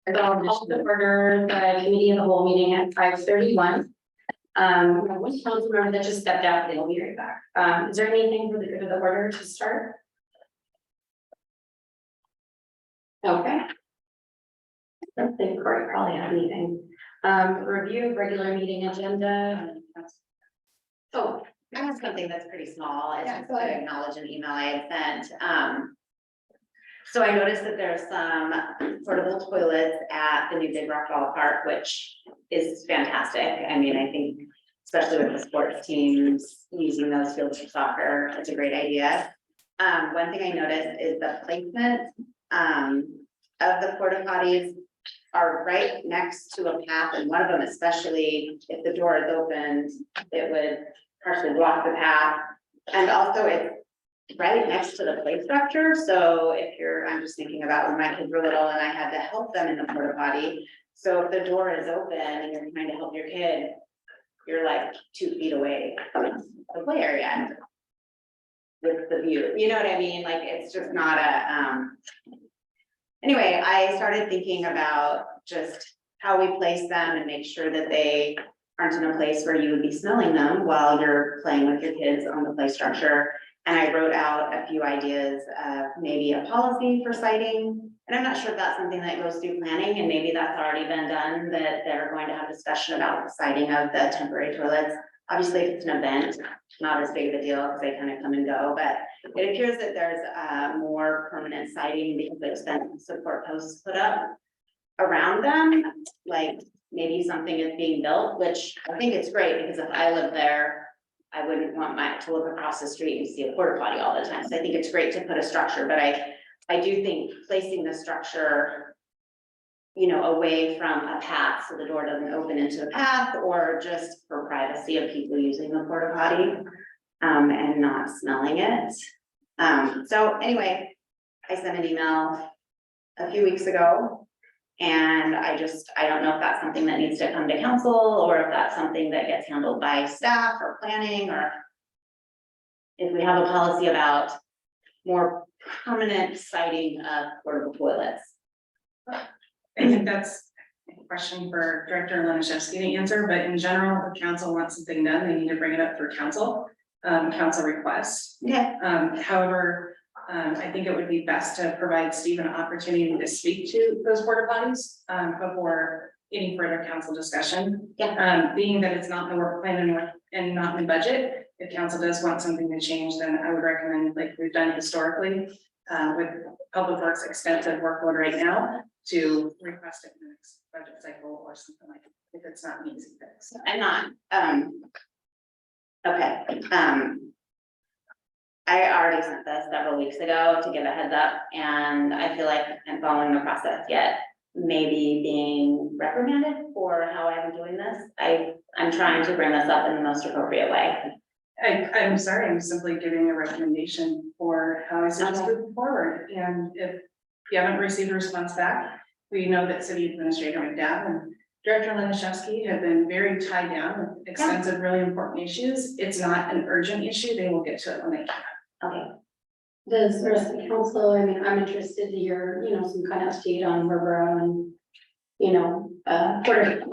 So I'll call to order the committee of the whole meeting at 5:31. Which council member that just stepped out, they'll be right back. Is there anything for the good of the order to start? Okay. I don't think Corey probably had anything. Review of regular meeting agenda. Oh, I have something that's pretty small. I just to acknowledge an email I had sent. So I noticed that there's some portable toilets at the new Big Rock Ball Park, which is fantastic. I mean, I think especially with the sports teams using those fields for soccer, it's a great idea. One thing I noticed is the placement of the porta potties are right next to a path, and one of them, especially if the door is opened, it would partially block the path. And also it's right next to the play structure. So if you're, I'm just thinking about when my kids were little and I had to help them in the porta potty. So if the door is open and you're trying to help your kid, you're like 2 feet away from the play area with the view, you know what I mean? Like, it's just not a, anyway, I started thinking about just how we place them and make sure that they aren't in a place where you would be smelling them while you're playing with your kids on the play structure. And I wrote out a few ideas of maybe a policy for citing. And I'm not sure if that's something that goes through planning, and maybe that's already been done, that they're going to have discussion about the citing of the temporary toilets. Obviously, if it's an event, not as big of a deal because they kind of come and go, but it appears that there's more permanent citing because there's been support posts put up around them. Like maybe something is being built, which I think it's great because if I live there, I wouldn't want to look across the street and see a porta potty all the time. So I think it's great to put a structure, but I do think placing the structure, you know, away from a path so the door doesn't open into the path, or just for privacy of people using the porta potty and not smelling it. So anyway, I sent an email a few weeks ago. And I don't know if that's something that needs to come to council, or if that's something that gets handled by staff or planning, or if we have a policy about more permanent citing of portable toilets. I think that's a question for Director Laniszewski to answer, but in general, if council wants something done, they need to bring it up through council requests. Okay. However, I think it would be best to provide Steve an opportunity to speak to those porta potties before any further council discussion. Yeah. Being that it's not in the work plan and not in the budget, if council does want something to change, then I would recommend, like we've done historically with Public Works extensive workload right now, to request it in the next budget cycle or something like that, if it's not an easy fix. I'm not, okay. I already sent this several weeks ago to give a heads up, and I feel like I'm following the process yet. Maybe being reprimanded for how I'm doing this. I'm trying to bring this up in the most appropriate way. I'm sorry, I'm simply giving a recommendation for how I suggest moving forward. And if you haven't received a response back, we know that City Administrator McDowell and Director Laniszewski have been very tied down with extensive, really important issues. It's not an urgent issue. They will get to it when they can. Okay. Does the rest of the council, I mean, I'm interested to hear, you know, some kind of update on River and, you know, porta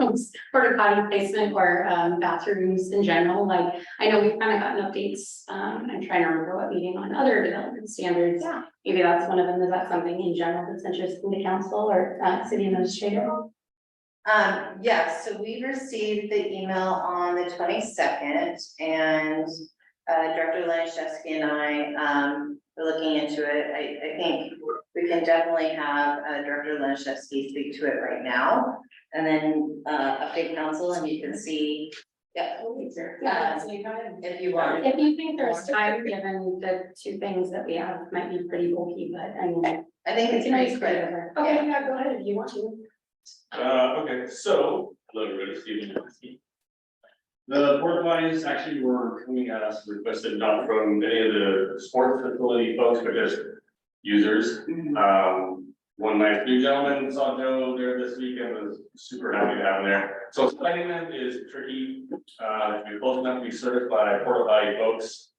potty placement or bathrooms in general. Like, I know we've kind of gotten updates. I'm trying to remember what meeting on other development standards. Yeah. Maybe that's one of them. Is that something in general that's interesting to council or city administrator? Yes, so we received the email on the 22nd, and Director Laniszewski and I were looking into it. I think we can definitely have Director Laniszewski speak to it right now, and then update council, and you can see. Yeah, if you want. If you think there's time, given the two things that we have might be pretty bulky, but I mean. I think it's pretty quick. Okay, yeah, go ahead if you want to. Okay, so, hello everybody, Stephen. The porta potties actually were coming at us requested not from any of the sports facility folks, but just users. One nice new gentleman saw Joe there this week and was super happy to have him there. So citing them is tricky. If you're close enough to be serviced by porta potty folks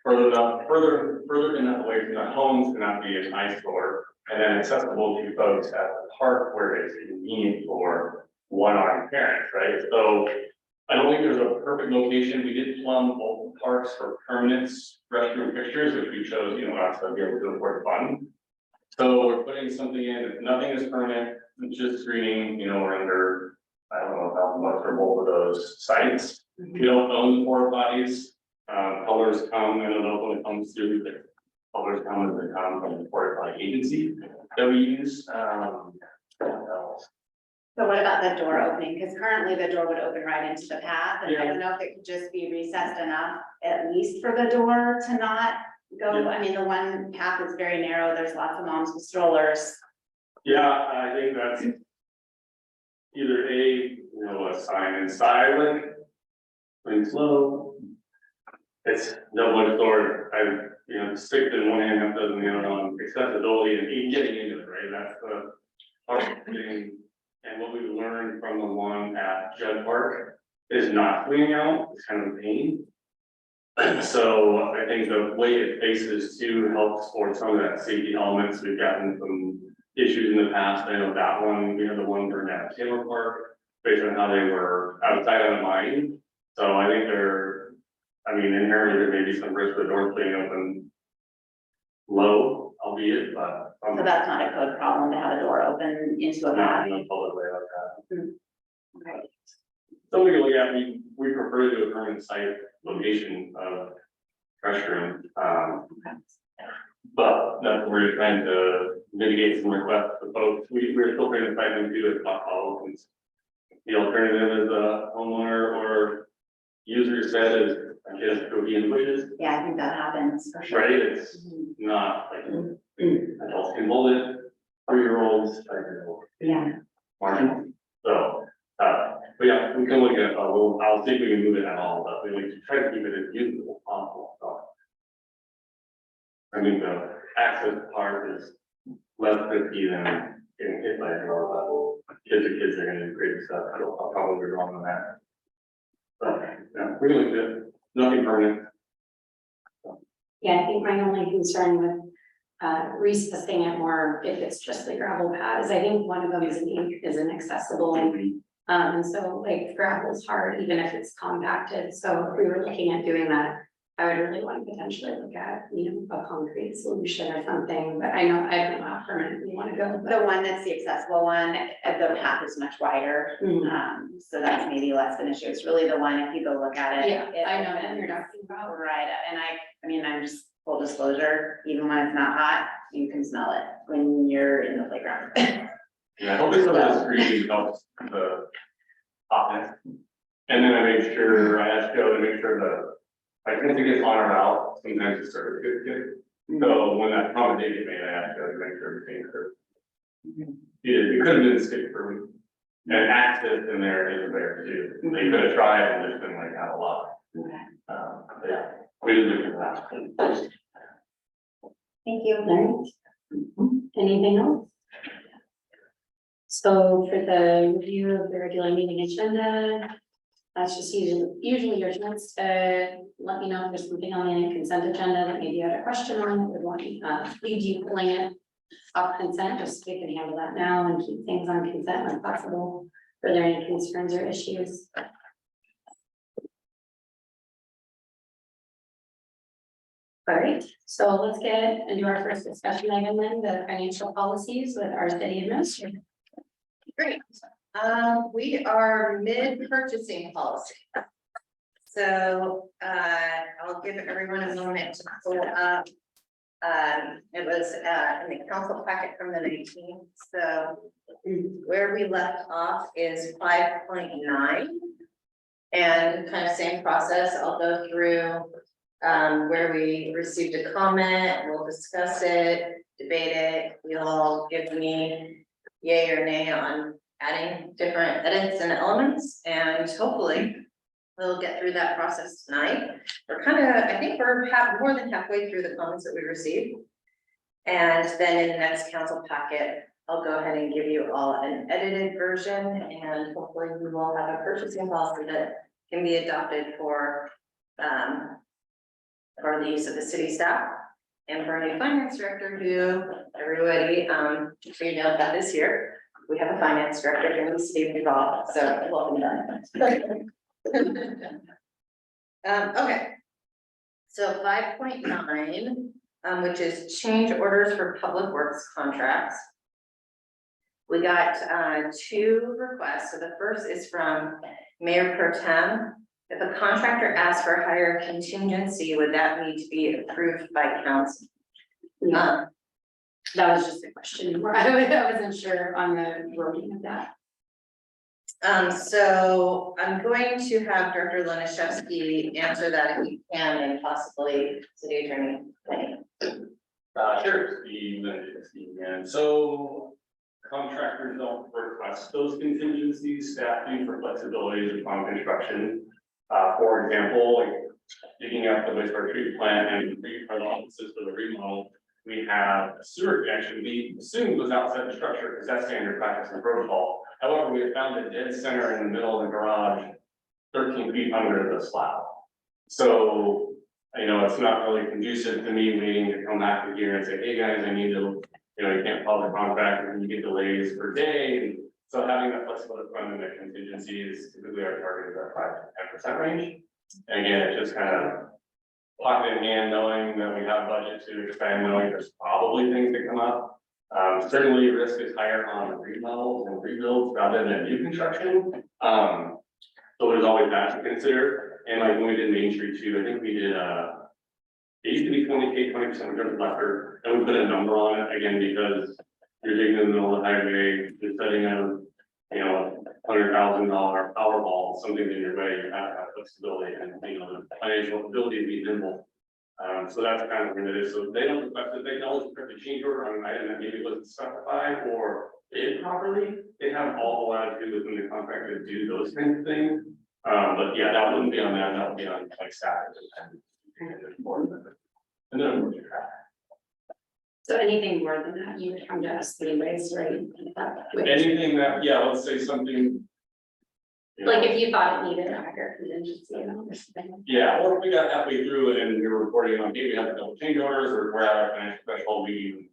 further enough away from the homes to not be an eyesore, and then accessible to folks at the park where it's convenient for one-armed parents, right? So I don't think there's a perfect location. We did plumb both parks for permanent restroom fixtures, which we chose, outside to be able to afford fun. So we're putting something in, if nothing is permanent, it's just screening, we're under, I don't know, $1,000 for both of those sites. We don't own the porta potties. Colors come, I don't know when it comes to, the colors come as they come from the porta potty agency that we use. What else? So what about the door opening? Because currently the door would open right into the path, and I don't know if it could just be recessed enough, at least for the door to not go. Yeah. I mean, the one path is very narrow. There's lots of moms with strollers. Yeah, I think that's either a sign inside, like, please slow. It's double-edged sword. Stick in one hand, half dozen the other on accessibility and even getting into it, right? That's the hard thing. And what we've learned from the one at Judd Park is not cleaning out, it's kind of a pain. So I think the way it faces too helps for some of that safety elements. We've gotten some issues in the past. I know that one, we had the one for that Taylor Park, based on how they were outside of the mine. So I think inherently there may be some risk of the doors being open low, albeit, but. So that's not a code problem to have a door open into a Not path. in a public way like that. Right. So we can look at, we prefer to do a permanent site location of restroom. But that's what we're trying to mitigate some requests for folks. We're still trying to find them to do it, not all. The alternative is a homeowner or user said is, I guess, go be in the bushes, Yeah, I think that happens for sure. right? It's not like adults can hold it, 3-year-olds, 5-year-olds. Yeah. Margin. So, but yeah, we can look at, I'll see if we can move it at all, but we like to try to keep it as usable as possible, so. I mean, the access part is less risky than getting hit by a door, but kids are gonna do crazy stuff, I'll probably be wrong on that. But, yeah, we can look at it, nothing permanent. Yeah, I think my only concern with recessing it more, if it's just the gravel pad, is I think one of them is inaccessible. And so like gravel's hard, even if it's compacted, so if we were looking at doing that, I would really want to potentially look at, a concrete solution or something, but I don't know how permanent we want to go. The one that's the accessible one, the path is much wider, so that's maybe less of an issue. It's really the one, if you go look at it. Yeah, it I know that opens you're talking about. right, and I'm just full disclosure, even when it's not hot, you can smell it when you're in the playground. Yeah, I hope some of the screening helps the hotness. And then I make sure, I ask Joe to make sure that, like, once it gets on or out, sometimes it's sort of good. So when that comment did get made, I asked Joe to make sure everything occurred. It could have been stick for me. And access in there is there too. They could have tried and just been like, not a lot. But yeah, we didn't do that. Thank you. Right. Anything else? So for the review of the regular meeting agenda, that's just usually your chance to let me know if there's something on the consent agenda that maybe you had a question on, that would want lead you pulling it off consent, just so we can handle that now and keep things on consent when possible. Are there any concerns or issues? All right, so let's get into our first discussion item then, the financial policies with our city administrator. Great. We are mid-purchasing policy. So, I'll give everyone a moment to pull up. It was, in the council packet from the 19th, so where we left off is 5.9. And kind of same process, I'll go through, where we received a comment, we'll discuss it, debate it, you'll give me yay or nay on adding different edits and elements, and hopefully we'll get through that process tonight. We're kind of, I think we're more than halfway through the comments that we received. And then in the next council packet, I'll go ahead and give you all an edited version, and hopefully we will have a purchasing policy that can be adopted for for the use of the city staff. And for a new finance director who everybody, you know that this year, we have a finance director here in the city of Duvall, so welcome done. Okay. So 5.9, which is change orders for public works contracts. We got 2 requests. So the first is from Mayor Pro Tem. If a contractor asks for higher contingency, would that need to be approved by council? Yeah, that was just a question, I wasn't sure on the wording of that. So I'm going to have Director Lenishevsky answer that if he can, and possibly City Attorney. Sure, and so contractors don't request those contingencies, staff do for flexibilities upon construction. For example, like digging up the wastewater treatment plant and the offices for the remodel, we have a sewer connection we assumed was outside the structure because that's standard practice and protocol. However, we have found a dead center in the middle of the garage, 13 feet under the slab. So, it's not really conducive to me waiting to come back here and say, hey guys, I need to, you can't follow the contract and you get delays per day. And so having that flexibility fund and that contingency is typically our target is our 5 to 10% range. And again, it's just kind of pocket in hand, knowing that we have budget to expand, knowing there's probably things that come up. Certainly risk is higher on remodels and rebuilds rather than new construction. So there's always that to consider. And like when we did Main Street too, I think we did, it used to be 20K, 20% return of lefter, and we put a number on it again, because you're digging in the middle of the highway, you're setting a, $100,000 Powerball, something in your way, you have to have flexibility and, the financial ability to be nimble. So that's kind of what it is. So they don't request it, they can always request a change order on an item that maybe wasn't specified or bid properly. They have all the latitude within the contract to do those kinds of things. But yeah, that wouldn't be on that, that would be on like staff. And then we're track. So anything more than that, you would come to us anyways, right? Anything that, yeah, let's say something. Like if you thought it needed a higher contingency, or something. Yeah, or if we got halfway through it and you're reporting on, hey, we have to double change orders, or we're at our financial threshold, we.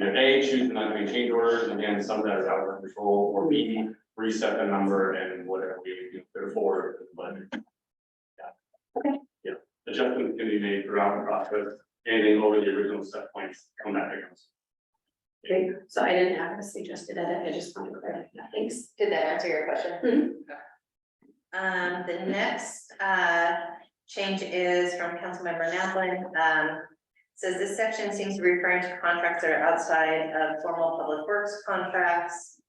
A, choose not to make change orders, and again, some of that is out of our control, or B, reset the number and whatever we could afford, but. Yeah. Okay. Yeah, adjustments can be made throughout the process, anything over the original set points come back against. Okay, so I didn't have a suggested edit, I just wanted to clarify that, thanks. Did that answer your question? The next change is from Councilmember Naplin. Says this section seems to be referring to contracts that are outside of formal public works contracts.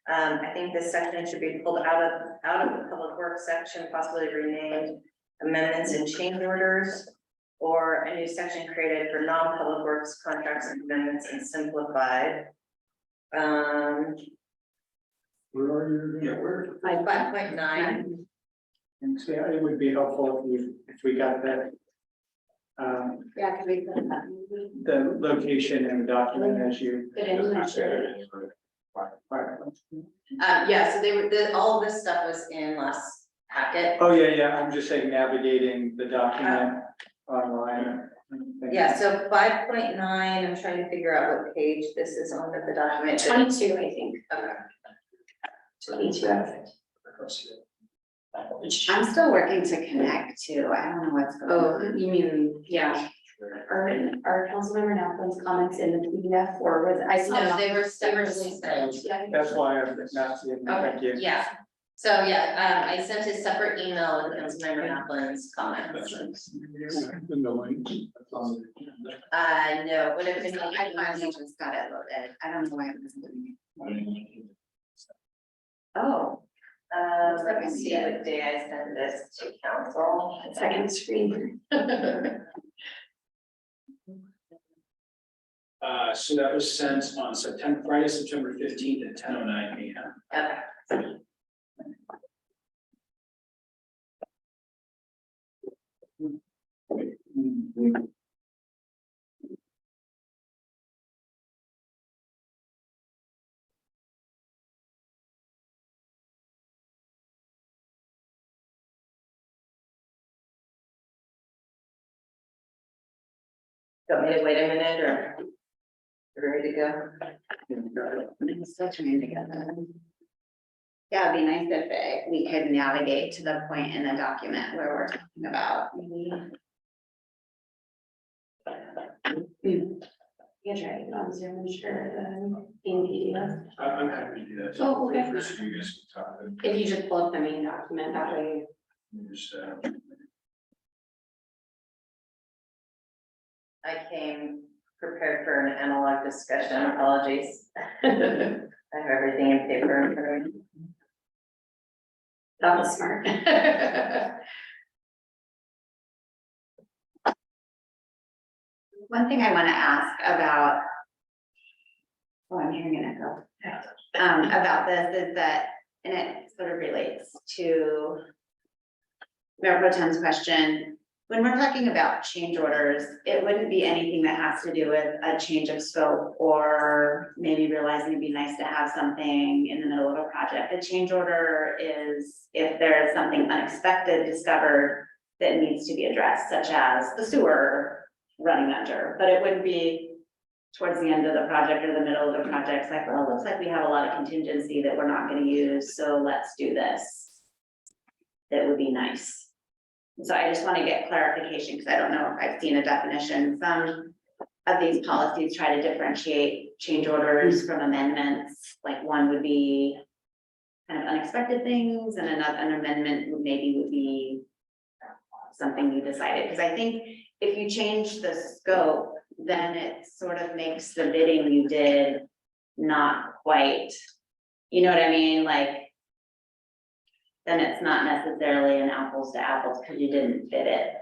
I think this section should be pulled out of the public works section, possibly renamed amendments and change orders, or a new section created for non-public works contracts and amendments and simplified. Where are you? Yeah, where? 5.9. And so it would be helpful if we got that, Yeah, could we put that? the location and document as you. Put in the share. Yeah, so they were, all of this stuff was in last packet. Oh, yeah, I'm just saying navigating the document online. Yeah, so 5.9, I'm trying to figure out what page this is on the document. 22, I think. Okay. 22 of it. I'm still working to connect to, I don't know what's going on. Oh, you mean, yeah, our Councilmember Naplin's comments in the PDF, or was I saw? No, they were separately separate. sent. Yeah. That's why I'm not seeing, thank you. Yeah, so yeah, I sent a separate email with Councilmember Naplin's comments. No, would have been, I finally just got it loaded. I don't know why it wasn't doing it. oh, let me see what day I sent this to council. Second screen. So that was sent on Friday, September 15th at 10:09 a.m. Okay. Want me to wait a minute or? Ready to go? I'm still trying to get that. Yeah, it'd be nice if we could navigate to the point in the document where we're talking about maybe. You can try to get on Zoom and share the in PDF. I'm happy to do that. Oh, okay. First, you guys can talk. If you just pull up the main document, that way. Just, I came prepared for an analog discussion, apologies. I have everything in paper in front of me. That was smart. One thing I want to ask about. Oh, I'm hearing an echo. About this is that, and it sort of relates to Mayor Pro Tem's question. When we're talking about change orders, it wouldn't be anything that has to do with a change of scope or maybe realizing it'd be nice to have something in the middle of a project. A change order is if there is something unexpected discovered that needs to be addressed, such as the sewer running under, but it wouldn't be towards the end of the project or the middle of the project. It's like, well, it looks like we have a lot of contingency that we're not going to use, so let's do this. That would be nice. So I just want to get clarification because I don't know if I've seen a definition. Some of these policies try to differentiate change orders from amendments. Like one would be kind of unexpected things and an amendment would be something you decided. Because I think if you change the scope, then it sort of makes the bidding you did not quite, you know what I mean? Like, then it's not necessarily an apples to apples because you didn't fit it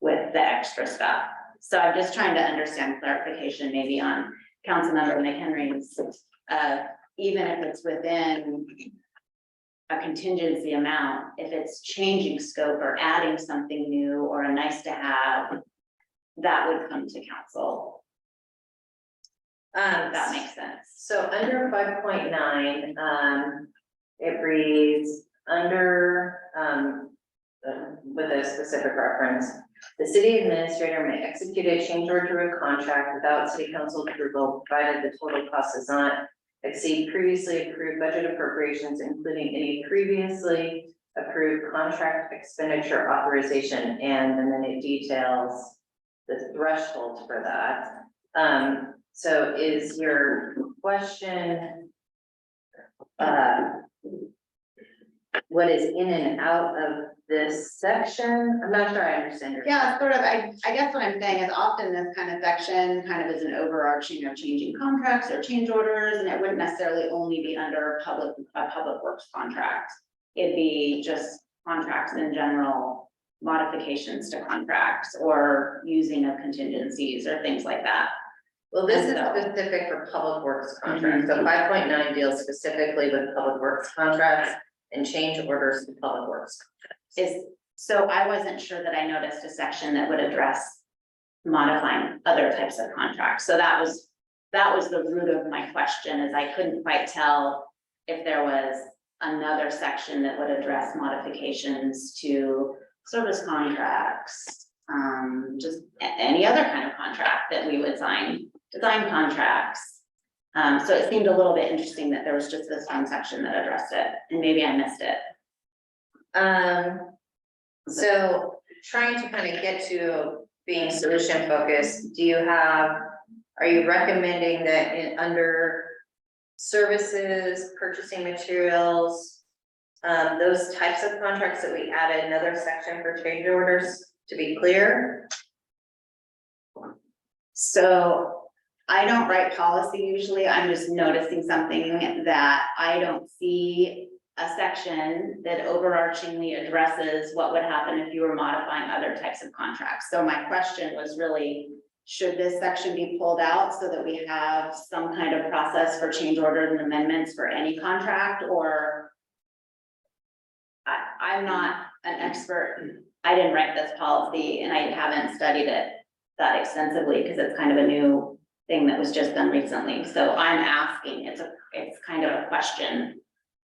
with the extra stuff. So I'm just trying to understand clarification maybe on Councilmember McHenry's, even if it's within a contingency amount, if it's changing scope or adding something new or a nice to have, that would come to council. If that makes sense. So under 5.9, it reads under, with a specific reference, the city administrator may execute a change order to a contract without city council approval, provided the total cost does not exceed previously approved budget appropriations, including any previously approved contract expenditure authorization, and then it details the threshold for that. So is your question, what is in and out of this section? I'm not sure I understand your. Yeah, sort of, I guess what I'm saying is often this kind of section kind of is an overarching of changing contracts or change orders, and it wouldn't necessarily only be under a public works contract. It'd be just contracts in general, modifications to contracts or using of contingencies or things like that. Well, this is specific for public works contracts. So 5.9 deals specifically with public works contracts and change orders to public works. So I wasn't sure that I noticed a section that would address modifying other types of contracts. So that was the root of my question, is I couldn't quite tell if there was another section that would address modifications to service contracts, just any other kind of contract that we would sign, design contracts. So it seemed a little bit interesting that there was just this one section that addressed it, and maybe I missed it. So trying to kind of get to being solution focused, are you recommending that under services, purchasing materials, those types of contracts that we added another section for change orders, to be clear? So I don't write policy usually. I'm just noticing something that I don't see a section that overarchingly addresses what would happen if you were modifying other types of contracts. So my question was really, should this section be pulled out so that we have some kind of process for change orders and amendments for any contract? Or I'm not an expert. I didn't write this policy and I haven't studied it that extensively because it's kind of a new thing that was just done recently. So I'm asking, it's kind of a question.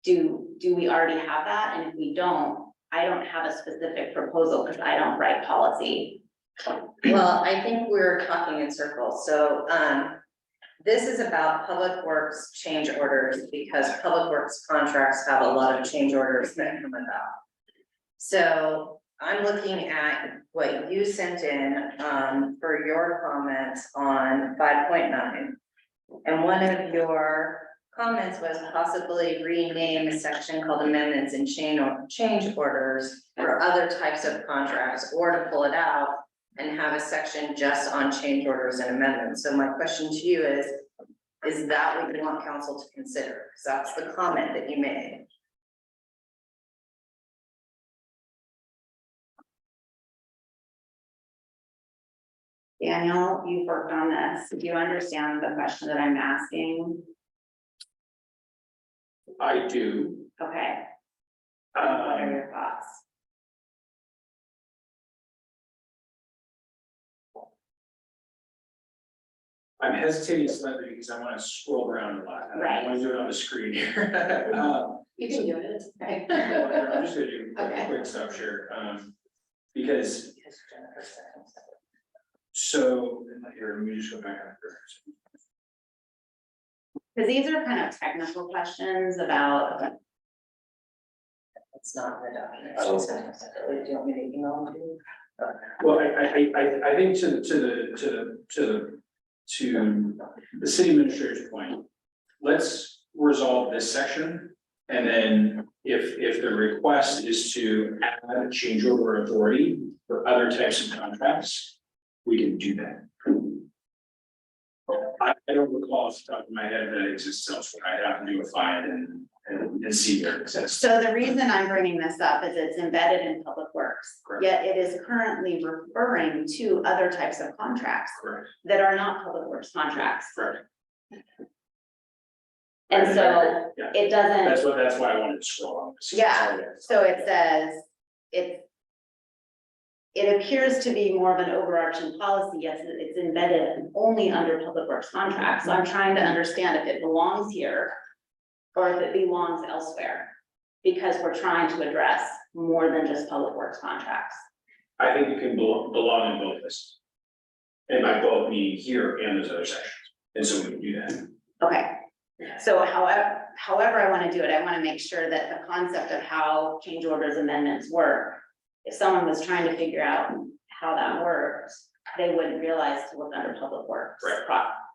Do we already have that? And if we don't, I don't have a specific proposal because I don't write policy. Well, I think we're talking in circles, so, this is about public works change orders, because public works contracts have a lot of change orders that come about. So I'm looking at what you sent in, for your comments on 5.9. And one of your comments was possibly rename a section called amendments and change orders for other types of contracts, or to pull it out and have a section just on change orders and amendments. So my question to you is that what you want council to consider? Because that's the comment that you made. Daniel, you've worked on this. Do you understand the question that I'm asking? I do. Okay. What are Um, your thoughts? I'm hesitating slightly because I want to scroll around a lot. I Right. want to do it on the screen here. You can do it, it's okay. I'm just gonna do Okay. a quick stuff here, because Because Jennifer said something. so, here, let me just go back up here. Because these are kind of technical questions about, It's not in the document. She sent it separately. Do you want me to email them to you? Well, I think to the city administrator's point, let's resolve this section. And then if the request is to add a change order authority for other types of contracts, we can do that. I don't recall off the top of my head that it exists elsewhere. I'd have to do a find and see where it exists. so the reason I'm bringing this up is it's embedded in public works. Correct. Yet it is currently referring to other types of contracts Correct, that are not public works contracts. correct. And so Yeah, it doesn't, that's why I wanted to scroll on. Yeah, so it says, it appears to be more of an overarching policy, yes, it's embedded only under public works contracts, so I'm trying to understand if it belongs here. Or if it belongs elsewhere, because we're trying to address more than just public works contracts. I think it can belong in both lists. And by both meaning here and those other sections, and so we can do that. Okay, so however I wanna do it, I wanna make sure that the concept of how change orders amendments work. If someone was trying to figure out how that works, they wouldn't realize to look under public works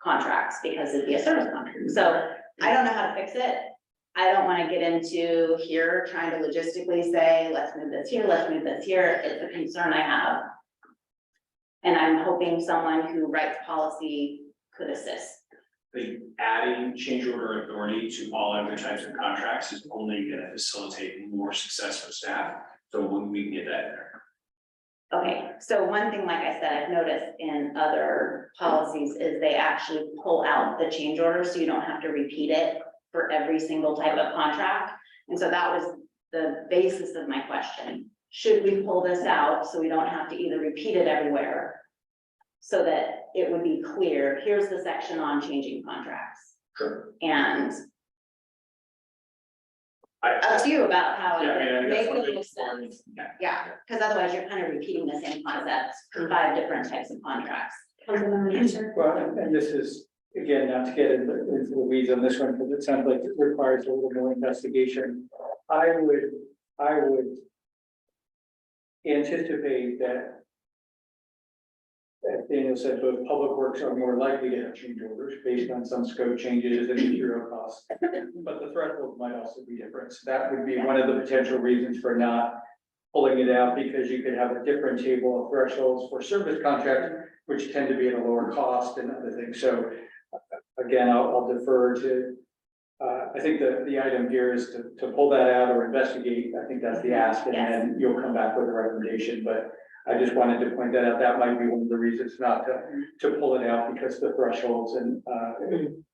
contracts, because it'd be a service contract. So I don't know how to fix it. I don't wanna get into here trying to logistically say, let's move this here, let's move this here. It's a concern I have. And I'm hoping someone who writes policy could assist. The adding change order authority to all other types of contracts is only gonna facilitate more success for staff, so we can get that in there. Okay, so one thing, like I said, I've noticed in other policies is they actually pull out the change order, so you don't have to repeat it for every single type of contract. And so that was the basis of my question. Should we pull this out so we don't have to either repeat it everywhere? So that it would be clear, here's the section on changing contracts, Sure. and up to you about how Yeah, I mean, I it think makes that's one the most thing. sense. Yeah, because otherwise you're kind of repeating the same concepts for 5 different types of contracts. Well, and this is, again, not to get into the weeds on this one, because it sounds like it requires a little more investigation. I would anticipate that, as Daniel said, both public works are more likely to have change orders based on some scope changes and material costs. But the threshold might also be different. So that would be one of the potential reasons for not pulling it out, because you could have a different table of thresholds for service contracts, which tend to be at a lower cost and other things. So again, I'll defer to, I think the item here is to pull that out or investigate. I think that's the ask, and then you'll come back with a recommendation. But I just wanted to point that out. That might be one of the reasons not to pull it out, because the thresholds and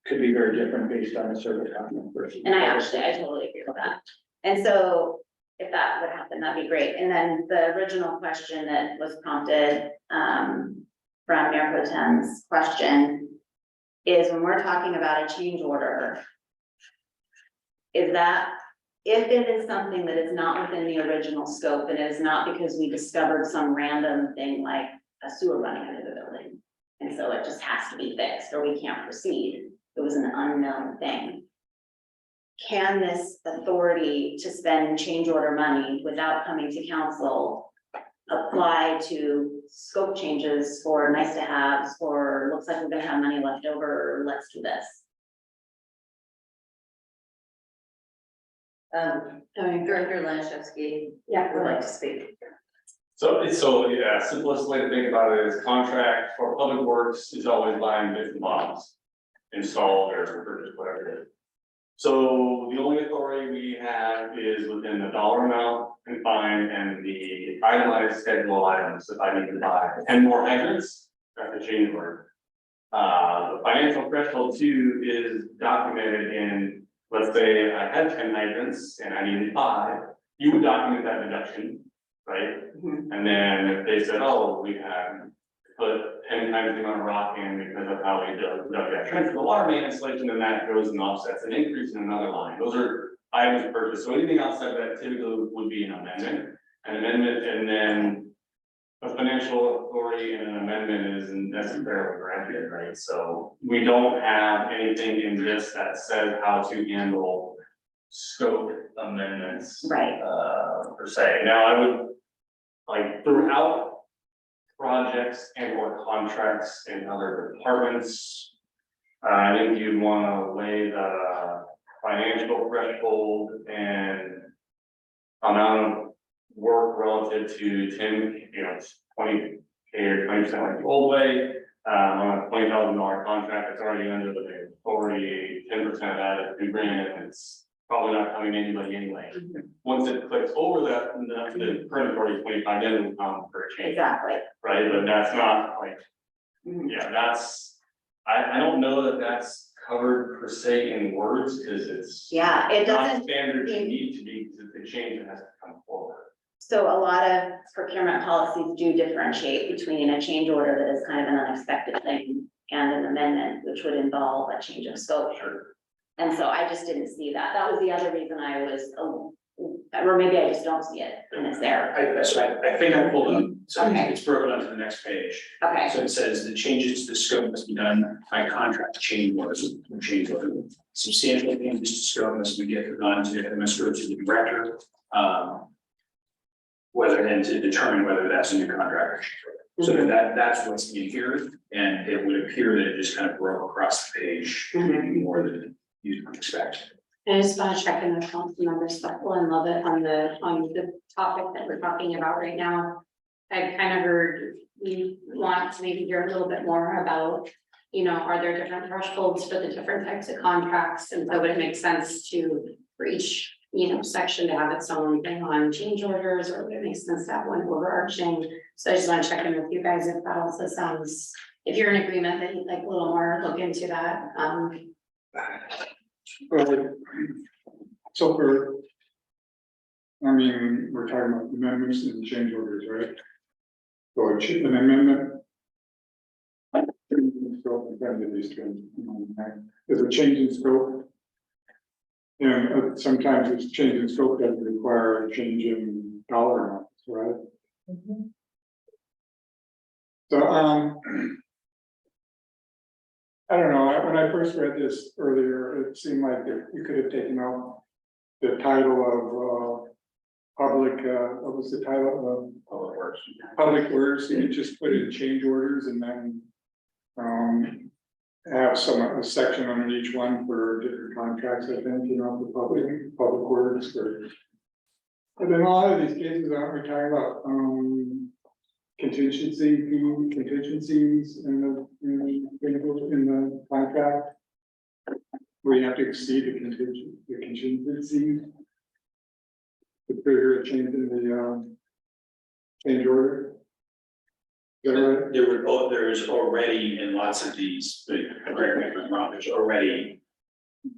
could be very different based on the service contract versus. And I totally agree with that. And so if that would happen, that'd be great. And then the original question that was prompted from Mayor Pro Tem's question is, when we're talking about a change order, is that if it is something that is not within the original scope, and it is not because we discovered some random thing like a sewer running under the building. And so it just has to be fixed or we can't proceed. It was an unknown thing. Can this authority to spend change order money without coming to council apply to scope changes for nice to haves, or looks like we're gonna have money left over, let's do this? Director Lanishevsky Yeah. would like to speak. So, yeah, simplest way to think about it is contract for public works is always buying bits and bobs. Installed or purchased, whatever it is. So the only authority we have is within the dollar amount confined and the itemized schedule items. If I need to buy 10 more hydrants, that's a change order. The financial threshold too is documented in, let's say I had 10 hydrants and I needed 5, you would document that deduction, right? And then if they said, oh, we have put 10 times the amount of rock in because of how we dug that trench for the water main installation, then that goes and offsets an increase in another line. Those are items purchased. So anything outside of that typically would be an amendment. And then a financial authority and an amendment isn't necessarily granted, right? So we don't have anything in this that says how to handle scope amendments. Right. Per se. Now, I would, like, throughout projects and or contracts in other departments, I think you'd wanna weigh the financial threshold and amount of work relative to 10, 20K or 20% like the old way. On a $20,000 contract, it's already under the authority, 10% of that is $2,000, it's probably not coming to anybody anyway. Once it clicks over that, the current authority is 25, then it will come for a change. Exactly. Right, but that's not like, yeah, I don't know that that's covered per se in words, because it's. Yeah, it Not doesn't. standard you need to be, because the change has to come forward. So a lot of procurement policies do differentiate between a change order that is kind of an unexpected thing and an amendment, which would involve a change of scope. Sure. And so I just didn't see that. That was the other reason I was, or maybe I just don't see it and it's there. I think I pulled up, so Okay. it's broken onto the next page. Okay, So it says the changes to the scope must be done by contract change orders, change order. Substantial changes to scope must be done to the administrator to the director. Whether and to determine whether that's a new contract. So that's what's in here, and it would appear that it just kind of broke across the page, maybe more than you'd expect. I just want to check in with council members, Buckle and love it on the topic that we're talking about right now. I kind of heard we want to maybe hear a little bit more about, are there different thresholds for the different types of contracts? And so would it make sense for each, section to have its own thing on change orders, or would it make sense to have one overarching? So I just want to check in with you guys if that also sounds, if you're in agreement that you'd like a little more look into that. Well, so we're talking about amendments and change orders, right? So an amendment. There's a change in scope. And sometimes this change in scope doesn't require a change in dollar amounts, right? So, I don't know, when I first read this earlier, it seemed like you could have taken out the title of public, what was the title of? Public Works. Public Works, and you just put in change orders and then have a section under each one for different contracts, I think, for public works or. But in a lot of these cases, aren't we talking about contingencies in the contract? Where you have to exceed the contingencies. To trigger a change in the change order. Is that right? There's already in lots of these, correct me if I'm wrong, there's already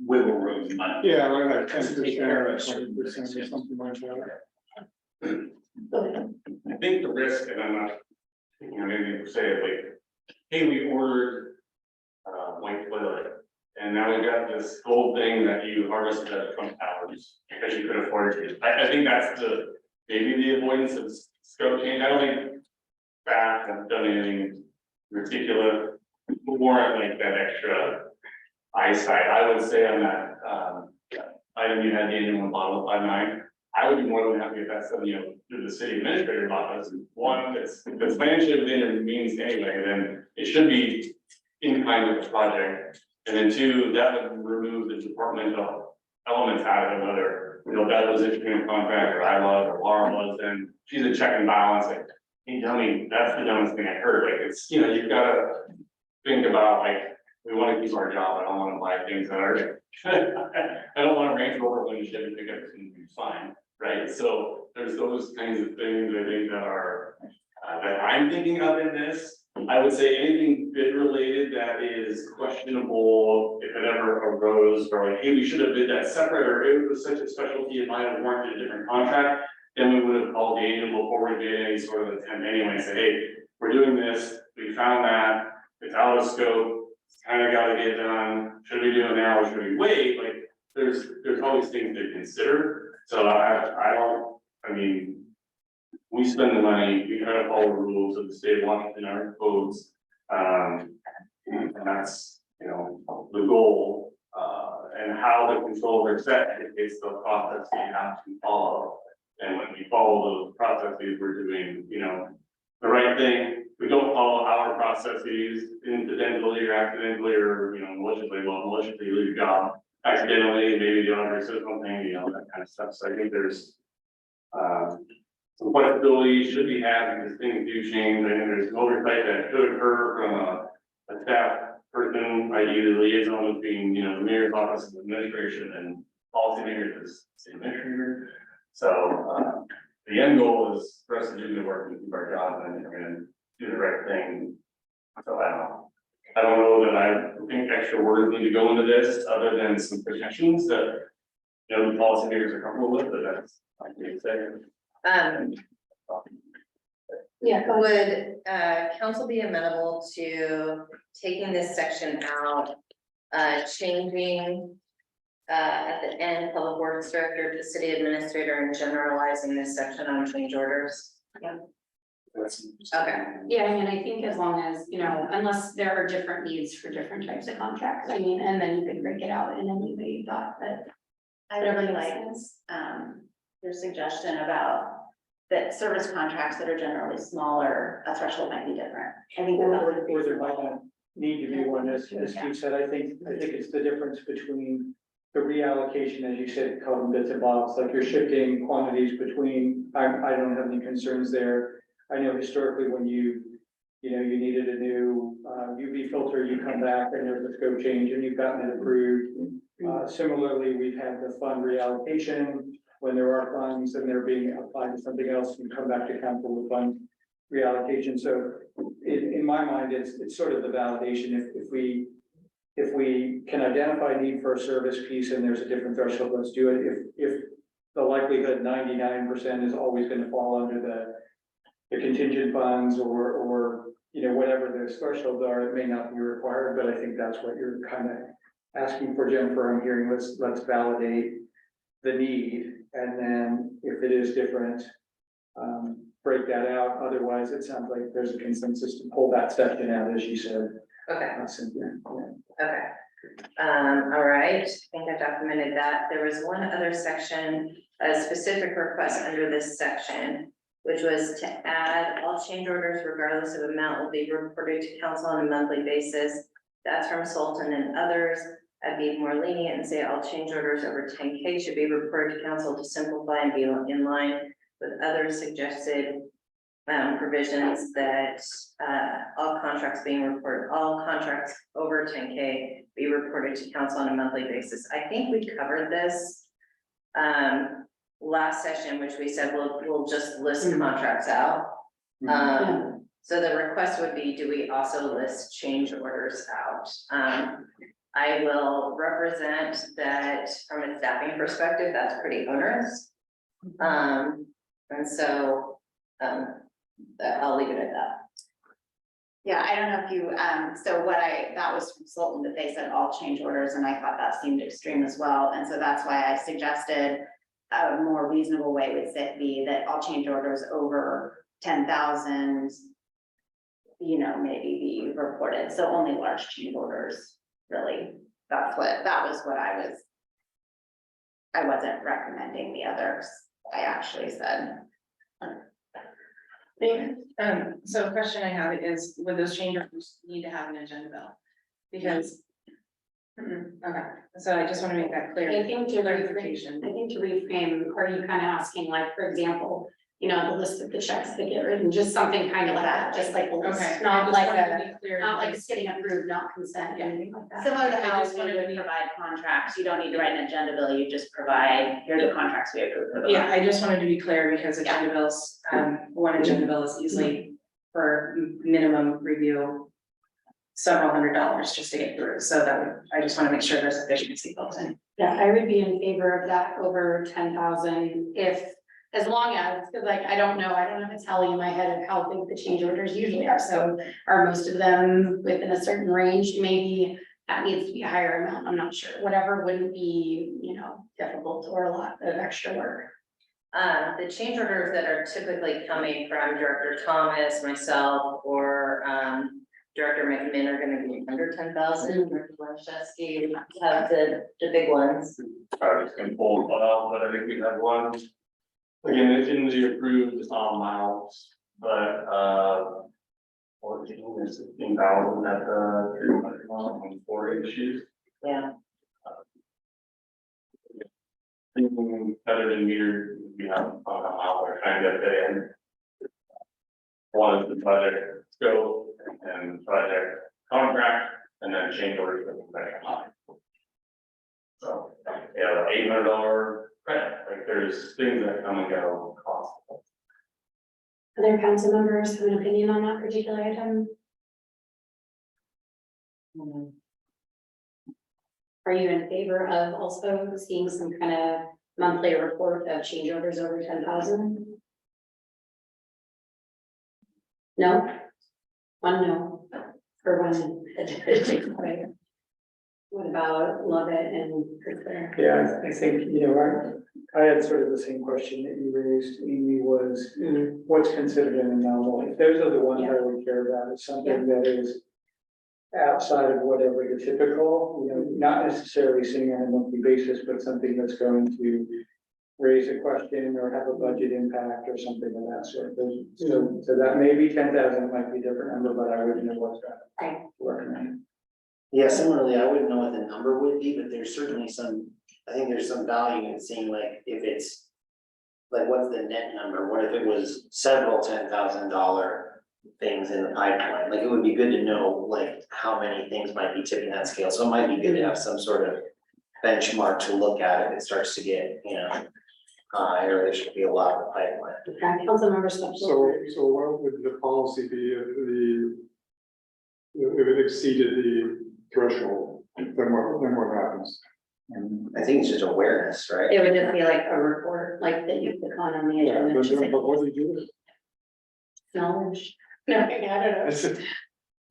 wiggle room money. Yeah, like 10% Take care or of it. 20% or something like that. I think the risk, and I'm not, maybe say it like, hey, we ordered white toilet, and now we've got this gold thing that you harvested at Trump Towers because you could afford it. I think that's maybe the avoidance of scope change. I don't think staff have done anything ridiculous, warrant like that extra eyesight. I would say on that, item you had, the annual model 59, I would be more than happy if that's something, you know, through the city administrator's office. One, that's, if it's financially within your means anyway, then it should be in kind with the project. And then two, that would remove the departmental elements out of it, whether, you know, that was issuing a contract, or I was, or Laura was, and she's a check and balance, like, hey, tell me, that's the dumbest thing I heard, like, it's, you know, you've gotta think about, like, we wanna keep our job, I don't wanna buy things that are, I don't wanna Range Rover when you ship and pick up, it's gonna be fine, right? So there's those kinds of things, I think, that are, that I'm thinking of in this. I would say anything bid related that is questionable, if it ever arose, or like, hey, we should have bid that separate, or it was such a specialty, it might have warranted a different contract. Then we would have called Daniel before we did any sort of attempt anyway, and say, hey, we're doing this, we found that, it's out of scope, it's kind of gotta get done, should we do it now, or should we wait? Like, there's always things to consider, so I mean, we spend the money, we try to follow the rules of the state of Washington, our codes. And that's, you know, the goal, and how the controls are set, it's the process you have to follow. And when we follow those processes, we're doing, you know, the right thing. We don't follow our processes incidentally or accidentally, or, you know, maliciously lose your job accidentally, maybe the auditor says something, you know, that kind of stuff. So I think there's, some flexibility should be had because things do change. I think there's an oversight that should occur from a staff person, i.e. the liaison between, you know, the mayor's office and administration and policymakers as city administrator. So, the end goal is for us to do the work and keep our job and do the right thing. So I don't know that I think extra words need to go into this other than some protections that, you know, the policymakers are comfortable with, but that's like they say. Yeah, go ahead. Would council be amenable to taking this section out, changing at the end, public works director to city administrator, and generalizing this section on change orders? Okay. Yeah, I mean, I think as long as, you know, unless there are different needs for different types of contracts, I mean, and then you could break it out in any way you thought, but. I really like, your suggestion about that service contracts that are generally smaller, a threshold might be different. I think that would be Or there might not need to be one, as Steve said, I think it's the difference between the reallocation, as you said, call them bits and bobs, like you're shifting quantities between, I don't have any concerns there. I know historically when you needed a new UV filter, you come back and there's a scope change and you've gotten it approved. Similarly, we've had the fund reallocation, when there are funds and they're being applied to something else, you come back to council with fund reallocation. So in my mind, it's sort of the validation. If we can identify need for a service piece and there's a different threshold, let's do it. If the likelihood 99% is always going to fall under the contingent funds or you know, whatever those thresholds are, it may not be required, but I think that's what you're kind of asking for, Jennifer. I'm hearing let's validate the need, and then if it is different, break that out. Otherwise, it sounds like there's a consensus to pull that section out, as you said. Okay. Yeah. Okay. All right, I think I documented that. There was one other section, a specific request under this section, which was to add all change orders regardless of amount will be reported to council on a monthly basis. That's from Sultan and others. I'd be more lenient and say all change orders over 10K should be reported to council to simplify and be in line with other suggested provisions that all contracts over 10K be reported to council on a monthly basis. I think we covered this last session, which we said we'll just list contracts out. So the request would be, do we also list change orders out? I will represent that from a staffing perspective, that's pretty onerous. And so I'll leave it at that. Yeah, I don't know if you, so that was from Sultan, that they said all change orders, and I thought that seemed extreme as well. And so that's why I suggested a more reasonable way would be that all change orders over 10,000 you know, maybe be reported, so only large change orders, really, that was what I wasn't recommending the others, I actually said. So a question I have is, would those change orders need to have an agenda bill? Because. Okay, so I just want to make that clear. I think to reframe, Clarification. I think to reframe, are you kind of asking like, for example, you know, the list of the checks that get written, just something kind of like that, just like a list, Okay. not I just like wanted to a, be clear, not like because- it's getting approved, not consent, anything like that. Similar to I how just we wanted would to be- provide contracts, you don't need to write an agenda bill, you just provide, here are the contracts we approve for the month. Yeah, I just wanted to be clear because agenda bills, one agenda bill is easily for minimum review. Several $100s just to get through, so that would, I just want to make sure there's efficiency built in. Yeah, I would be in favor of that over 10,000 if, as long as, because like, I don't have a tally in my head of how big the change orders usually are, so are most of them within a certain range, maybe that needs to be a higher amount, I'm not sure, whatever wouldn't be, you know, difficult or a lot of extra work. The change orders that are typically coming from Director Thomas, myself, or, Director McMinn are gonna be under 10,000. Director Leshewski have the big ones. I just can pull it out, but I think we have one. Again, it's in the approved amounts, but 14 or 16,000 at the 300 mile on 4 issues. Yeah. Thinking better than meter, we have on a mile, we're trying to fit in. One is the project scope and project contract, and then change orders for the second line. So, yeah, the $800 credit, like there's things that come and go cost. Other council members have an opinion on that particular item? Are you in favor of also seeing some kind of monthly report of change orders over 10,000? No? One no, or one. What about Lovett and Chris? Yeah, I think, you know, I had sort of the same question that you raised, Amy, was what's considered an anomaly? If those are the ones I would care about, it's something that is outside of whatever the typical, you know, not necessarily seeing on a monthly basis, but something that's going to raise a question or have a budget impact or something of that sort. So that maybe 10,000 might be a different number, but I wouldn't know what to recommend. Yeah, similarly, I wouldn't know what the number would be, but there's certainly I think there's some value in seeing like if it's. Like, what's the net number? What if it was several $10,000 things in the pipeline? Like, it would be good to know like how many things might be tipping that scale. So it might be good to have some sort of benchmark to look at if it starts to get, you know. Or there should be a lot of pipeline. Okay, Councilmember Stops. So what would the policy be if it exceeded the threshold, then what happens? I think it's just awareness, right? It would just be like a report, like that you click on the Yeah, agenda. just like but what do you do? Knowledge. No, I don't know.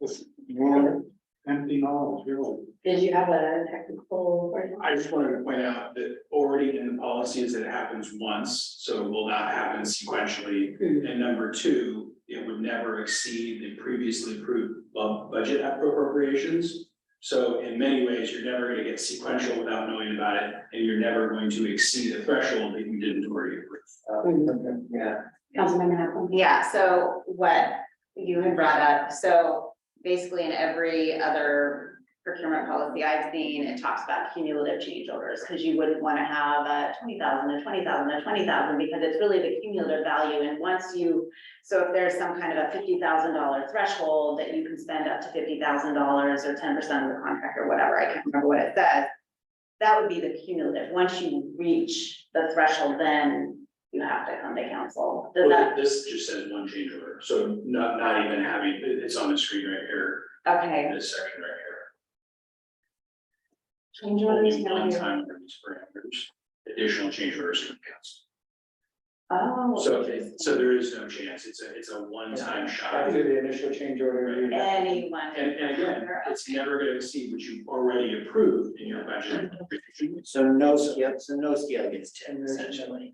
It's more empty knowledge, really. Did you have a technical? I just wanted to point out that already in the policy is that it happens once, so it will not happen sequentially. And number two, it would never exceed the previously approved budget appropriations. So in many ways, you're never gonna get sequential without knowing about it, and you're never going to exceed the threshold that you didn't already approve. Yeah. Councilmember Hackman. Yeah, so what you had brought up, so basically in every other procurement policy I've seen, it talks about cumulative change orders, because you wouldn't want to have a 20,000, a 20,000, a 20,000, because it's really the cumulative value, and once you, so if there's some kind of a $50,000 threshold that you can spend up to $50,000 or 10% of the contract or whatever, I can't remember what it says, that would be the cumulative. Once you reach the threshold, then you have to come to council. Does that, This just says one change order, so not even having, it's on the screen right here, okay, this section right here. Change orders, Only one time for these parameters, additional change orders from council. Oh. So there is no chance, it's a one-time shot. After the initial change order. you- Anyone. And again, it's never gonna exceed what you've already approved in your budget. So no scale gets 10 essentially.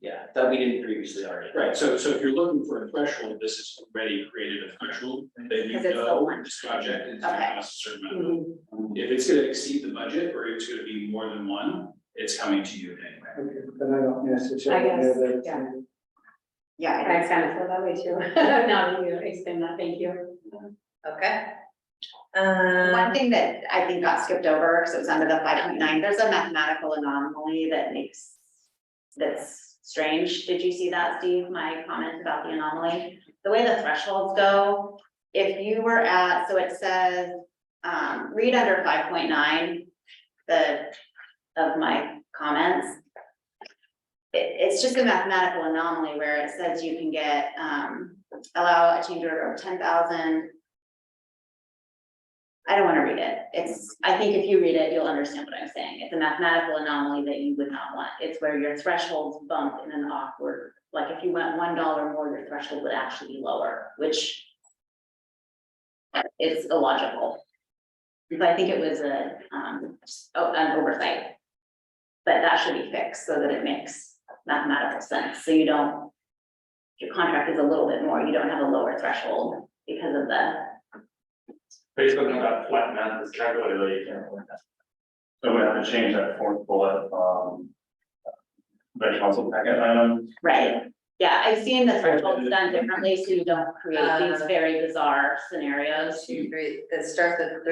Yeah, that we didn't previously already. Right, so if you're looking for a threshold, this has already created a threshold, that you Because it's the know one. this project is Okay. gonna cost a certain amount. If it's gonna exceed the budget, or it's gonna be more than one, it's coming to you anyway. Okay, then I don't necessarily I guess, know that. yeah. Yeah, I kind of feel that way too. Now that you explain that, thank you. Okay. one thing that I think got skipped over, because it was under the 5.9, there's a mathematical anomaly that's strange. Did you see that, Steve, my comment about the anomaly? The way the thresholds go, if you were at, so it says, read under 5.9, of my comments. It's just a mathematical anomaly where it says you can get, allow a change order of 10,000. I don't wanna read it. I think if you read it, you'll understand what I'm saying. It's a mathematical anomaly that you would not want. It's where your thresholds bump in an awkward, like if you went $1 more, your threshold would actually be lower, which is illogical. But I think it was an oversight. But that should be fixed so that it makes mathematical sense, so you don't, if your contract is a little bit more, you don't have a lower threshold because of the. Based on how that flat math is calculated, you can't avoid that. So we have to change that fourth bullet, the council packet item. Right, yeah, I've seen the thresholds done differently, so you don't create these very bizarre scenarios. 2, 3, it starts at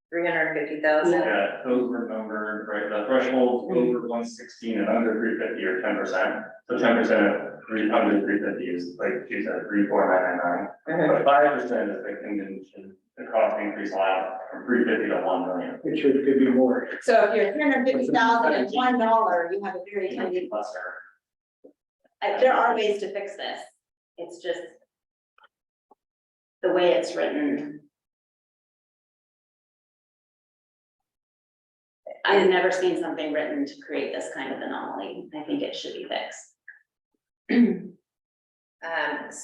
350,000. Yeah, those were numbered, right, the threshold over 116 and under 350 or 10%. So 10% of 350 is like she said, 34999. But 5% is the contingent, the cost increase allowed from 350 to 1 million. Which could be more. So if you're $350,000 and $1, you have a very tiny cluster. There are ways to fix this, it's just the way it's written. I've never seen something written to create this kind of anomaly. I think it should be fixed.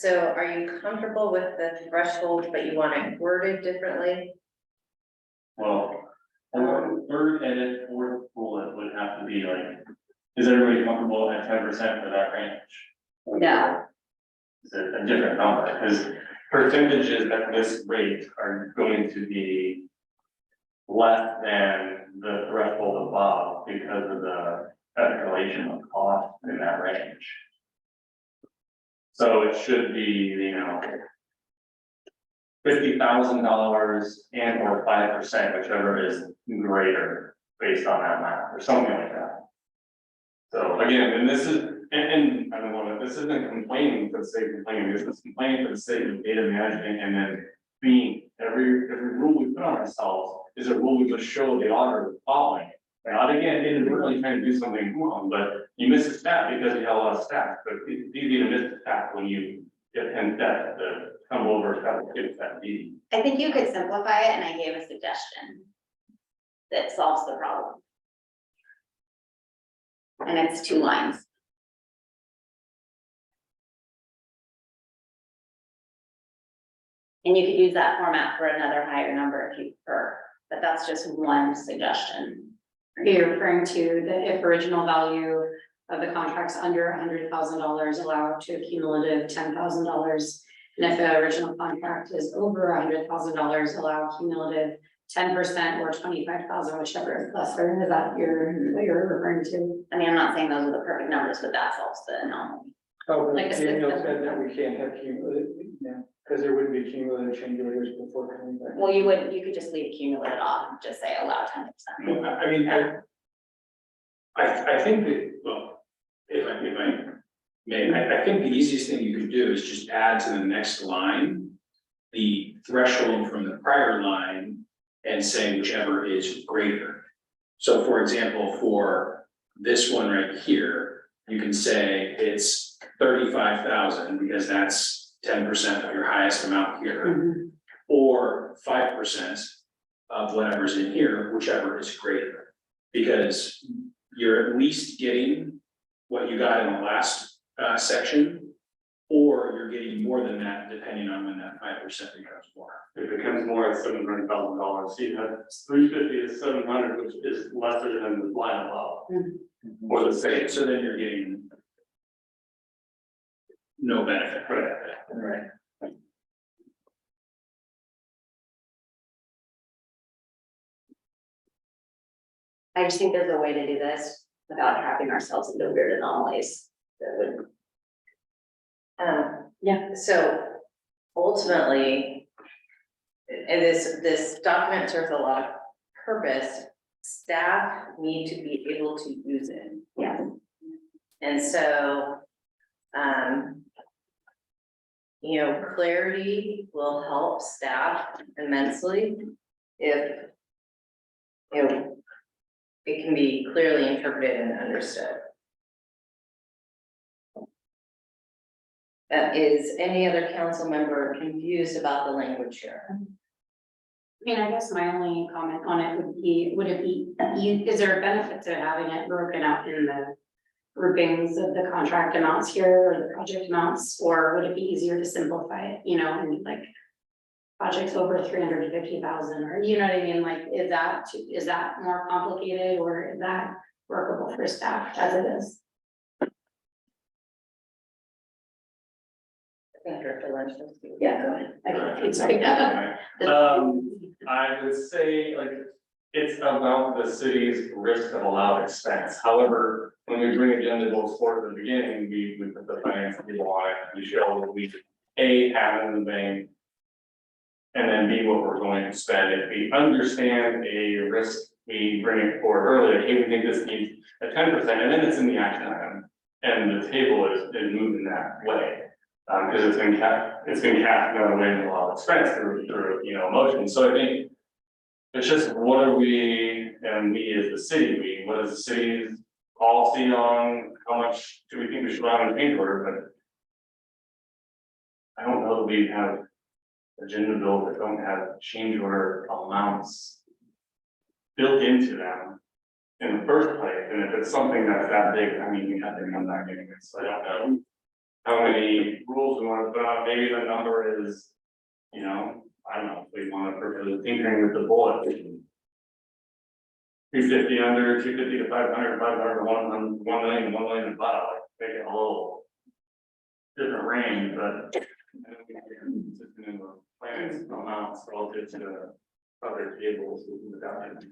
So are you comfortable with the threshold, but you want it worded differently? Well, third edit, fourth bullet would have to be like, is everybody comfortable at 10% for that range? No, Is it a different number? Because percentages at this rate are going to be less than the threshold above because of the escalation of cost in that range. So it should be, $50,000 and or 5%, whichever is greater based on that math or something like that. So again, and this is, and I don't want to, this isn't complaining for the sake of complaining, this is complaining for the sake of data management and then being every rule we put on ourselves is a rule we just show the auditor following. Not again, inadvertently trying to do something wrong, but you miss a step because you have a lot of steps, but it's easy to miss a step when you get 10 steps to come over step D. I think you could simplify it, and I gave a suggestion that solves the problem. And it's 2 lines. And you could use that format for another higher number if you prefer, but that's just one suggestion. You're referring to the if original value of the contract's under $100,000, allow up to a cumulative $10,000. And if the original contract is over $100,000, allow a cumulative 10% or 25,000, whichever is lesser. Is that what you're referring to? I mean, I'm not saying those are the perfect numbers, but that solves the anomaly. Oh, Like a Daniel system. said that we can't have cumulative, because there wouldn't be cumulative change orders before coming back. Well, you could just leave cumulative off, and just say allow 10%. I mean, I think that, well, if I may, I think the easiest thing you could do is just add to the next line the threshold from the prior line and say whichever is greater. So for example, for this one right here, you can say it's 35,000 because that's 10% of your highest amount here, or 5% of whatever's in here, whichever is greater. Because you're at least getting what you got in the last section, or you're getting more than that depending on when that 5% becomes more. It becomes more at $700,000, so you have 350 to 700, which is lesser than the line above. Or the same, So then you're getting no benefit. Right. I just think there's a way to do this without trapping ourselves into weird anomalies that would. So ultimately, and this document serves a lot of purpose, staff need to be able to use it. Yeah. And so, you know, clarity will help staff immensely if, you know, it can be clearly interpreted and understood. Is any other council member confused about the language here? I mean, I guess my only comment on it would be, is there a benefit to having it broken out in the groupings of the contract amounts here or the project amounts, or would it be easier to simplify it, you know, and like projects over 350,000, or you know what I mean? Like, is that more complicated, or is that workable for staff as it is? Yeah, go ahead. I can't speak that. I would say like, it's about the city's risk of allowed expense. However, when we bring agenda goals forward at the beginning, we put the finance people on it, we show that we A, have it in the bank. And then B, what we're going to spend. If we understand a risk, we bring it forward earlier, hey, we think this needs a 10%, and then it's in the action item. And the table is moving that way. Because it's been cast another way in a lot of expense through, you know, motion. So I think it's just what are we, and we as the city, what is the city's policy on how much do we think we should allow in change order, but I don't know that we have agenda bills that don't have change order amounts built into them in the first place. And if it's something that's that big, I mean, we have to come back anyway, so I don't know how many rules we want to put on. Maybe the number is, you know, I don't know, if we want to propose tinkering with the bullet. 350 under, 250 to 500, 500 to 1 million, 1 million above, like, make it a little different range, but consistent in the plans amounts relative to the other tables without it.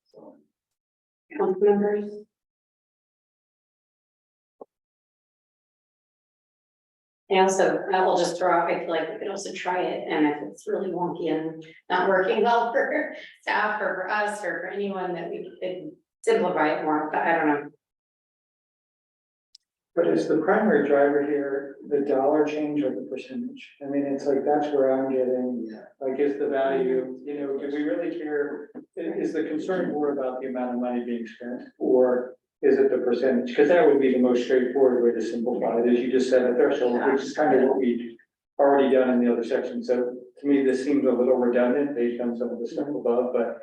So. Council members? I will just throw out, I feel like we could also try it, and if it's really wonky and not working well for staff or for us or for anyone, that we could simplify it more, but I don't know. But is the primary driver here the dollar change or the percentage? I mean, it's like, that's where I'm getting, like, is the value, you know, do we really care? Is the concern more about the amount of money being spent, or is it the percentage? Because that would be the most straightforward way to simplify it, as you just said, a threshold, which is kind of what we've already done in the other section. So to me, this seems a little redundant based on some of the stuff above, but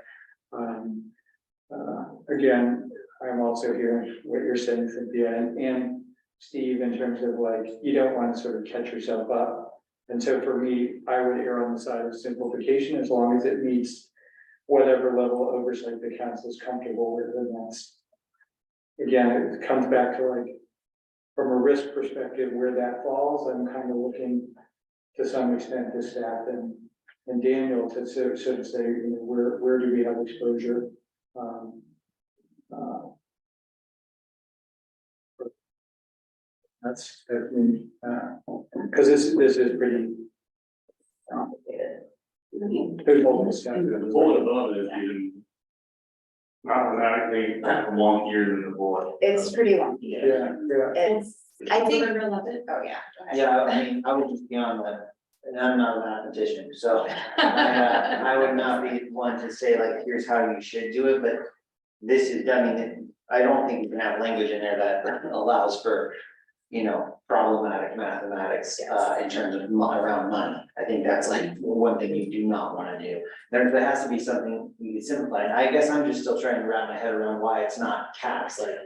again, I'm also hearing what you're saying, Cynthia, and Steve, in terms of like, you don't want to sort of catch yourself up. And so for me, I would err on the side of simplification, as long as it meets whatever level of oversight the council is comfortable with. And that's, again, it comes back to like, from a risk perspective, where that falls. I'm kind of looking to some extent to staff and Daniel to sort of say, you know, where do we have exposure? That's, I mean, because this is pretty complicated. There's multiple steps. The bullet above is even mathematically wonkier than the bullet. It's pretty wonky. Yeah. It's, I think, I love it. oh yeah. go ahead. Yeah, I mean, I would just be on the, and I'm not a mathematician, so I would not be one to say like, here's how you should do it, but this is, I mean, I don't think you can have language in there that allows for, you know, problematic mathematics, in terms of around money. I think that's like one thing you do not want to do. There has to be something you can simplify. And I guess I'm just still trying to wrap my head around why it's not caps, like,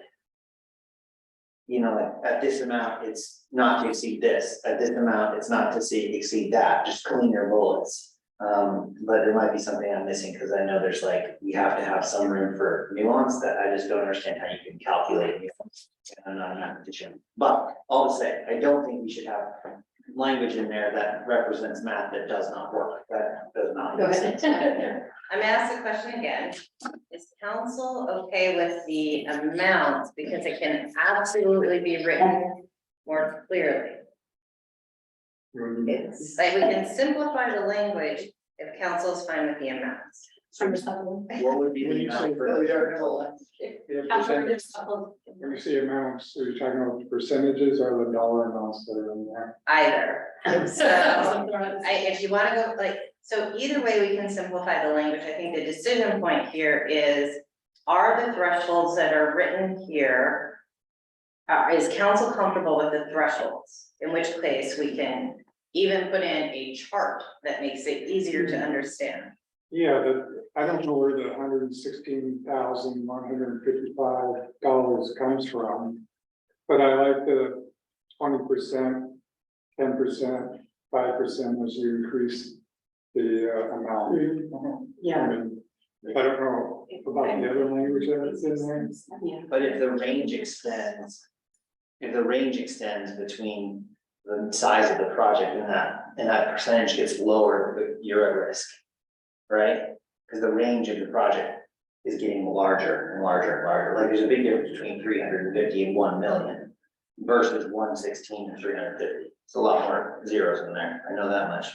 you know, like at this amount, it's not to exceed this, at this amount, it's not to exceed that, just cleaner bullets. But there might be something I'm missing, because I know there's like, we have to have some room for nuance that I just don't understand how you can calculate nuance. And I'm not a mathematician, but all to say, I don't think we should have language in there that represents math that does not work, that does not Go make ahead. sense. I'm gonna ask the question again. Is council okay with the amount, because it can absolutely be written more clearly? It's like we can simplify the language if council is fine with the amounts. What would be the amount for? When you say amounts, are you talking about the percentages or the dollar amounts that are in there? Either. So if you wanna go like, so either way, we can simplify the language. I think the decision point here is, are the thresholds that are written here, is council comfortable with the thresholds? In which case we can even put in a chart that makes it easier to understand. Yeah, I don't know where the $116,155 comes from. But I like the 20%, 10%, 5% as you increase the amount. Yeah. I mean, I don't know about the other language that's in there. Yeah. But if the range extends, between the size of the project and that percentage gets lower, you're at risk. Right? Because the range of the project is getting larger and larger and larger. Like there's a big difference between 350 and 1 million versus 116 and 350. It's a lot more zeros in there. I know that much.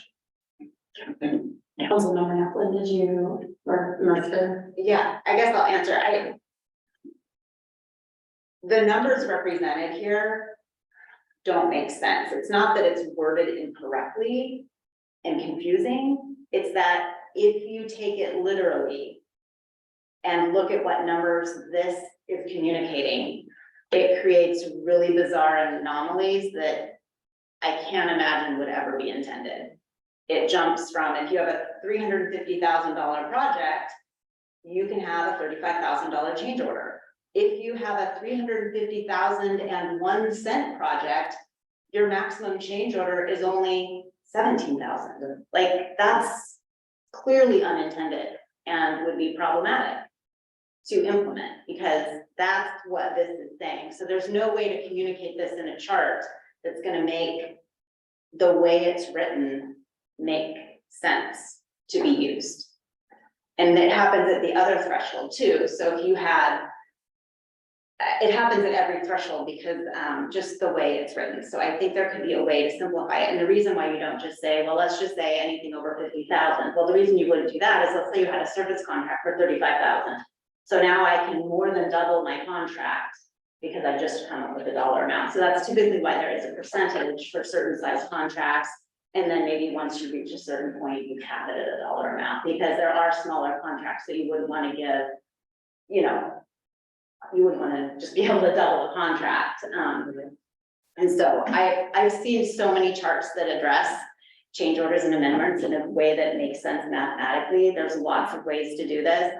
Councilmember Applin, did you, or Mercer? Yeah, I guess I'll answer. The numbers represented here don't make sense. It's not that it's worded incorrectly and confusing. It's that if you take it literally and look at what numbers this is communicating, it creates really bizarre anomalies that I can't imagine would ever be intended. It jumps from, if you have a $350,000 project, you can have a $35,000 change order. If you have a $350,001 project, your maximum change order is only 17,000. Like that's clearly unintended and would be problematic to implement, because that's what this is saying. So there's no way to communicate this in a chart that's gonna make the way it's written make sense to be used. And it happens at the other threshold too. So if you had, it happens at every threshold because just the way it's written. So I think there could be a way to simplify it. And the reason why you don't just say, well, let's just say anything over 50,000. Well, the reason you wouldn't do that is, let's say you had a service contract for 35,000. So now I can more than double my contract because I just come up with a dollar amount. So that's typically why there is a percentage for certain size contracts. And then maybe once you reach a certain point, you cap it at a dollar amount, because there are smaller contracts that you wouldn't want to give, you know, you wouldn't want to just be able to double a contract. And so I've seen so many charts that address change orders and amendments in a way that makes sense mathematically. There's lots of ways to do this.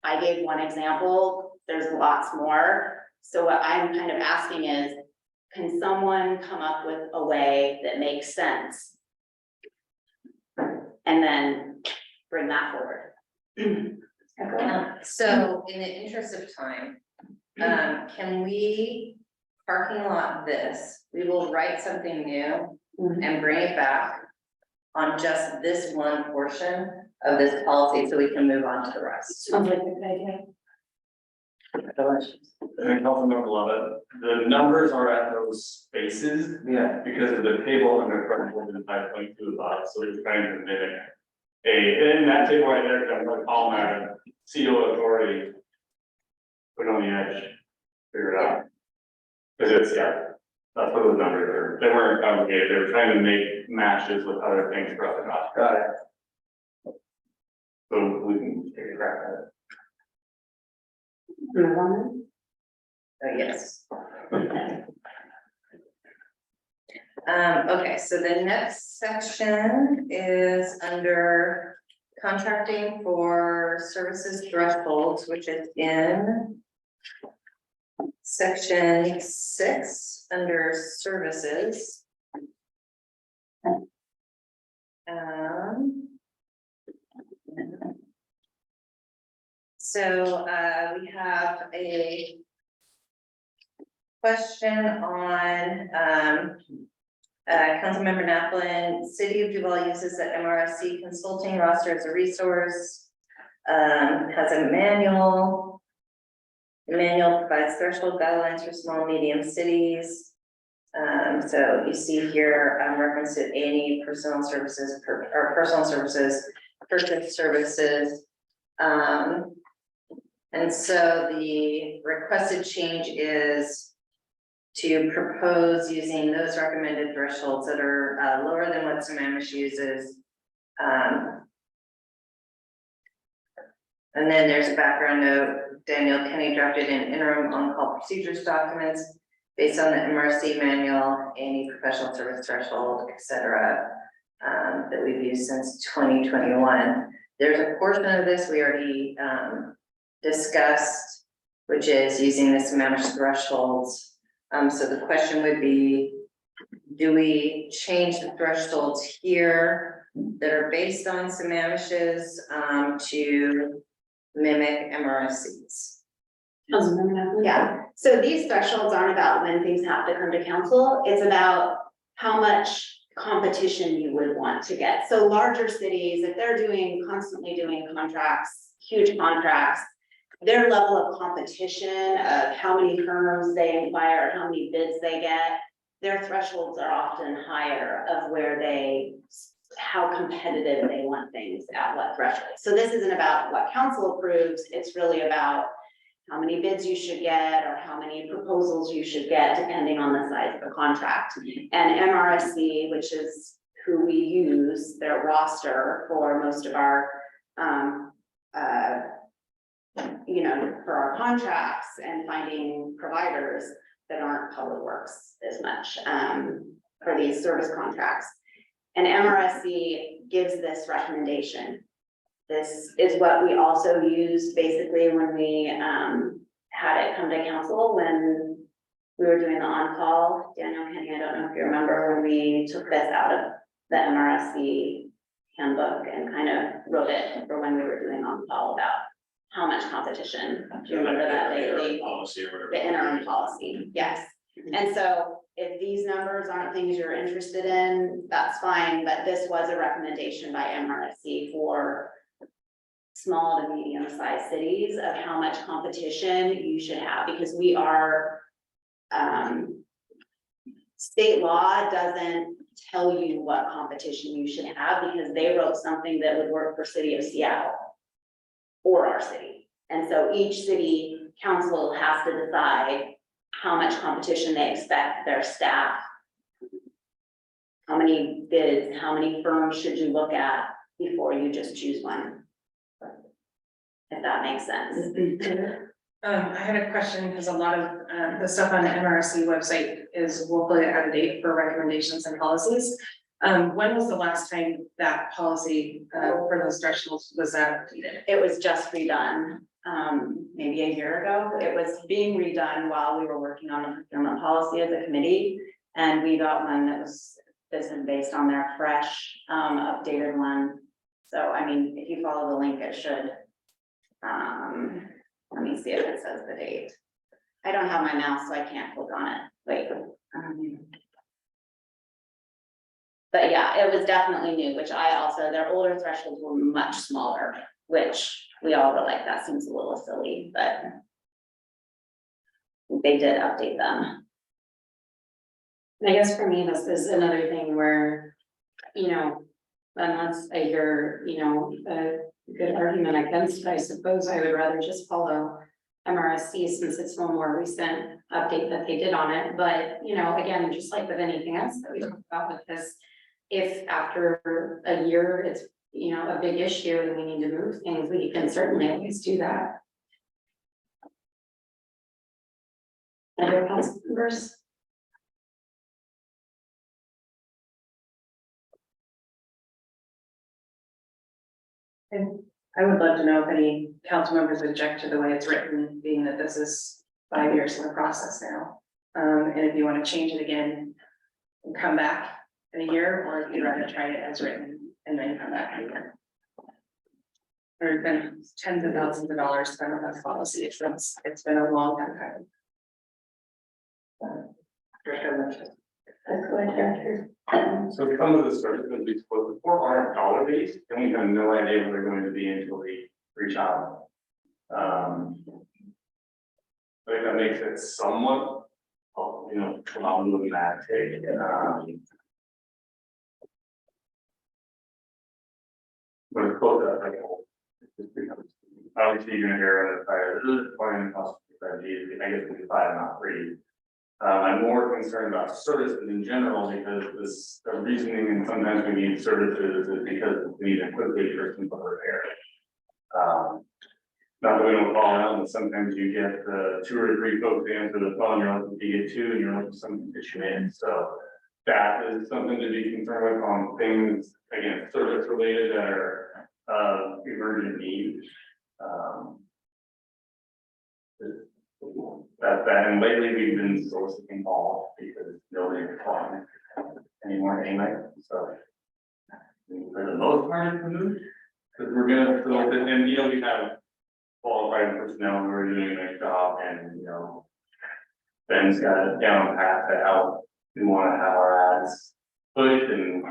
I gave one example, there's lots more. So what I'm kind of asking is, can someone come up with a way that makes sense? And then bring that forward. So in the interest of time, can we parking lot this, we will write something new and bring it back on just this one portion of this policy so we can move on to the rest. Sounds like a good idea. And Councilmember Lovett, the numbers are at those spaces Yeah. because of the table under front and 5.2 above, so we're trying to mimic in that table right there, I'm going to call that CO authority. Put on the edge, figure it out. Because it's, yeah, that's what those numbers are. They weren't complicated, they were trying to make matches with other things throughout the contract. Got it. So we can take a crack at it. Move on. Yes. Okay, so the next section is under contracting for services thresholds, which is in Section 6, under services. So we have a question on Councilmember Naplin. City of Duvall uses the MRSC consulting roster as a resource. Has a manual. The manual provides threshold guidelines for small, medium cities. So you see here, reference to any personal services, or personal services, purchase services. And so the requested change is to propose using those recommended thresholds that are lower than what Sammamish uses. And then there's a background note. Daniel Kenny drafted an interim on-call procedures documents based on the MRC manual, any professional service threshold, et cetera, that we've used since 2021. There's a portion of this we already discussed, which is using the Sammamish thresholds. So the question would be, do we change the thresholds here that are based on Sammamish's to mimic MRSCs? Yeah, so these thresholds aren't about when things have to come to council, it's about how much competition you would want to get. So larger cities, if they're constantly doing contracts, huge contracts, their level of competition of how many firms they inquire, how many bids they get, their thresholds are often higher of how competitive they want things at what threshold. So this isn't about what council approves, it's really about how many bids you should get or how many proposals you should get, depending on the size of the contract. And MRSC, which is who we use, their roster for most of our, for our contracts and finding providers that aren't public works as much for these service contracts. And MRSC gives this recommendation. This is what we also used basically when we had it come to council when we were doing the on-call. Daniel Kenny, I don't know if you remember when we took this out of the MRSC handbook and kind of wrote it for when we were doing on-call about how much competition. Do you remember that lately? Policy or whatever. The interim policy, yes. And so if these numbers aren't things you're interested in, that's fine, but this was a recommendation by MRSC for small to medium sized cities of how much competition you should have, because we are, state law doesn't tell you what competition you should have because they wrote something that would work for city of Seattle or our city. And so each city council has to decide how much competition they expect their staff. How many bids, how many firms should you look at before you just choose one? If that makes sense. I had a question because a lot of the stuff on the MRSC website is locally out of date for recommendations and policies. When was the last time that policy for those thresholds was that updated? It was just redone, maybe a year ago. It was being redone while we were working on the procurement policy as a committee. And we got one that was, this is based on their fresh, updated one. So, I mean, if you follow the link, it should. Let me see if it says the date. I don't have my mouse, so I can't click on it. Wait. But yeah, it was definitely new, which I also, their older thresholds were much smaller, which we all were like, that seems a little silly, but they did update them. And I guess for me, this is another thing where, unless I hear, a good argument against it, I suppose I would rather just follow MRSC since it's one more recent update that they did on it. But, again, just like with anything else that we talk about with this, if after a year, it's, a big issue and we need to move things, we can certainly always do that. Other council members? And I would love to know if any council members object to the way it's written, being that this is 5 years in the process now. And if you want to change it again, and come back in a year, or if you'd rather try it as written and then come back in a year. There's been tens of thousands of dollars spent on that policy. It's been a long time coming. That's what Director. So to come to the service, going to be supposed to $400 base, and we have no idea what they're going to be until we reach out. I think that makes it somewhat, problematic. But it's close to that, like, obviously you're gonna hear it, fire, cost, I guess we 5, not 3. I'm more concerned about services in general because the reasoning and sometimes we need services is because we need a quickly for simple repair. Not that we don't call out, but sometimes you get 2 or 3 folks to answer the phone, you're looking to get 2 and you're looking for something to get you in, so. That is something to be concerned with on things, again, service related that are emergent needs. And lately we've been soliciting all because nobody's calling anymore anyway, so. For the most part, it's moved, because we're gonna fill it, and we have qualified personnel who are doing a nice job, and Ben's got it down pat to how we want to have our ads pushed and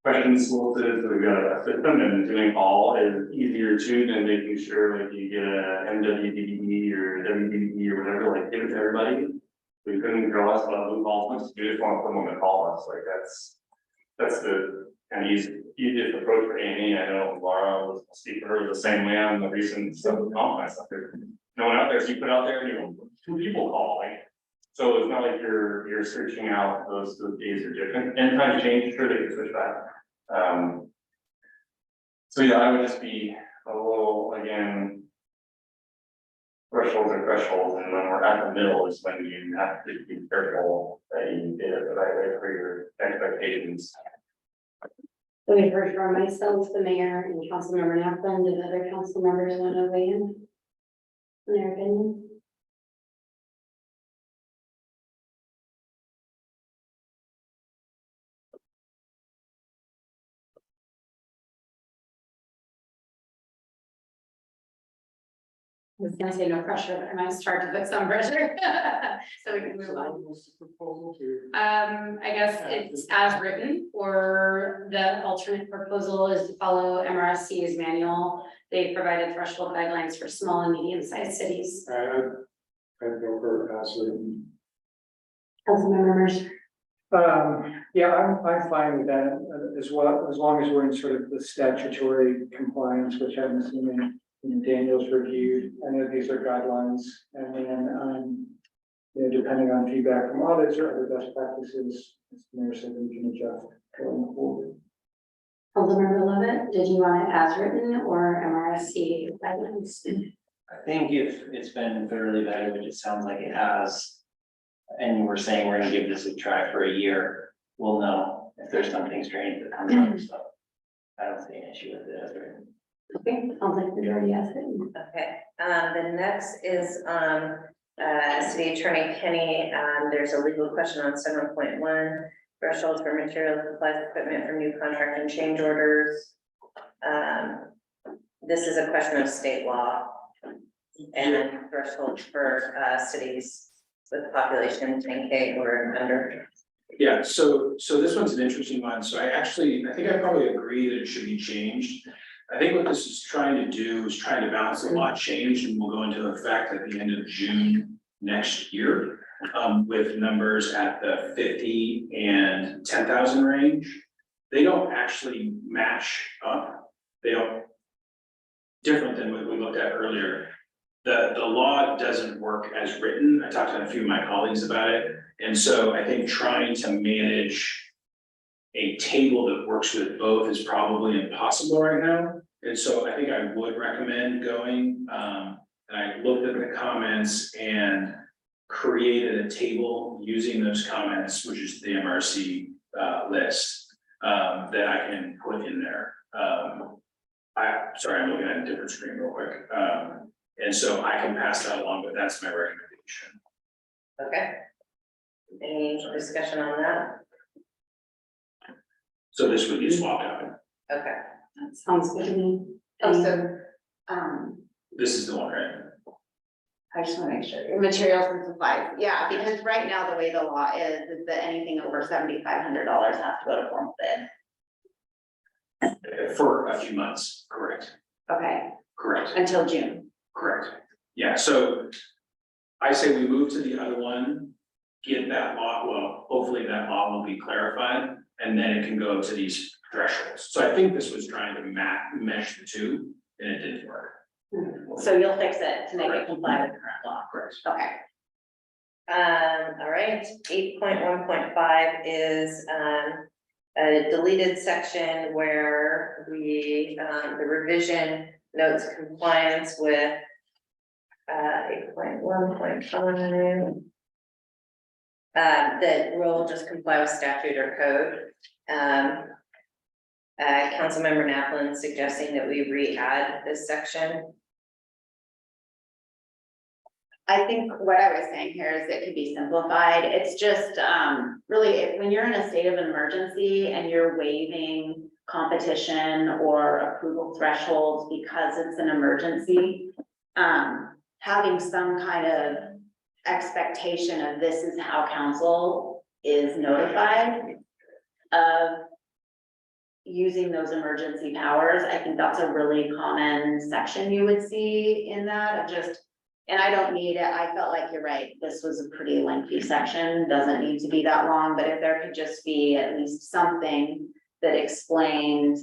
questions solicited, so we've got a system, and doing all is easier too than making sure like you get a MWDD or WDD or whatever, like give it to everybody. We couldn't draw us about who calls us, we just want someone to call us, like that's the kind of easiest approach for Amy. I know Laura was speaking for her the same way on the recent stuff with Comcast. No one out there, so you put out there and 2 people call, like. So it's not like you're searching out those days are different, and times change, sure they can switch back. So yeah, I would just be a little, again, thresholds are thresholds, and when we're at the middle is when you have to be careful that you did it the right way for your expectations. So we've heard from myself, the mayor, and Councilmember Naplan. Did other council members want to weigh in their opinion? I was gonna say no pressure, but I might start to put some pressure, so we can move on. What's the proposal to? I guess it's as written, or the alternate proposal is to follow MRSC's manual. They provided threshold guidelines for small and medium-sized cities. I'd go for absolutely. Councilmember Mercer. Yeah, I'm fine with that as well, as long as we're in sort of the statutory compliance, which I'm assuming Daniel's reviewed. I know these are guidelines, and then, depending on feedback from audits or other best practices, as the mayor said, we can adjust going forward. Councilmember Lovett, did you want it as written or MRSC guidelines? I think if it's been thoroughly vetted, which it sounds like it has, and we're saying we're gonna give this a try for a year, we'll know if there's something strange that comes up, so I don't see an issue with it as written. Okay, sounds like majority has written. Okay, the next is, City Attorney Kenny, there's a legal question on 7.1, thresholds for materials, supplies, equipment for new contract and change orders. This is a question of state law and thresholds for, cities with a population 10K or under. Yeah, so this one's an interesting one, so I think I probably agree that it should be changed. I think what this is trying to do is trying to balance a lot change, and will go into effect at the end of June next year. With numbers at the 50 and 10,000 range. They don't actually match up. They don't, different than what we looked at earlier. The law doesn't work as written. I talked to a few of my colleagues about it. And so I think trying to manage a table that works with both is probably impossible right now. And so I think I would recommend going, and I looked at the comments and created a table using those comments, which is the MRC list, that I can put in there. Sorry, I'm looking at a different screen real quick. And so I can pass that along, but that's my recommendation. recommendation. Okay. Any discussion on that? So this would be swapped out. Okay. That sounds good to me. Oh, so, This is the one, right? I just wanna make sure, materials and supplies, yeah, because right now, the way the law is that anything over $7,500 has to go to formal bid. For a few months, correct, Okay, correct. until June. Correct. Yeah, so I say we move to the other one, get that law, well, hopefully that law will be clarified, and then it can go to these thresholds. So I think this was trying to mesh the two, and it didn't work. So you'll fix it to make it comply with current law. Correct. Okay. All right, 8.1.5 is, a deleted section where we, the revision notes compliance with, 8.1.5. That will just comply with statute or code. Councilmember Naplin suggesting that we re-add this section. I think what I was saying here is it could be simplified. It's just, really, when you're in a state of emergency and you're waiving competition or approval thresholds because it's an emergency, having some kind of expectation of this is how council is notified of using those emergency powers, I think that's a really common section you would see in that, of just, and I don't need it, I felt like you're right, this was a pretty lengthy section, doesn't need to be that long, but if there could just be at least something that explained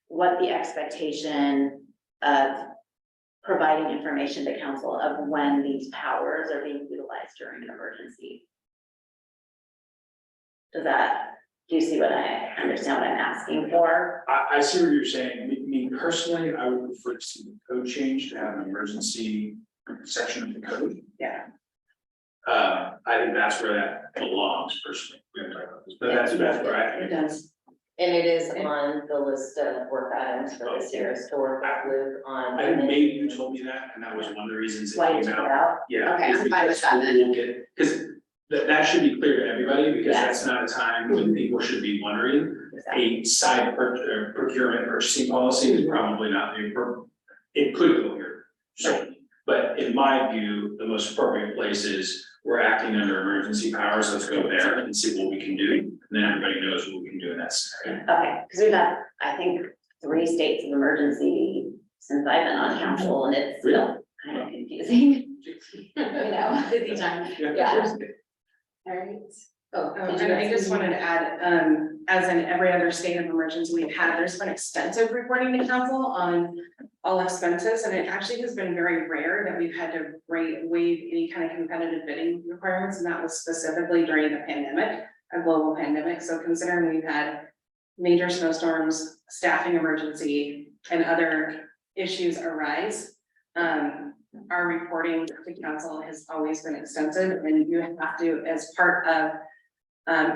what the expectation of providing information to council of when these powers are being utilized during an emergency. Do you see what I understand what I'm asking for? I see what you're saying. Me personally, I would prefer to see the code change to have an emergency section of the code. Yeah. I think that's where that belongs personally. We haven't talked about this, but that's where I think. does. And it is on the list of work items for this year, is to work with Luke on. I think maybe you told me that, and that was one of the reasons it Why you came took it out. out? Yeah. Okay, I'm is fine with because that then. we'll get, because that should be clear to everybody, because Yeah. that's not a time when people should be wondering. A side procurement purchasing policy is probably not the appropriate, it could go here, certainly. But in my view, the most appropriate place is we're acting under emergency powers, let's go there and see what we can do. And then everybody knows what we can do in that scenario. Okay, because we've had, I think, 3 states of emergency since I've been on council, and it's still kind of confusing. You know, busy time, yeah. All right. Oh, And I just wanted to add, as in every other state of emergency we've had, there's been extensive reporting to council on all expenses, and it actually has been very rare that we've had to waive any kind of competitive bidding requirements, and that was specifically during the pandemic, a global pandemic. So considering we've had major snowstorms, staffing emergency, and other issues arise, our reporting to council has always been extensive, and you have to, as part of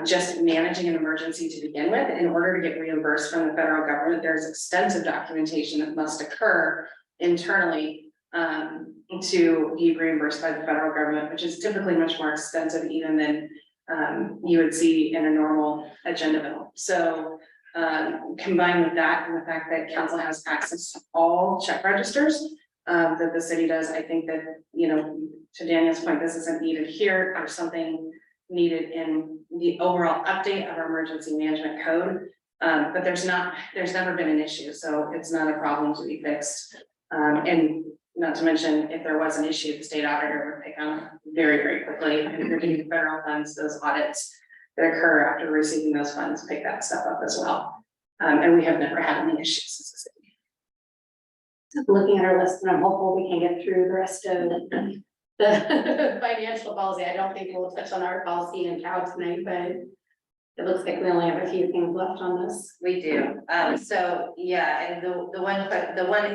just managing an emergency to begin with, in order to get reimbursed from the federal government, there's extensive documentation that must occur internally to be reimbursed by the federal government, which is typically much more extensive even than you would see in a normal agenda bill. So combined with that and the fact that council has access to all check registers that the city does, I think that, you know, to Daniel's point, this isn't needed here, or something needed in the overall update of our emergency management code. But there's never been an issue, so it's not a problem to be fixed. And not to mention, if there was an issue, the state auditor would pick on it very, very quickly. And if you're getting federal funds, those audits that occur after receiving those funds pick that stuff up as well. And we have never had any issues as a city. Looking at our list, and I'm hopeful we can get through the rest of the financial policy. I don't think we'll touch on our policy and cow tonight, but it looks like we only have a few things left on this. We do, so, yeah, and the one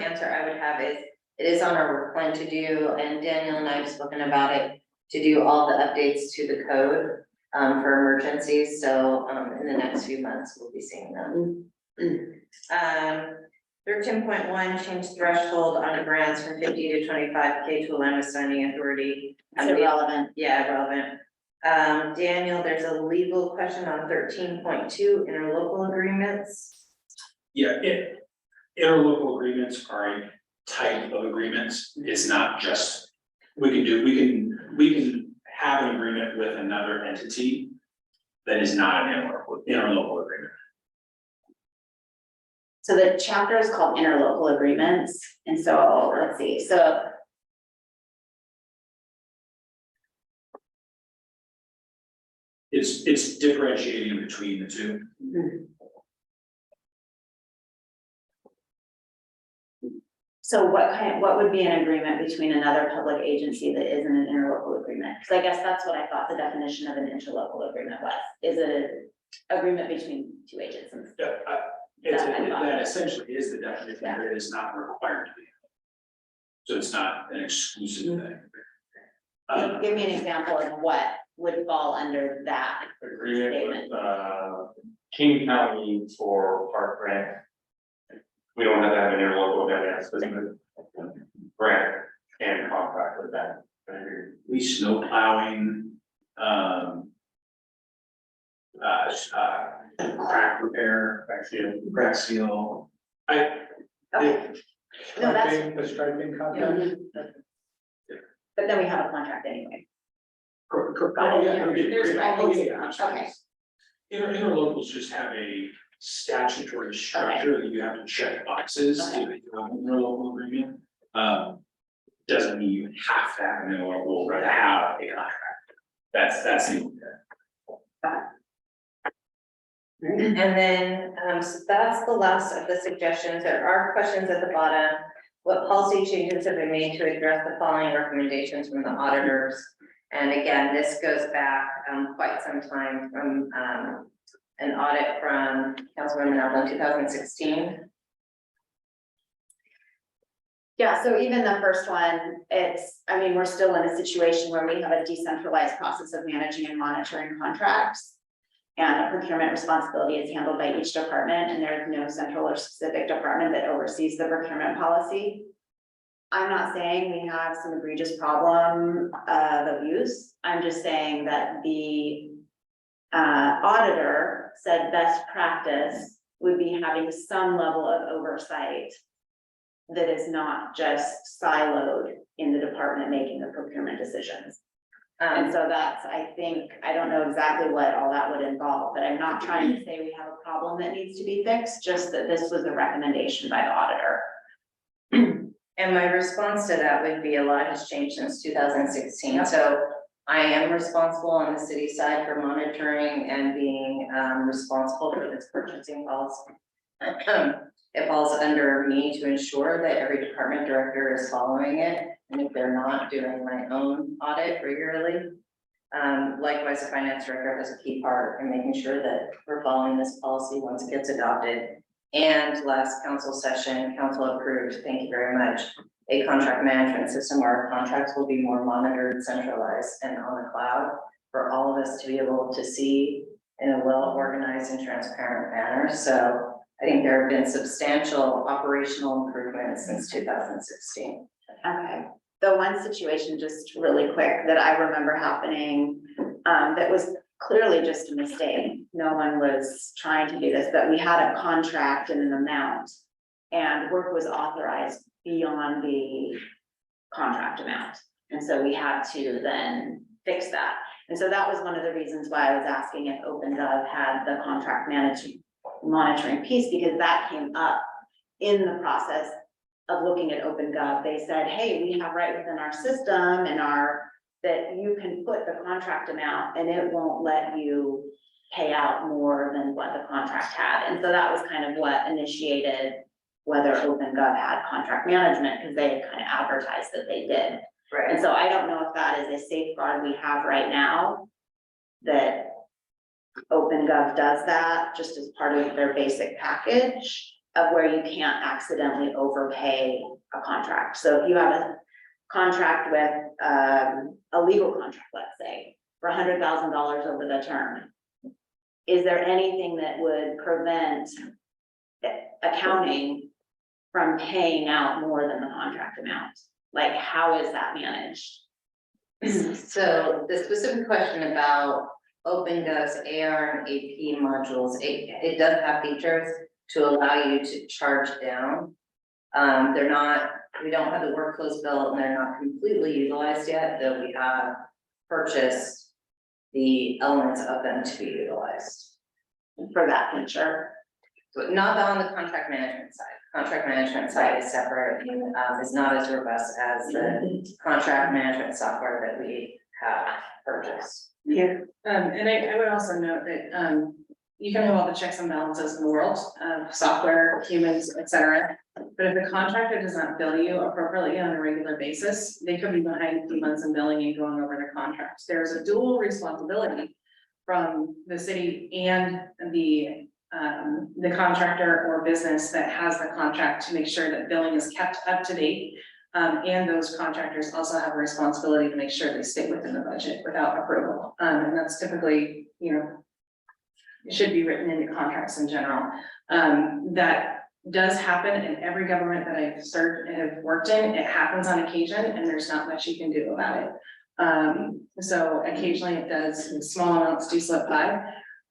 answer I would have is, it is on our work plan to do, and Daniel and I have spoken about it, to do all the updates to the code, for emergencies, so, in the next few months, we'll be seeing them. 13.1, change threshold on grants from 50 to 25K to align with signing authority. It's irrelevant. Yeah, relevant. Daniel, there's a legal question on 13.2, interlocal agreements. Yeah, interlocal agreements are a type of agreements. It's not just, we can have an agreement with another entity that is not an interlocal agreement. So the chapter is called interlocal agreements, and so, let's see, so. It's differentiating between the two. So what would be an agreement between another public agency that isn't an interlocal agreement? Because I guess that's what I thought the definition of an interlocal agreement was. Is it an agreement between two agencies? Yeah, that essentially is the definition, but it is not required to be. So it's not an exclusive thing. Give me an example of what would fall under that. Agreement with, King County for park grant. We don't have to have an interlocal event, specific grant and contract with that. We snow plowing, crack repair, crack seal. Okay, no, that's, The striping contract. but then we have a contract anyway. Got it. There's always- Okay. Interlocals just have a statutory structure that you have to check boxes to have an interlocal agreement. Doesn't mean you have to have an interlocal to have a contract. That's the. And then, so that's the last of the suggestions. There are questions at the bottom. What policy changes have been made to address the following recommendations from the auditors? And again, this goes back quite some time from an audit from Councilwoman Neville in 2016. Yeah, so even the first one, we're still in a situation where we have a decentralized process of managing and monitoring contracts. And procurement responsibility is handled by each department, and there's no central or specific department that oversees the procurement policy. I'm not saying we have some egregious problem of abuse. I'm just saying that the auditor said best practice would be having some level of oversight that is not just siloed in the department making the procurement decisions. And so that's, I think, I don't know exactly what all that would involve, but I'm not trying to say we have a problem that needs to be fixed, just that this was a recommendation by the auditor. And my response to that would be a lot has changed since 2016. So I am responsible on the city side for monitoring and being responsible for this purchasing policy. It falls under me to ensure that every department director is following it. And if they're not, doing my own audit regularly. Likewise, the finance director has a key part in making sure that we're following this policy once it gets adopted. And last council session, council approved, thank you very much, a contract management system where our contracts will be more monitored, centralized, and on the cloud for all of us to be able to see in a well-organized and transparent manner. So I think there have been substantial operational improvements since 2016. Okay, the one situation, just really quick, that I remember happening, that was clearly just a mistake. No one was trying to do this, but we had a contract and an amount, and work was authorized beyond the contract amount. And so we had to then fix that. And so that was one of the reasons why I was asking if OpenGov had the contract monitoring piece, because that came up in the process of looking at OpenGov. They said, hey, we have right within our system and that you can put the contract amount and it won't let you pay out more than what the contract had. And so that was kind of what initiated whether OpenGov had contract management, because they had kind of advertised that they did. Right. And so I don't know if that is a safeguard we have right now, that OpenGov does that just as part of their basic package of where you can't accidentally overpay a contract. So if you have a contract with a legal contract, let's say, for $100,000 over the term, is there anything that would prevent accounting from paying out more than the contract amount? Like, how is that managed? So the specific question about OpenGov's AR and AP modules, it does have features to allow you to charge down. They're not, we don't have the workflows built and they're not completely utilized yet, though we have purchased the elements of them to be utilized. For that feature? But not on the contract management side. Contract management side is separate, and is not as robust as the contract management software that we have purchased. And I would also note that, you can have all the checks and balances in the world, software, humans, et cetera. But if the contractor does not bill you appropriately on a regular basis, they could be behind 2 months in billing and going over their contracts. There's a dual responsibility from the city and the contractor or business that has the contract to make sure that billing is kept up to date. And those contractors also have a responsibility to make sure they stay within the budget without approval. And that's typically, it should be written into contracts in general. That does happen in every government that I've served and have worked in. It happens on occasion and there's not much you can do about it. So occasionally it does, small amounts do slip by.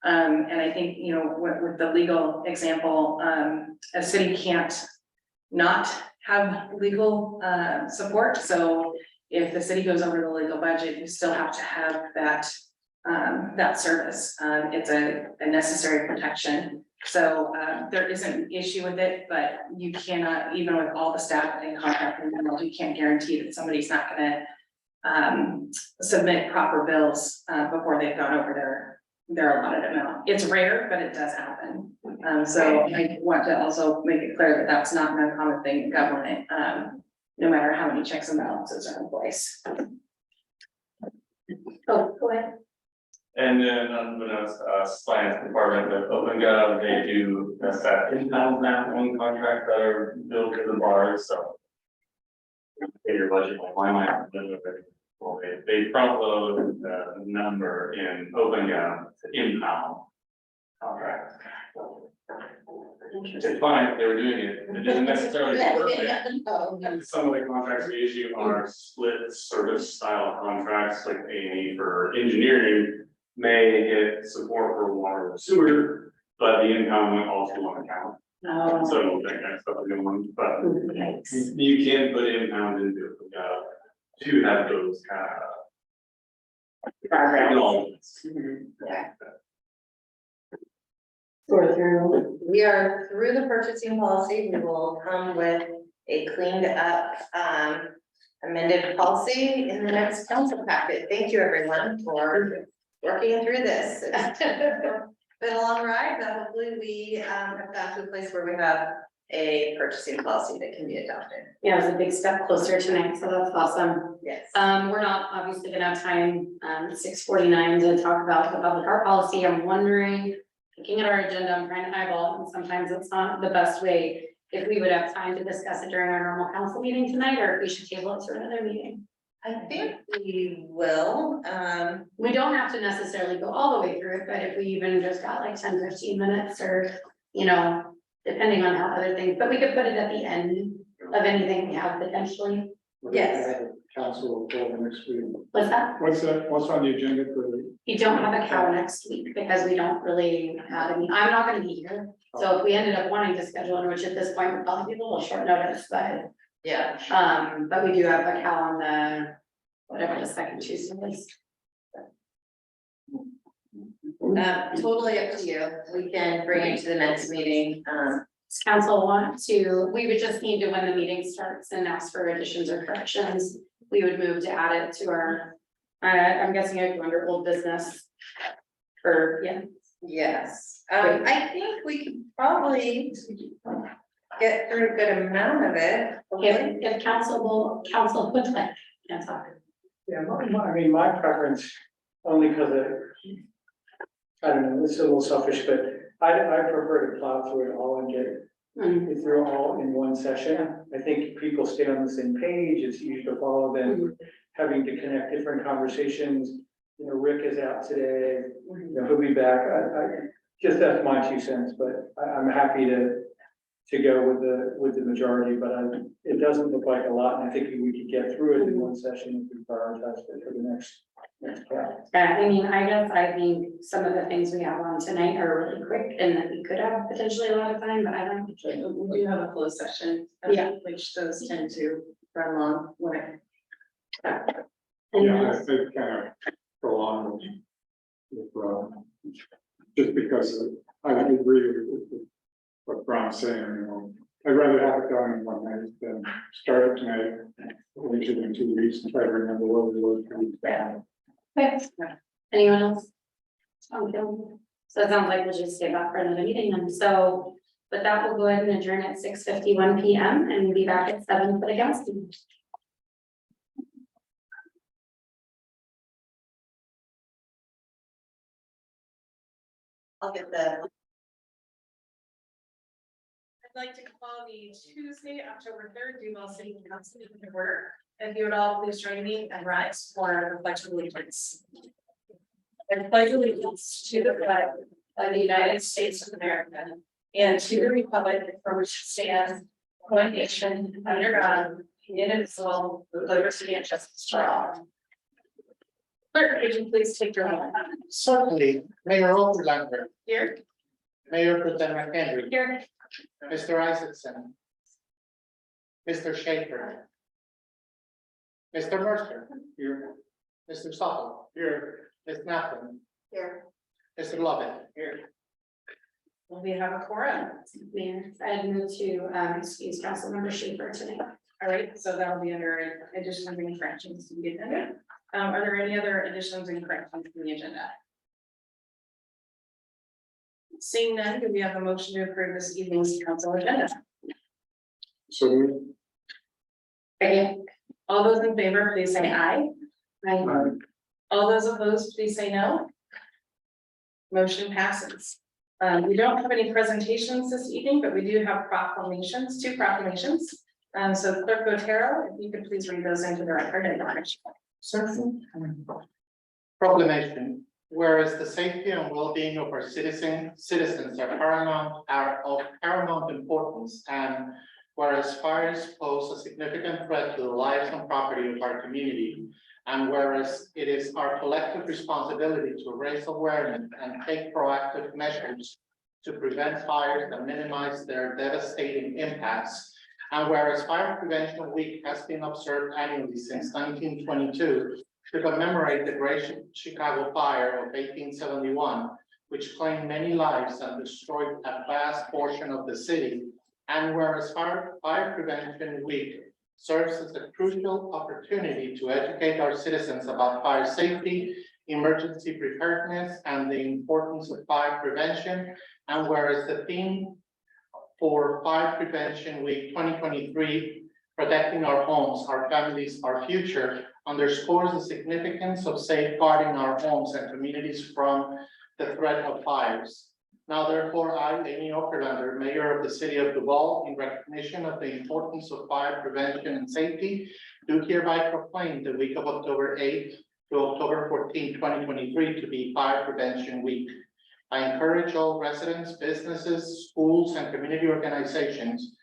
And I think, with the legal example, a city can't not have legal support. So if the city goes over the legal budget, you still have to have that service. It's a necessary protection. So there isn't an issue with it, but you cannot, even with all the staff and contracting, you can't guarantee that somebody's not gonna submit proper bills before they've gone over their allotted amount. It's rare, but it does happen. So I want to also make it clear that that's not an uncommon thing in government, no matter how many checks and balances are in place. Oh, go ahead. And then unbeknownst to us, finance department with OpenGov, they do that in-house now on contracts that are billed to the bars, so. In your budget, like, why am I? Well, they front load the number in OpenGov to impound contracts. It's fine if they were doing it, it doesn't necessarily perfect. Some of the contracts we issue are split service style contracts, like A&E for engineering may get support for water or sewer, but the impound went all to one account. So that's a good one, but you can put impound into it, to have those kind of. We are through the purchasing policy. We will come with a cleaned up amended policy in the next council packet. Thank you, everyone, for working through this. It's been a long ride, but hopefully we have got to a place where we have a purchasing policy that can be adopted. Yeah, it was a big step closer tonight, so that's awesome. Yes. We're not obviously gonna have time, 6:49 to talk about the public art policy. I'm wondering, looking at our agenda, I'm trying to eyeball it, and sometimes it's not the best way. If we would have time to discuss it during our normal council meeting tonight, or if we should table it to another meeting. I think we will, We don't have to necessarily go all the way through it, but if we even just got like 10-15 minutes or, depending on how other things, but we could put it at the end of anything we have potentially. Yes. Council for next week. What's that? What's on the agenda for the? We don't have a cow next week because we don't really have any, I'm not gonna be here. So if we ended up wanting to schedule one, which at this point would probably be a little short notice, but, yeah. but we do have a cow on the, whatever the second Tuesday is. Totally up to you. We can bring it to the next meeting. Does council want to, we would just need to, when the meeting starts and ask for additions or corrections, we would move to add it to our, I'm guessing I'd go under old business. For, yeah. Yes, I think we could probably get through a good amount of it. If council would like, can't talk. Yeah, my preference, only because I don't know, it's a little selfish, but I prefer to plow through it all and get it through all in one session. I think people stay on the same page, it's easier to follow than having to connect different conversations. Rick is out today, he'll be back. I just, that's my 2 cents, but I'm happy to to go with the majority, but it doesn't look like a lot, and I think we could get through it in one session if we prioritize it for the next cap. I mean, I guess I think some of the things we have on tonight are really quick and that we could have potentially a lot of time, but I don't. We do have a closed session. Yeah. Which those tend to run long when Yeah, I think kind of prolonged with, just because I agree with what Brian's saying, you know. I'd rather have it done in one night than start it tonight, wait till in 2 weeks and try to remember what we were doing. Okay. Anyone else? Okay. So it sounds like we'll just stay back for another meeting then. So with that, we'll go ahead and adjourn at 6:51 PM and be back at 7 for the council. I'll get the. I'd like to call the Tuesday, October 3rd, Duvall City Council meeting to order. If you would all please join me and rise for the pledge of allegiance. I pledge allegiance to the flag of the United States of America and to the republic for which it stands, one nation, under God, indivisible, with liberty and justice for all. Clerk, would you please take your roll? Certainly, Mayor Overlander, Here. Mayor Pro Tem McHenry, Here. Mr. Isaacson, Mr. Schaefer, Mr. Mercer, Here. Mr. Supple, here, Ms. Napton, Here. Mr. Lovett, here. Well, we have a quorum. Mayor, I'd move to excuse Councilmember Schaefer tonight. All right, so that will be under additions and corrections to the agenda. Are there any other additions and corrections to the agenda? Seeing none, do we have a motion to approve this evening's council agenda? So Okay. All those in favor, please say aye. Aye. All those opposed, please say no. Motion passes. We don't have any presentations this evening, but we do have proclamations, 2 proclamations. So Clerk Otero, if you could please read those into the record and acknowledge. Certainly. Proclamation, whereas the safety and well-being of our citizens are of paramount importance, and whereas fires pose a significant threat to the lives and property of our community, and whereas it is our collective responsibility to raise awareness and take proactive measures to prevent fires and minimize their devastating impacts, and whereas Fire Prevention Week has been observed annually since 1922 to commemorate the Great Chicago Fire of 1871, which claimed many lives and destroyed a vast portion of the city, and whereas Fire Prevention Week serves as a crucial opportunity to educate our citizens about fire safety, emergency preparedness, and the importance of fire prevention, and whereas the theme for Fire Prevention Week 2023, protecting our homes, our families, our future, underscores the significance of safeguarding our homes and communities from the threat of fires. Now therefore, I, Amy Overlander, Mayor of the City of Duvall, in recognition of the importance of fire prevention and safety, do hereby proclaim the week of October 8th to October 14th, 2023 to be Fire Prevention Week. I encourage all residents, businesses, schools, and community organizations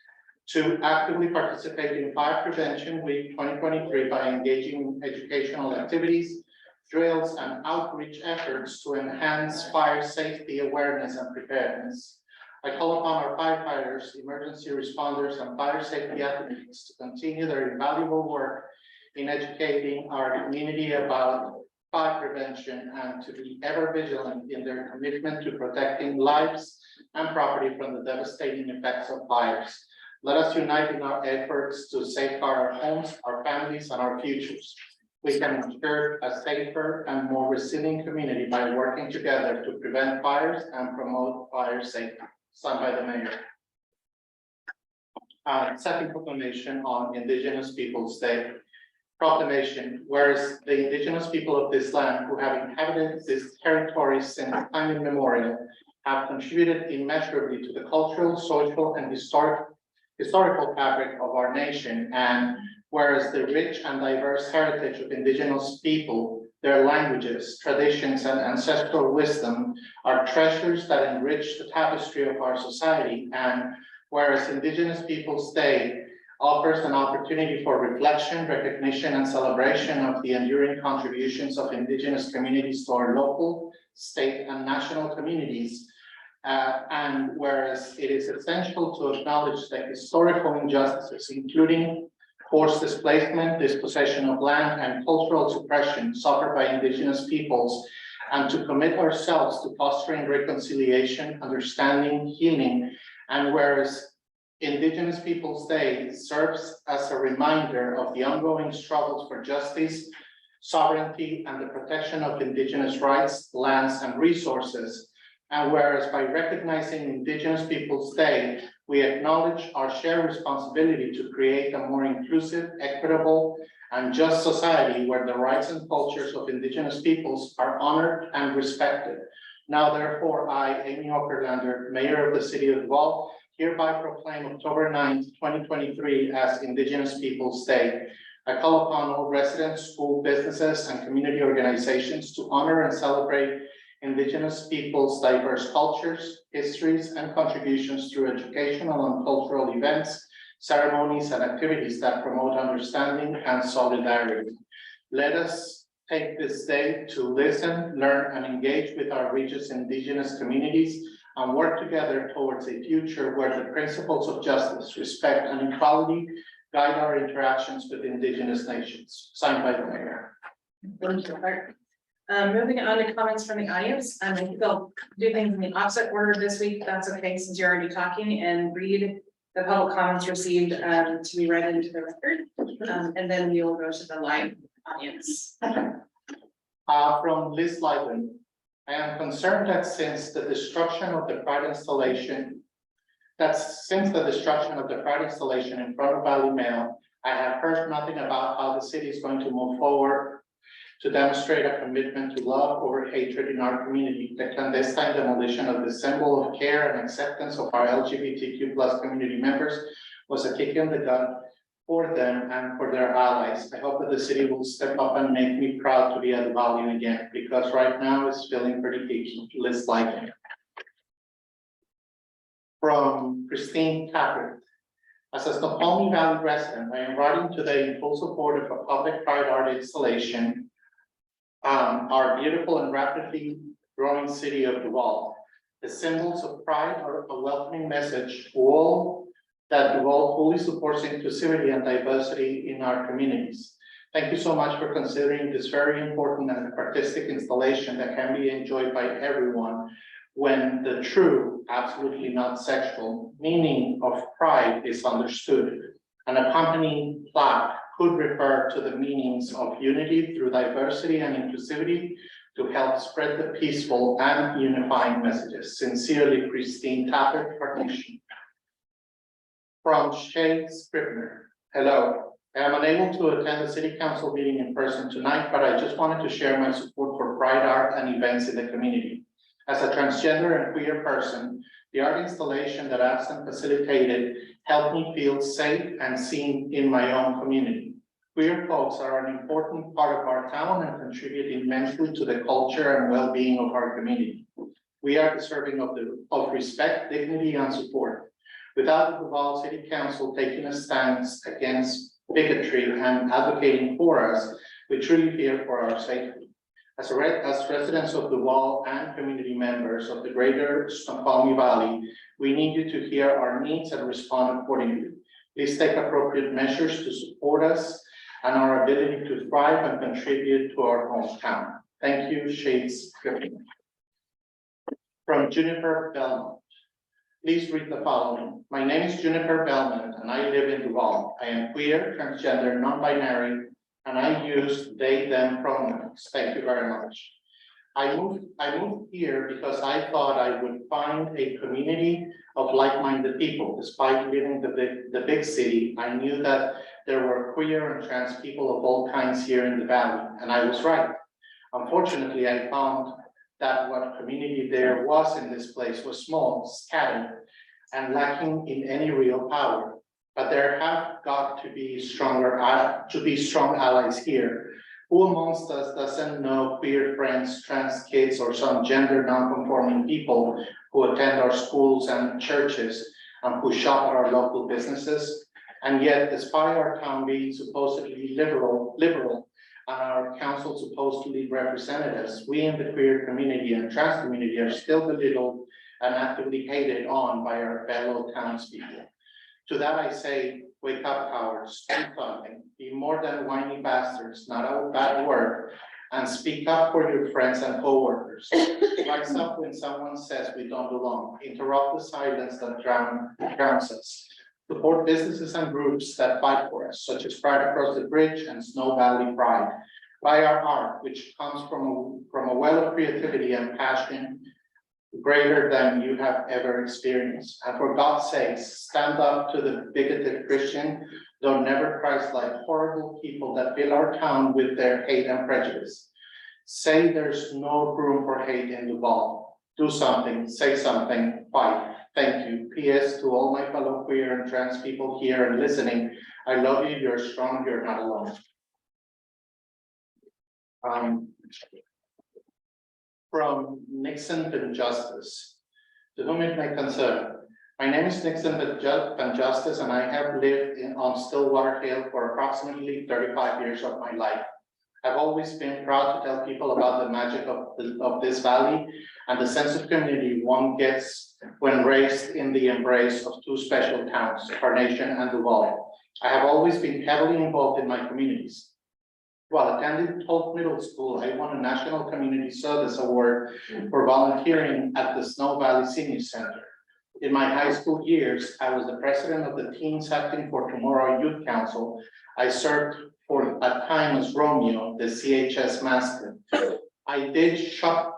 to actively participate in Fire Prevention Week 2023 by engaging in educational activities, drills, and outreach efforts to enhance fire safety awareness and preparedness. I call upon our firefighters, emergency responders, and fire safety advocates to continue their invaluable work in educating our community about fire prevention and to be ever vigilant in their commitment to protecting lives and property from the devastating effects of fires. Let us unite in our efforts to safeguard our homes, our families, and our futures. We can ensure a safer and more resilient community by working together to prevent fires and promote fire safety. Signed by the Mayor. Second proclamation on Indigenous Peoples Day. Proclamation, whereas the indigenous people of this land who have inhabited this territory since time immemorial have contributed immeasurably to the cultural, social, and historical fabric of our nation, and whereas the rich and diverse heritage of indigenous people, their languages, traditions, and ancestral wisdom are treasures that enrich the tapestry of our society, and whereas Indigenous Peoples' Day offers an opportunity for reflection, recognition, and celebration of the enduring contributions of Indigenous communities to our local, state, and national communities. And whereas it is essential to acknowledge the historical injustices, including forced displacement, dispossession of land, and cultural suppression suffered by Indigenous peoples, and to commit ourselves to fostering reconciliation, understanding, healing, and whereas Indigenous Peoples' Day serves as a reminder of the ongoing struggles for justice, sovereignty, and the protection of Indigenous rights, lands, and resources. And whereas by recognizing Indigenous Peoples' Day, we acknowledge our shared responsibility to create a more inclusive, equitable, and just society where the rights and cultures of Indigenous peoples are honored and respected. Now, therefore, I, Amy Okerlander, Mayor of the City of Duvall, hereby proclaim October 9th, 2023 as Indigenous Peoples' Day. I call upon all residents, school, businesses, and community organizations to honor and celebrate Indigenous peoples' diverse cultures, histories, and contributions through educational and cultural events, ceremonies, and activities that promote understanding and solidarity. Let us take this day to listen, learn, and engage with our region's Indigenous communities and work together towards a future where the principles of justice, respect, and equality guide our interactions with Indigenous nations. Signed by the Mayor. Thank you, Clark. Moving on to comments from the audience, I think they'll do things in the opposite order this week. That's okay, since you're already talking, and read the public comments received to be read into the record. And then we will go to the live audience. From Liz Lyden, I am concerned that since the destruction of the Pride installation in front of Valley Mail, I have heard nothing about how the city is going to move forward to demonstrate a commitment to love over hatred in our community. The clandestine demolition of the symbol of care and acceptance of our LGBTQ+ community members was a kick in the gut for them and for their allies. I hope that the city will step up and make me proud to be at the Valley again, because right now it's feeling pretty icky. Liz Lyden. From Christine Tappert. As a Snoqualmie Valley resident, I am writing today in full support of a public pride art installation, our beautiful and rapidly growing city of Duvall. The symbols of pride are a welcoming message that Duvall fully supports inclusivity and diversity in our communities. Thank you so much for considering this very important and artistic installation that can be enjoyed by everyone when the true, absolutely not sexual, meaning of pride is understood. An accompanying plaque could refer to the meanings of unity through diversity and inclusivity to help spread the peaceful and unifying messages. Sincerely, Christine Tappert, Partnership. From Shay Scribner. Hello, I am unable to attend the city council meeting in person tonight, but I just wanted to share my support for pride art and events in the community. As a transgender and queer person, the art installation that Absent facilitated helped me feel safe and seen in my own community. Queer folks are an important part of our town and contribute immensely to the culture and well-being of our community. We are deserving of respect, dignity, and support. Without the Duvall City Council taking a stance against bigotry and advocating for us, we truly fear for our safety. As residents of Duvall and community members of the greater Snoqualmie Valley, we need you to hear our needs and respond accordingly. Please take appropriate measures to support us and our ability to thrive and contribute to our hometown. Thank you, Shades. From Juniper Belmont. Please read the following. My name is Juniper Belmont and I live in Duvall. I am queer, transgender, non-binary, and I use they, them pronouns. Thank you very much. I moved here because I thought I would find a community of like-minded people. Despite living the big city, I knew that there were queer and trans people of all kinds here in the valley, and I was right. Unfortunately, I found that what community there was in this place was small, scattered, and lacking in any real power. But there have got to be strong allies here. Who amongst us doesn't know queer friends, trans kids, or some gender non-conforming people who attend our schools and churches and who shop at our local businesses. And yet, despite our town being supposedly liberal, and our council supposedly represented us, we in the queer community and trans community are still belittled and actively hated on by our fellow townspeople. To that I say, wake up, cowards, do something, be more than whiny bastards, not a bad word, and speak up for your friends and coworkers. Rise up when someone says we don't belong, interrupt the silence that drowns us. Support businesses and groups that fight for us, such as Pride Across the Bridge and Snow Valley Pride. Buy our art, which comes from a well of creativity and passion greater than you have ever experienced. And for God's sakes, stand up to the bigoted Christian, though never Christ-like, horrible people that fill our town with their hate and prejudice. Say there's no room for hate in Duvall. Do something, say something, fight. Thank you. P.S. to all my fellow queer and trans people here and listening, I love you, you're strong, you're not alone. From Nixon to Justice, to whom it may concern. My name is Nixon Van Justice, and I have lived on Stillwater Hill for approximately 35 years of my life. I've always been proud to tell people about the magic of this valley and the sense of community one gets when raised in the embrace of two special towns, Carnation and Duvall. I have always been heavily involved in my communities. While attending Holt Middle School, I won a National Community Service Award for volunteering at the Snow Valley Senior Center. In my high school years, I was the president of the Teens Acting for Tomorrow Youth Council. I served for a time as Romeo, the CHS mascot. I did shot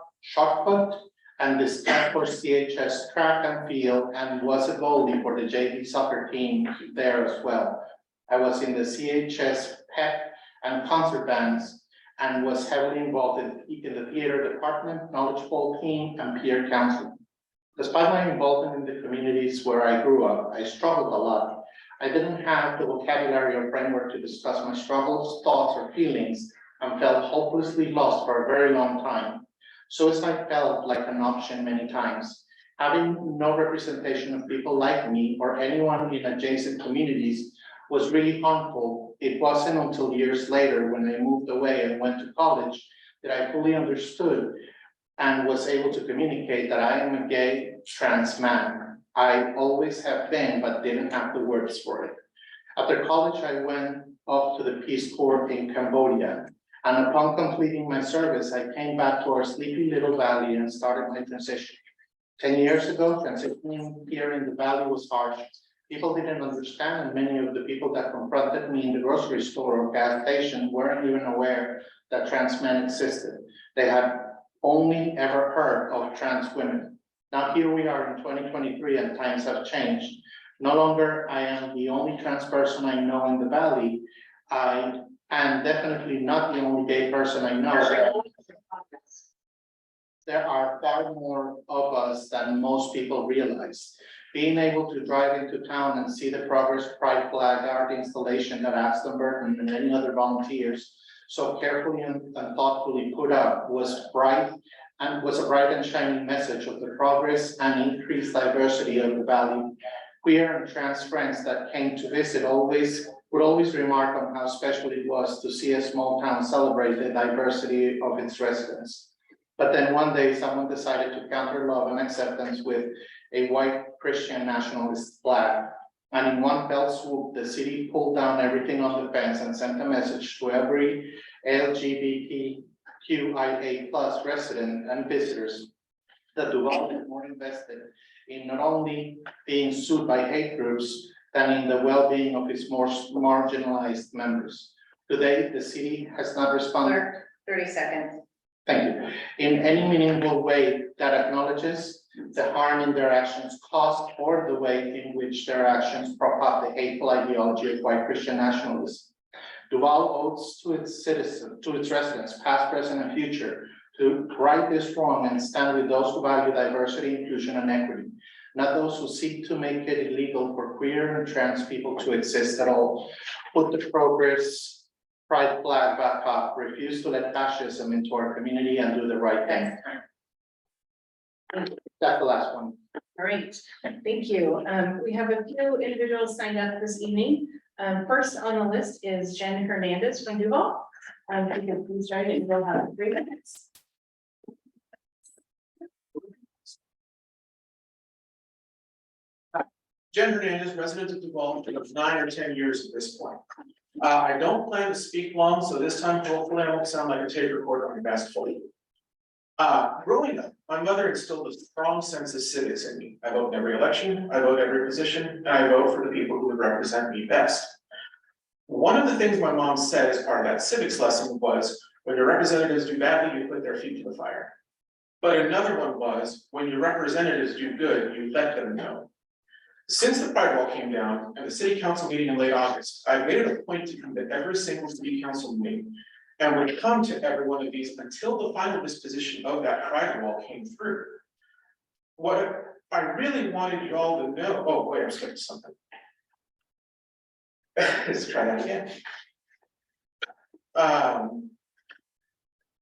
put and discussed for CHS track and field and was a goalie for the JV soccer team there as well. I was in the CHS pep and concert bands and was heavily involved in the theater department, knowledgeable team, and peer counseling. Despite my involvement in the communities where I grew up, I struggled a lot. I didn't have the vocabulary or framework to discuss my struggles, thoughts, or feelings, and felt hopelessly lost for a very long time. Suicide felt like an option many times. Having no representation of people like me or anyone in adjacent communities was really harmful. It wasn't until years later when I moved away and went to college that I fully understood and was able to communicate that I am a gay trans man. I always have been, but didn't have the words for it. After college, I went off to the Peace Corps in Cambodia. And upon completing my service, I came back to our sleepy little valley and started my transition. 10 years ago, transitioning here in the valley was harsh. People didn't understand, and many of the people that confronted me in the grocery store or gas station weren't even aware that trans men existed. They had only ever heard of trans women. Now here we are in 2023 and times have changed. No longer I am the only trans person I know in the valley. I am definitely not the only gay person I know. There are far more of us than most people realize. Being able to drive into town and see the Progress Pride flag art installation that Aston Burton and many other volunteers so carefully and thoughtfully put up was a bright and shining message of the progress and increased diversity of the valley. Queer and trans friends that came to visit would always remark on how special it was to see a small town celebrate the diversity of its residents. But then one day someone decided to counter love and acceptance with a white Christian nationalist flag. And in one fell swoop, the city pulled down everything on the fence and sent a message to every LGBTQIA+ resident and visitors that Duvall is more invested in not only being sued by hate groups than in the well-being of its more marginalized members. Today, the city has not responded. 30 seconds. Thank you. In any meaningful way that acknowledges the harm in their actions caused or the way in which their actions prop up the hateful ideology of white Christian nationalism. Duvall owes to its citizens, to its residents, past, present, and future, to right this wrong and stand with those who value diversity, inclusion, and equity, not those who seek to make it illegal for queer and trans people to exist at all. Put the Progress Pride flag back up, refuse to let fascism into our community, and do the right thing. That's the last one. All right, thank you. We have a few individuals signed up this evening. First on the list is Jen Hernandez from Duvall. If you could please join it, we'll have 3 minutes. Jen Hernandez, resident of Duvall, for 9 or 10 years at this point. I don't plan to speak long, so this time hopefully I won't sound like a tape recorder on your basketball. Growing up, my mother instilled a strong sense of civics in me. I vote in every election, I vote every position, and I vote for the people who would represent me best. One of the things my mom said as part of that civics lesson was, when your representatives do badly, you put their feet to the fire. But another one was, when your representatives do good, you let them know. Since the pride wall came down and the city council meeting in late August, I've made it a point to come to every single city council meeting. And would come to every one of these until the final disposition of that pride wall came through. What I really wanted you all to know, oh wait, I'm skipping something. Let's try that again. I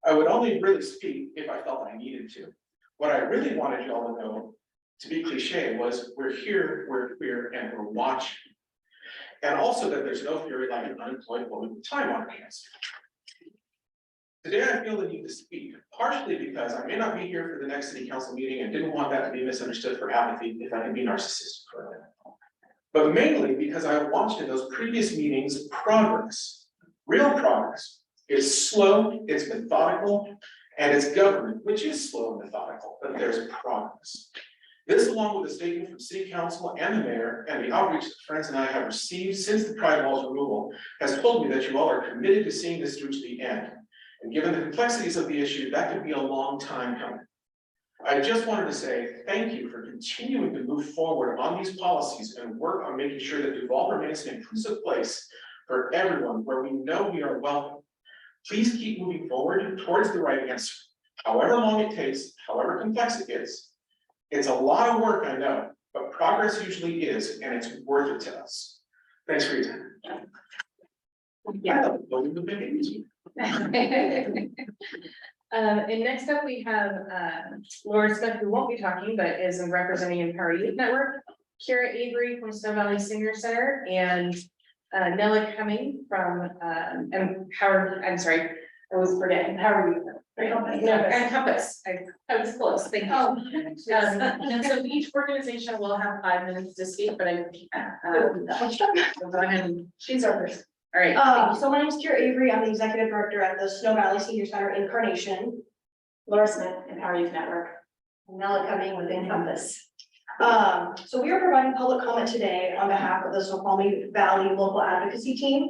would only really speak if I felt I needed to. What I really wanted you all to know, to be cliche, was we're here, we're queer, and we're watching. And also that there's no fury like an unemployed woman with time on her hands. Today I feel the need to speak, partially because I may not be here for the next city council meeting and didn't want that to be misunderstood for apathy, if I can be narcissistic for a minute. But mainly because I watched in those previous meetings progress, real progress. It's slow, it's methodical, and it's government, which is slow and methodical, but there's progress. This, along with a statement from city council and the mayor and the outreach that friends and I have received since the pride wall's removal, has told me that you all are committed to seeing this through to the end. And given the complexities of the issue, that could be a long time coming. I just wanted to say thank you for continuing to move forward on these policies and work on making sure that Duvall remains an inclusive place for everyone where we know we are welcome. Please keep moving forward towards the right answer, however long it takes, however complex it is. It's a lot of work, I know, but progress usually is, and it's worth it to us. Thanks for your time. Yeah. The big And next up, we have Laura Smith, who won't be talking, but is representing Empower Youth Network, Kira Avery from Snow Valley Senior Center, and Nella Cumming from Empower, I'm sorry, I was forgetting, Empower Youth Network. And Compass, I was close, thank you. And so each organization will have 5 minutes to speak, but go ahead and, She's our first. all right. So my name is Kira Avery. I'm the executive director at the Snow Valley Senior Center Incarnation. Laura Smith, Empower Youth Network. Nella Cumming with Encompass. So we are providing public comment today on behalf of the Snoqualmie Valley Local Advocacy Team.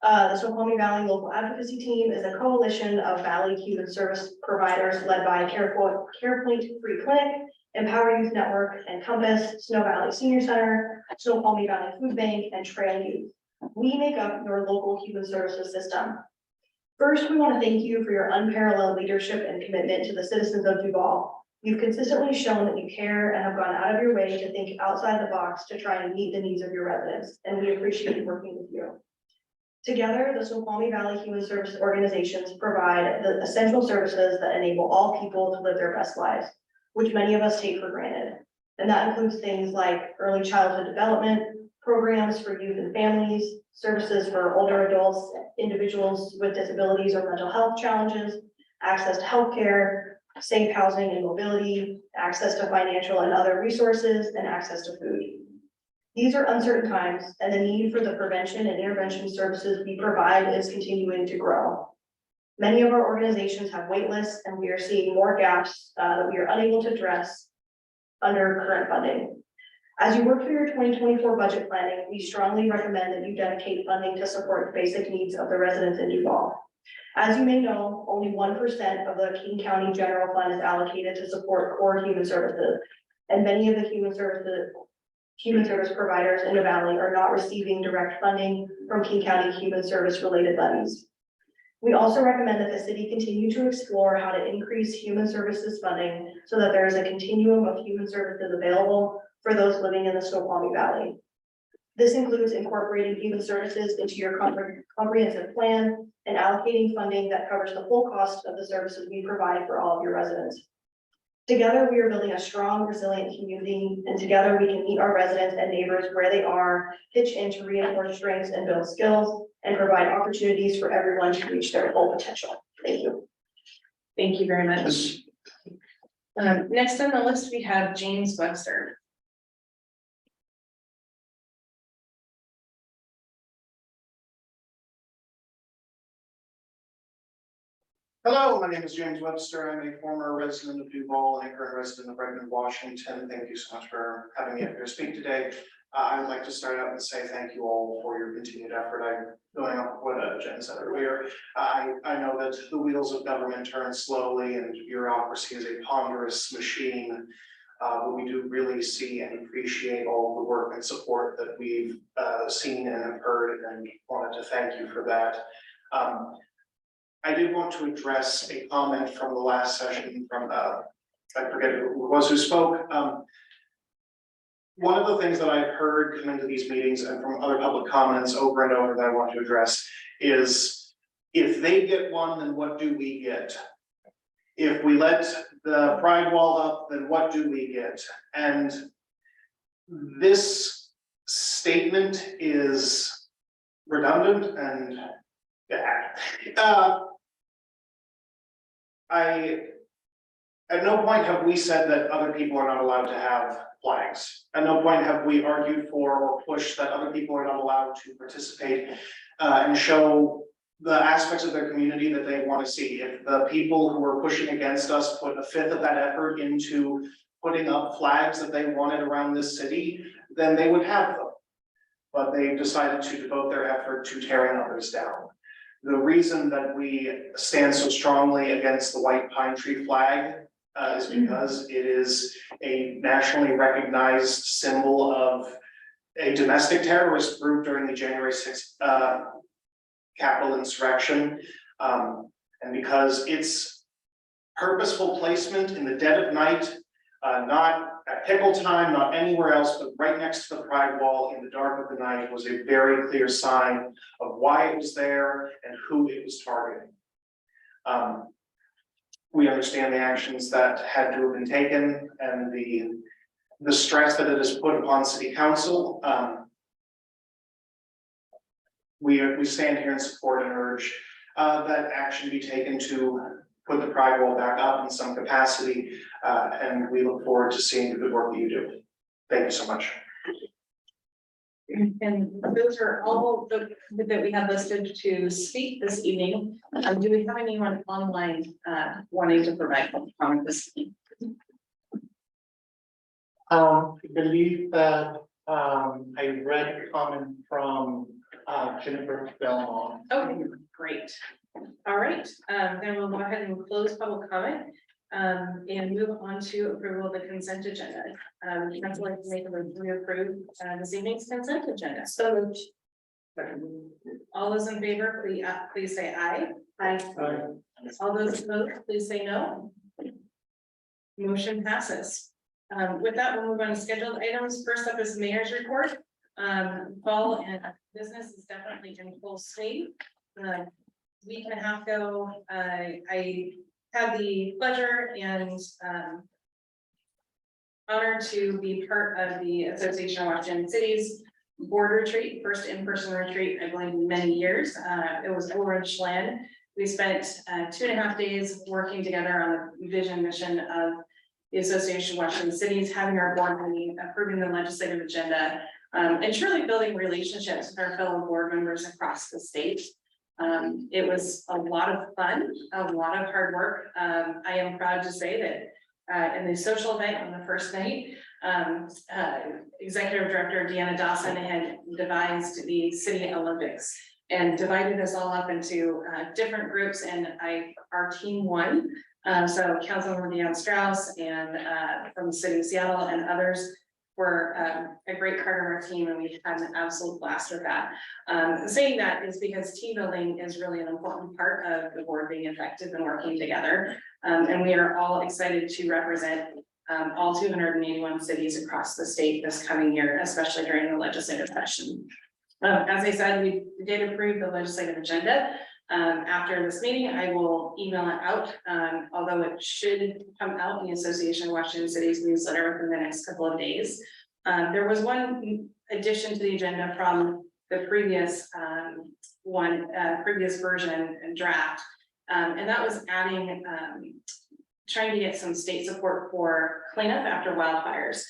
The Snoqualmie Valley Local Advocacy Team is a coalition of Valley human service providers led by CarePoint Free Clinic, Empower Youth Network, Encompass, Snow Valley Senior Center, Snoqualmie Valley Food Bank, and Trail Youth. We make up your local human services system. First, we want to thank you for your unparalleled leadership and commitment to the citizens of Duvall. You've consistently shown that you care and have gone out of your way to think outside the box to try and meet the needs of your residents, and we appreciate working with you. Together, the Snoqualmie Valley Human Services organizations provide the essential services that enable all people to live their best lives, which many of us take for granted. And that includes things like early childhood development, programs for youth and families, services for older adults, individuals with disabilities or mental health challenges, access to healthcare, safe housing and mobility, access to financial and other resources, and access to food. These are uncertain times, and the need for the prevention and intervention services we provide is continuing to grow. Many of our organizations have wait lists, and we are seeing more gaps that we are unable to address under current funding. As you work through your 2024 budget planning, we strongly recommend that you dedicate funding to support the basic needs of the residents in Duvall. As you may know, only 1% of the King County General Fund is allocated to support core human services, and many of the human service providers in the valley are not receiving direct funding from King County human service related levies. We also recommend that the city continue to explore how to increase human services funding so that there is a continuum of human services available for those living in the Snoqualmie Valley. This includes incorporating human services into your comprehensive plan and allocating funding that covers the full cost of the services we provide for all of your residents. Together, we are building a strong, resilient community, and together we can meet our residents and neighbors where they are, pitch in to reinforce strengths and build skills, and provide opportunities for everyone to reach their full potential. Thank you. Thank you very much. Next on the list, we have James Webster. Hello, my name is James Webster. I'm a former resident of Duvall and a current resident of Redmond, Washington. Thank you so much for having me up here to speak today. I would like to start out and say thank you all for your continued effort. I'm going off what Jen said earlier. I know that the wheels of government turn slowly and bureaucracy is a ponderous machine. But we do really see and appreciate all the work and support that we've seen and have heard, and wanted to thank you for that. I did want to address a comment from the last session from, I forget who it was who spoke. One of the things that I've heard come into these meetings and from other public comments over and over that I want to address is, if they get one, then what do we get? If we let the pride wall up, then what do we get? And this statement is redundant and bad. At no point have we said that other people are not allowed to have flags. At no point have we argued for or pushed that other people are not allowed to participate and show the aspects of their community that they want to see. If the people who are pushing against us put a fifth of that effort into putting up flags that they wanted around this city, then they would have them. But they decided to devote their effort to tearing others down. The reason that we stand so strongly against the white pine tree flag is because it is a nationally recognized symbol of a domestic terrorist group during the January 6th Capitol insurrection. And because its purposeful placement in the dead of night, not at pickle time, not anywhere else, but right next to the pride wall in the dark of the night, was a very clear sign of why it was there and who it was targeting. We understand the actions that had to have been taken and the stress that it has put upon city council. We stand here in support and urge that action be taken to put the pride wall back up in some capacity, and we look forward to seeing the good work that you do. Thank you so much. And those are all that we have listed to speak this evening. Do we have anyone online wanting to provide comment this evening? I believe that I read a comment from Jennifer Belmont. Okay, great. All right, then we'll go ahead and close public comment and move on to approval of the consent agenda. I'd like to make a motion to approve this evening's consent agenda. So moved. All those in favor, please say aye. Aye. All those opposed, please say no. Motion passes. With that, we'll move on to scheduled items. First up is mayor's report. Fall and business is definitely in full swing. Week and a half ago, I had the pleasure and honor to be part of the Association of Washington Cities board retreat, first in-person retreat, I believe, in many years. It was Orange Land. We spent 2.5 days working together on the vision mission of the Association of Washington Cities, having our board meeting, approving the legislative agenda, and truly building relationships with our fellow board members across the state. It was a lot of fun, a lot of hard work. I am proud to say that in the social event on the first night, Executive Director Deanna Dawson had devised the City Olympics and divided us all up into different groups, and our team won. So Councilmember Deanna Strauss and from the city of Seattle and others were a great part of our team, and we had an absolute blast with that. Saying that is because team building is really an important part of the board being effective and working together. And we are all excited to represent all 281 cities across the state this coming year, especially during the legislative session. As I said, we did approve the legislative agenda. After this meeting, I will email it out, although it should come out in the Association of Washington Cities newsletter within the next couple of days. There was one addition to the agenda from the previous previous version and draft. And that was adding, trying to get some state support for cleanup after wildfires.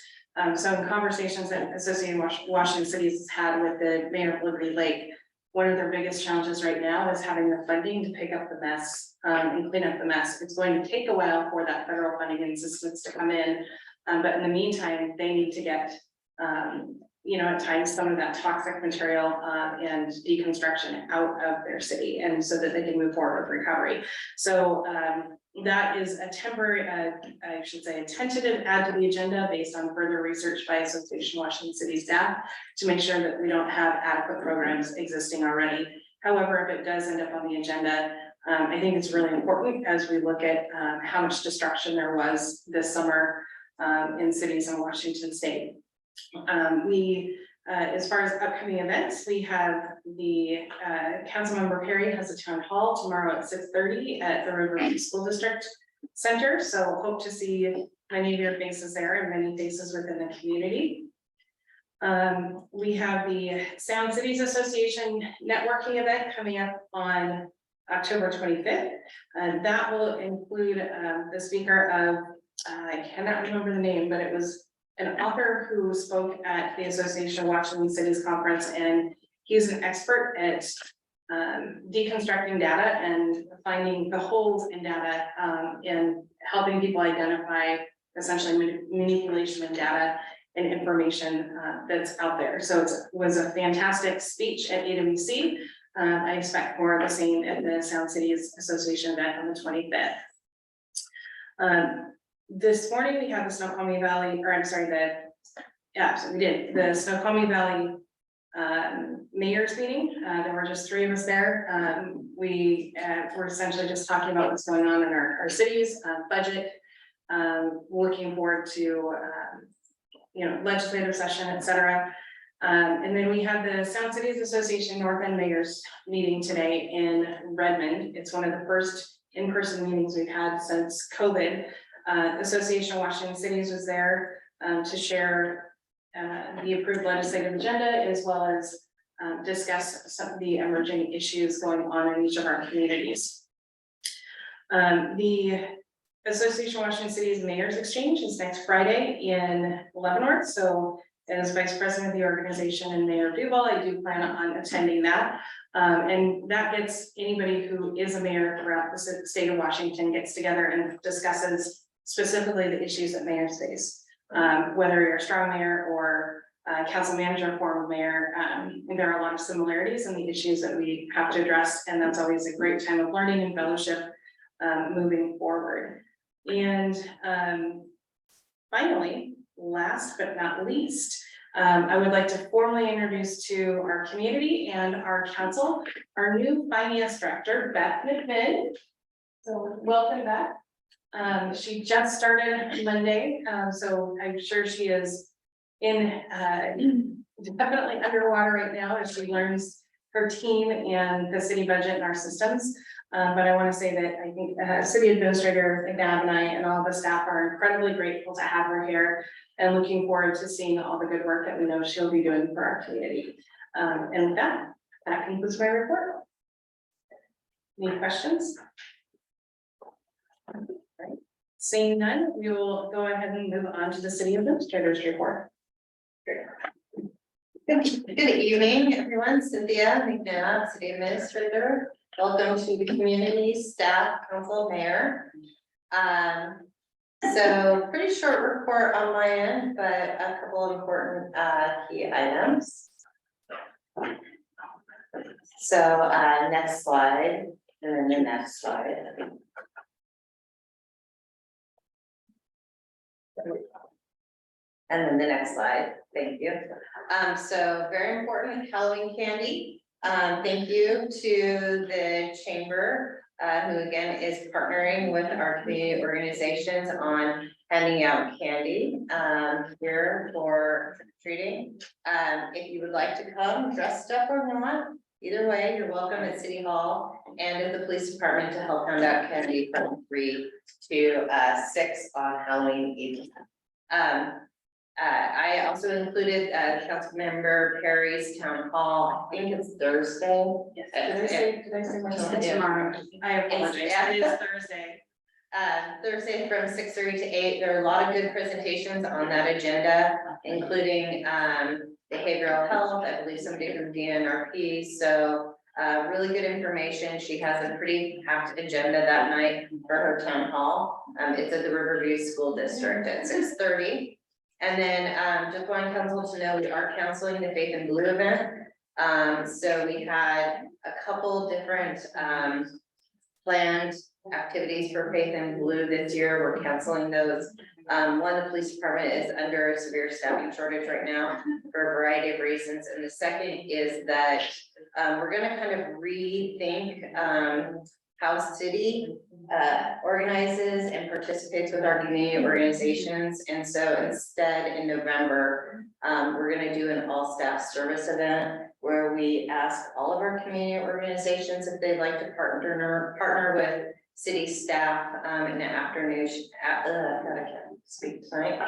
So in conversations that Associated Washington Cities has had with the mayor of Liberty Lake, one of their biggest challenges right now is having the funding to pick up the mess and clean up the mess. It's going to take a while for that federal funding and assistance to come in. But in the meantime, they need to get, you know, at times some of that toxic material and deconstruction out of their city, and so that they can move forward with recovery. So that is a temporary, I should say, a tentative add to the agenda based on further research by Association of Washington City staff to make sure that we don't have adequate programs existing already. However, if it does end up on the agenda, I think it's really important as we look at how much destruction there was this summer in cities in Washington State. As far as upcoming events, we have the Councilmember Perry has a town hall tomorrow at 6:30 at the River School District Center. So hope to see many of your faces there and many faces within the community. We have the Sound Cities Association networking event coming up on October 25th. That will include the speaker of, I cannot remember the name, but it was an author who spoke at the Association of Washington Cities Conference, and he's an expert at deconstructing data and finding the holes in data and helping people identify essentially manipulation of data and information that's out there. So it was a fantastic speech at AWC. I expect more of the same at the Sound Cities Association event on the 25th. This morning we had the Snoqualmie Valley, or I'm sorry, so we did the Snoqualmie Valley mayor's meeting. There were just 3 of us there. We were essentially just talking about what's going on in our cities, budget, looking forward to you know, legislative session, et cetera. And then we had the Sound Cities Association North End Mayors meeting today in Redmond. It's one of the first in-person meetings we've had since COVID. Association of Washington Cities was there to share the approved legislative agenda, as well as discuss some of the emerging issues going on in each of our communities. The Association of Washington Cities Mayors Exchange is next Friday in Leavenworth. So as Vice President of the organization and Mayor Duvall, I do plan on attending that. And that gets anybody who is a mayor throughout the state of Washington gets together and discusses specifically the issues that mayors face. Whether you're a strong mayor or council manager, former mayor, there are a lot of similarities in the issues that we have to address, and that's always a great time of learning and fellowship moving forward. And finally, last but not least, I would like to formally introduce to our community and our council our new finance director, Beth McMinn. So welcome, Beth. She just started Monday, so I'm sure she is in definitely underwater right now as she learns her team and the city budget and our systems. But I want to say that I think City Administrator McNabb and I and all the staff are incredibly grateful to have her here and looking forward to seeing all the good work that we know she'll be doing for our community. And with that concludes my report. Any questions? Right. Seeing none, we will go ahead and move on to the City Administrator's report. Good evening, everyone. Cynthia McNabb, City Administrator. Welcome to the community, staff, council, mayor. So pretty short report on my end, but a couple of important key items. So next slide, and then the next slide. And then the next slide, thank you. So very important Halloween candy. Thank you to the chamber, who again is partnering with our community organizations on handing out candy here for treating. If you would like to come dressed up or not, Either way, you're welcome at City Hall and at the police department to help hand out candy from 3 to 6 on Halloween evening. I also included Councilmember Perry's town hall, I think it's Thursday. Yes, did I say much? Yeah. Tomorrow. I apologize, Yeah. it is Thursday. Thursday from 6:30 to 8. There are a lot of good presentations on that agenda, including behavioral health. I believe somebody from DNRP, so really good information. She has a pretty packed agenda that night for her town hall. It's at the Riverview School District at 6:30. And then just want council to know we are counseling the Faith in Blue event. So we had a couple different planned activities for Faith in Blue this year. We're canceling those. One, the police department is under a severe staffing shortage right now for a variety of reasons. And the second is that we're gonna kind of rethink how city organizes and participates with our community organizations. And so instead, in November, we're gonna do an all-staff service event where we ask all of our community organizations if they'd like to partner with city staff in the afternoon, God, I can't speak tonight,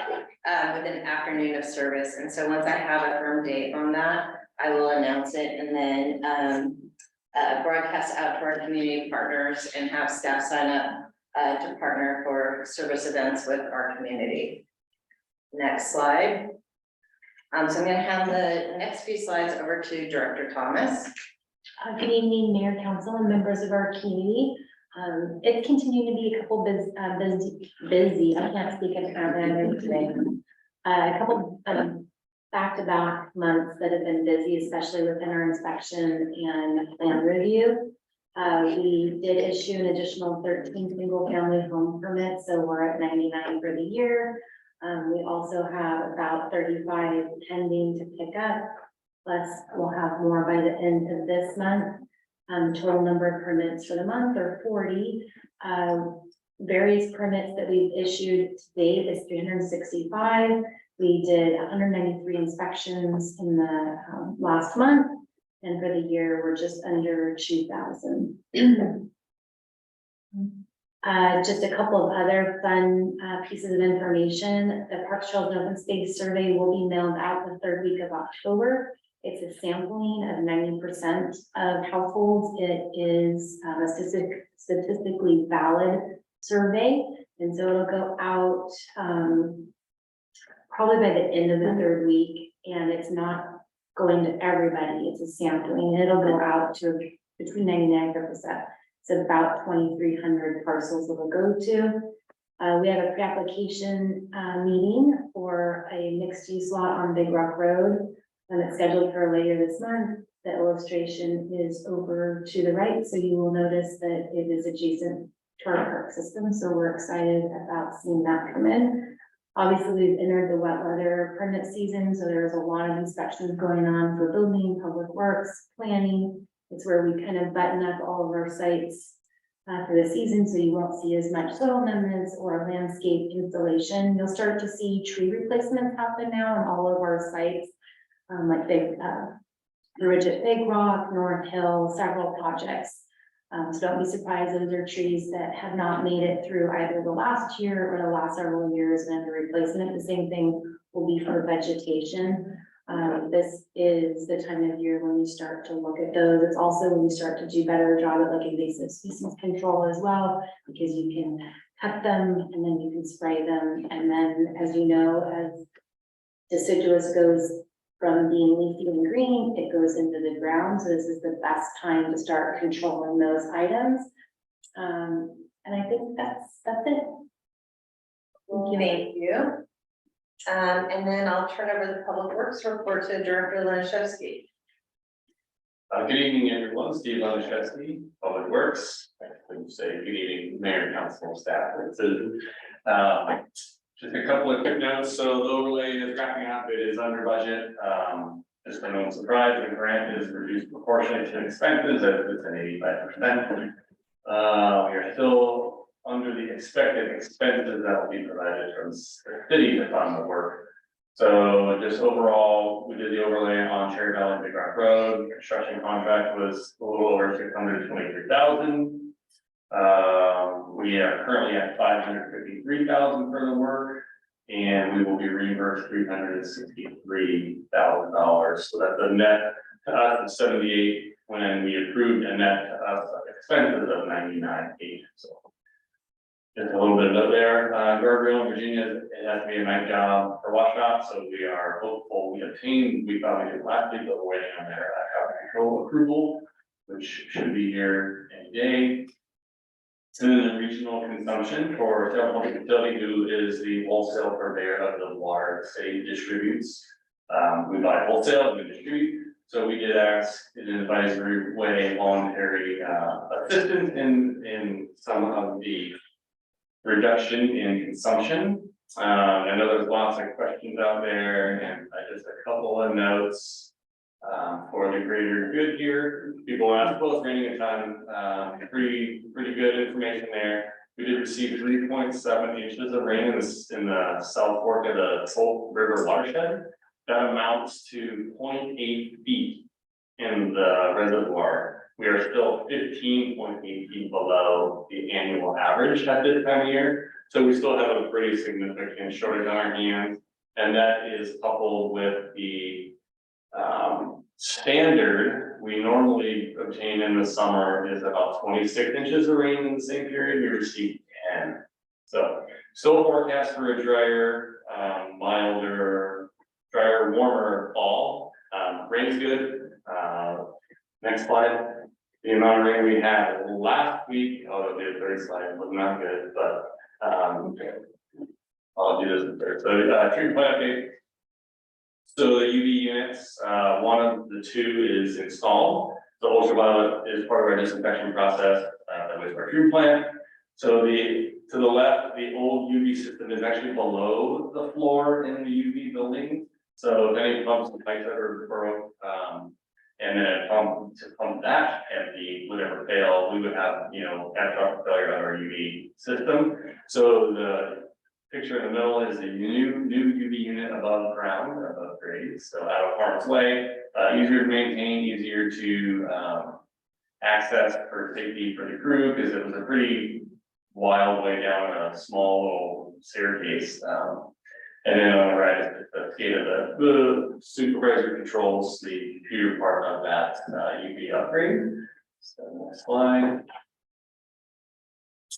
with an afternoon of service. And so once I have a firm date on that, I will announce it and then broadcast out to our community partners and have staff sign up to partner for service events with our community. Next slide. So I'm gonna hand the next few slides over to Director Thomas. Good evening, Mayor, Council, and members of our community. It's continuing to be a couple busy, I can't speak at time today. A couple back-to-back months that have been busy, especially within our inspection and plan review. We did issue an additional 13 single-family home permits, so we're at 99 for the year. We also have about 35 pending to pick up, plus we'll have more by the end of this month. Total number of permits for the month are 40. Various permits that we've issued to date is 365. We did 193 inspections in the last month, and for the year, we're just under 2,000. Just a couple of other fun pieces of information. The Parks, Trails, and Open Space Survey will be mailed out the 3rd week of October. It's a sampling of 90% of households. It is a statistically valid survey. And so it'll go out probably by the end of the 3rd week. And it's not going to everybody. It's a sampling. It'll go out to between 99 and 100%. It's about 2,300 parcels it'll go to. We have a pre-application meeting for a mixed-use lot on Big Rock Road. And it's scheduled for later this month. The illustration is over to the right, so you will notice that it is adjacent to our park system. So we're excited about seeing that come in. Obviously, we've entered the wet weather permit season, so there's a lot of inspections going on for building, public works, planning. It's where we kind of button up all of our sites for the season, so you won't see as much soil amendments or landscape installation. You'll start to see tree replacements happen now on all of our sites. Like the Ridge at Big Rock, North Hill, several projects. So don't be surprised, those are trees that have not made it through either the last year or the last several years and under replacement. The same thing will be for vegetation. This is the time of year when you start to look at those. It's also when you start to do better job at like invasive species control as well, because you can cut them and then you can spray them. And then, as you know, as deciduous goes from being leafy and green, it goes into the ground. So this is the best time to start controlling those items. And I think that's it. Thank you. And then I'll turn over the public works report to Director Lanishevsky. Good evening, everyone. Steve Lanishevsky, Public Works. I couldn't say good evening, Mayor, Council, staff. Just a couple of quick notes. So the overlay is wrapping up. It is under budget. Just for no one's surprise, the grant is reduced proportionally to expenses as it's an 85%. We are still under the expected expenses that will be provided from the city to fund the work. So just overall, we did the overlay on Cherry Valley Big Rock Road, construction contract was a little over 623,000. We are currently at 553,000 for the work, and we will be reimbursed $363,000. So that's a net to us of 78, when we approved a net to us of expenses of 99.8. So just a little bit of there. Guardrail in Virginia, it has to be a night job for washout, so we are hopeful we obtained, we thought we did last week, but we're waiting on their traffic control approval, which should be here any day. And then regional consumption for South Point Utility, who is the wholesale purveyor of the water the city distributes. We buy wholesale and we distribute, so we did ask in an advisory way voluntary assistance in some of the reduction in consumption. I know there's lots of questions out there, and just a couple of notes for the greater good here. People ask, well, it's raining a ton, pretty good information there. We did receive 3.7 inches of rain in the south fork of the Salt River watershed. That amounts to 0.8 feet in the reservoir. We are still 15.8 feet below the annual average at this time of year. So we still have a pretty significant shortage on our hands. And that is coupled with the standard we normally obtain in the summer is about 26 inches of rain in the same period. We received 10. So still forecast for a drier, milder, drier, warmer fall. Rain's good. Next slide. The amount of rain we had last week, although the third slide was not good, but I'll do this in third. So treatment plant update. So the UV units, one of the two is installed. The ultraviolet is part of our disinfection process, that was our treatment plant. So to the left, the old UV system is actually below the floor in the UV building. So if any pumps and pipes ever broke, and then a pump to pump that empty would ever fail, we would have, catastrophic failure on our UV system. So the picture in the middle is the new UV unit above ground, above grade, so out of harm's way, easier to maintain, easier to access for safety for the crew, because it was a pretty wild way down a small little staircase. And then on the right is the state of the supervisor controls the computer part of that UV upgrade. So next slide.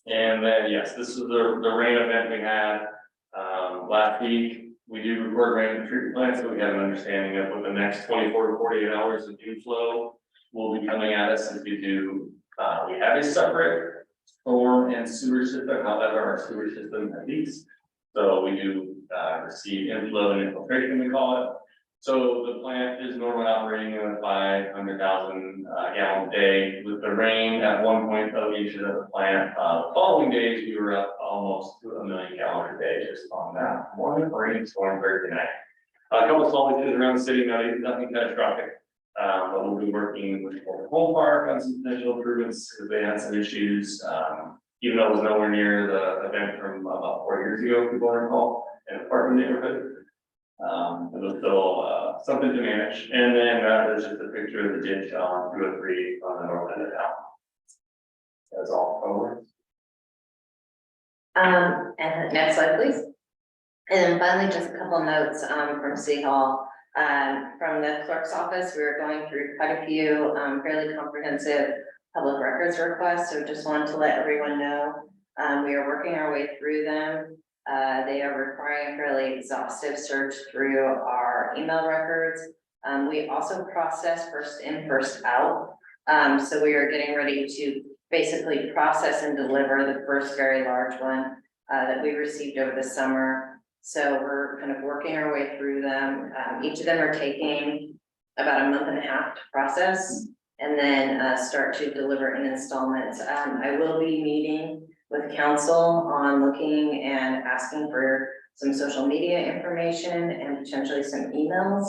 And then, yes, this is the rain event we had last week. We do record rain in the treatment plant, so we have an understanding of what the next 24 to 48 hours of inflow will be coming at us as we do. We have a separate storm and sewer system, however, our sewer system at least. So we do receive inflow and infiltration, we call it. So the plant is normally operating at a 500,000 gallon a day. With the rain at 1.0 inches at the plant, the following days we were up almost to 1 million gallons a day just on that one rainstorm Thursday night. A couple of small issues around the city, nothing catastrophic. But we'll be working with the Home Park on some potential improvements because they had some issues. Even though it was nowhere near the event from about 4 years ago, people recall, in an apartment neighborhood. It was still something to manage. And then there's just a picture of the ditch on 203 on the north end of town. That's all over. And next slide, please. And then finally, just a couple notes from City Hall. From the clerk's office, we were going through quite a few fairly comprehensive public records requests, so just wanted to let everyone know we are working our way through them. They are requiring a fairly exhaustive search through our email records. We also process first in, first out. So we are getting ready to basically process and deliver the first very large one that we received over the summer. So we're kind of working our way through them. Each of them are taking about a month and a half to process and then start to deliver in installments. I will be meeting with council on looking and asking for some social media information and potentially some emails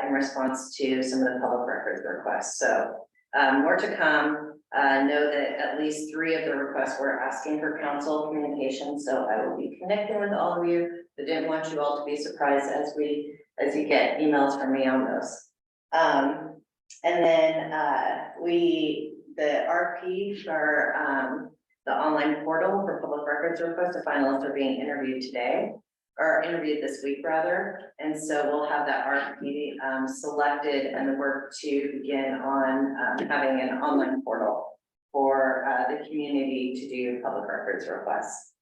in response to some of the public records requests. So More to come. Know that at least 3 of the requests were asking for council communication, so I will be connecting with all of you. But didn't want you all to be surprised as you get emails from me on those. And then the RP for the online portal for public records request, the finalists are being interviewed today, or interviewed this week rather. And so we'll have that RP selected and the work to begin on having an online portal for the community to do public records requests.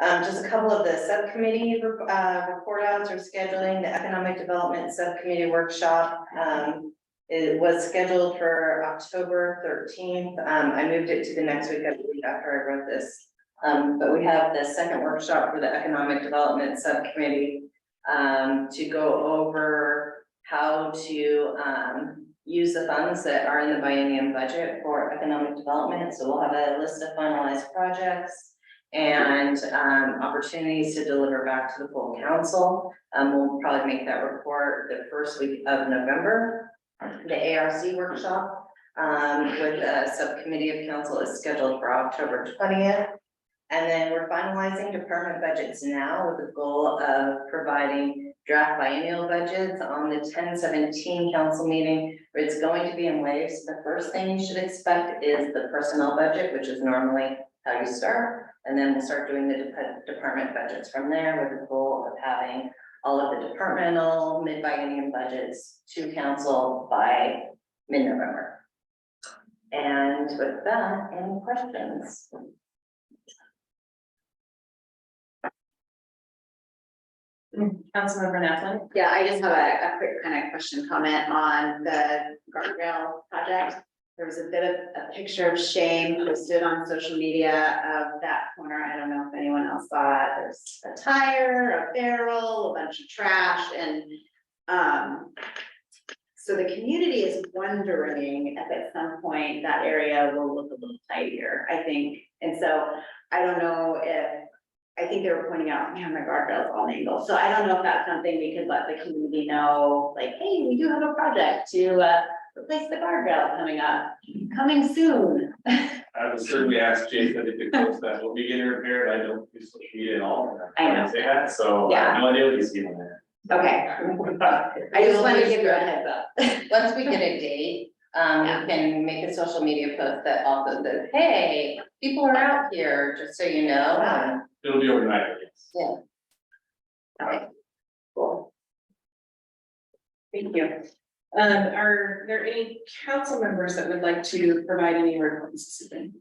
Just a couple of the subcommittee report outs are scheduling. The economic development subcommittee workshop. It was scheduled for October 13th. I moved it to the next week, I believe, after I wrote this. But we have the second workshop for the economic development subcommittee to go over how to use the funds that are in the biennium budget for economic development. So we'll have a list of finalized projects and opportunities to deliver back to the full council. We'll probably make that report the first week of November. The ARC workshop with a subcommittee of council is scheduled for October 20th. And then we're finalizing department budgets now with the goal of providing draft biennial budgets on the 10/17 council meeting, where it's going to be in waves. The first thing you should expect is the personnel budget, which is normally how you start. And then we'll start doing the department budgets from there with the goal of having all of the departmental mid-biennium budgets to council by mid-November. And with that, any questions? Councilmember Naflin? Yeah, I just have a quick kind of question comment on the guardrail project. There was a bit of a picture of shame posted on social media of that corner. I don't know if anyone else saw it. There's a tire, a barrel, a bunch of trash, and so the community is wondering if at some point that area will look a little tidier, I think. And so I don't know if, I think they were pointing out, man, my guardrail's all mangled. So I don't know if that's something we could let the community know, like, hey, we do have a project to replace the guardrail coming soon. I would certainly ask Jason if it goes that will be getting repaired. I don't do social media at all. I know. Say that, so I have no idea what he's doing there. Okay. I just wanted to give you a heads up. Once we get a date, we can make a social media post that also says, hey, people are out here, just so you know. It'll be overnight, I guess. Yeah. Okay, cool. Thank you. Are there any council members that would like to provide any reports this evening?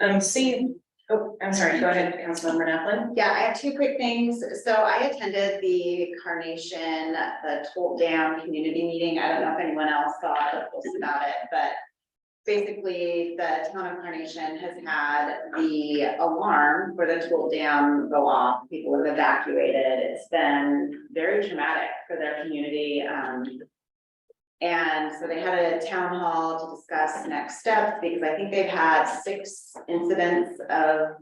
I'm sorry, go ahead, Councilmember Naflin. Yeah, I have 2 quick things. So I attended the Carnation, the Tolt Dam community meeting. I don't know if anyone else saw the post about it, but basically the town of Carnation has had the alarm for the Tolt Dam go off. People have evacuated. It's been very traumatic for their community. And so they had a town hall to discuss next steps, because I think they've had 6 incidents of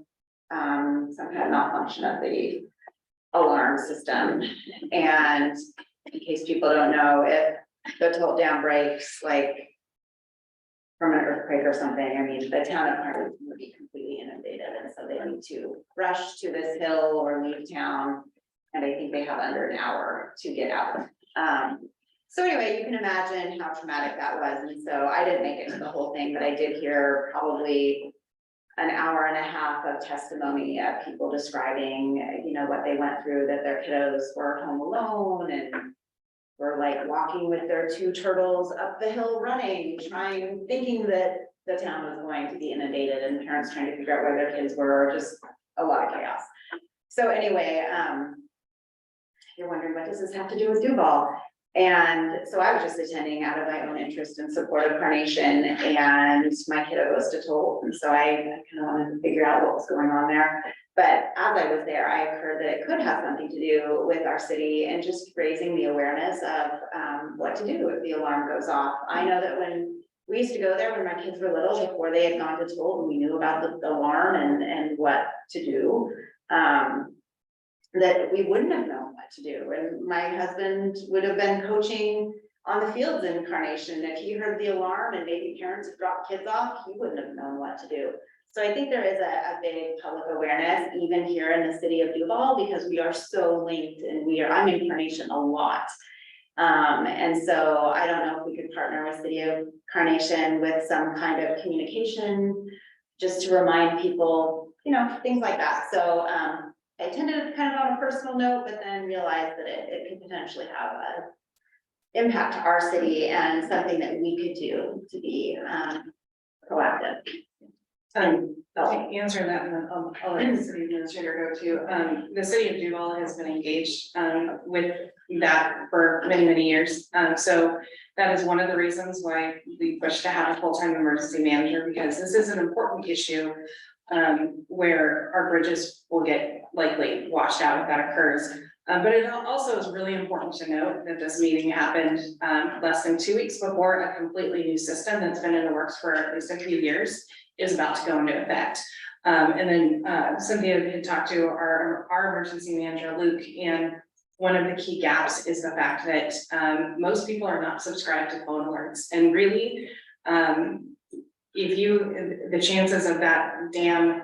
some kind of malfunction of the alarm system. And in case people don't know, if the Tolt Dam breaks, like from an earthquake or something, I mean, the town of Carnation would be completely inundated, and so they need to rush to this hill or leave town. And I think they have under an hour to get out. So anyway, you can imagine how traumatic that was. And so I didn't make it to the whole thing, but I did hear probably an hour and a half of testimony of people describing, you know, what they went through, that their kiddos were home alone and were like walking with their 2 turtles up the hill running, thinking that the town was going to be inundated, and parents trying to figure out where their kids were, just a lot of chaos. So anyway, you're wondering, what does this have to do with Duvall? And so I was just attending out of my own interest and support of Carnation, and my kiddo goes to Tolt, and so I kind of wanted to figure out what was going on there. But as I was there, I heard that it could have something to do with our city and just raising the awareness of what to do if the alarm goes off. I know that when we used to go there when my kids were little, before they had gone to Tolt, and we knew about the alarm and what to do, that we wouldn't have known what to do. And my husband would have been coaching on the fields in Incarnation. If he heard the alarm and maybe parents had dropped kids off, he wouldn't have known what to do. So I think there is a big public awareness, even here in the city of Duvall, because we are so linked and I'm in Incarnation a lot. And so I don't know if we could partner with City of Carnation with some kind of communication, just to remind people, you know, things like that. So, I attended kind of on a personal note, but then realized that it could potentially have a impact to our city and something that we could do to be, proactive. To answer that, and then I'll let the city administrator go too. The city of Duvall has been engaged, with that for many, many years. So that is one of the reasons why we push to have a full-time emergency manager, because this is an important issue, where our bridges will get likely washed out if that occurs. But it also is really important to note that this meeting happened, less than 2 weeks before a completely new system that's been in the works for at least a few years is about to go into effect. And then Cynthia had talked to our emergency manager, Luke, and one of the key gaps is the fact that most people are not subscribed to phone alerts. And really, the chances of that dam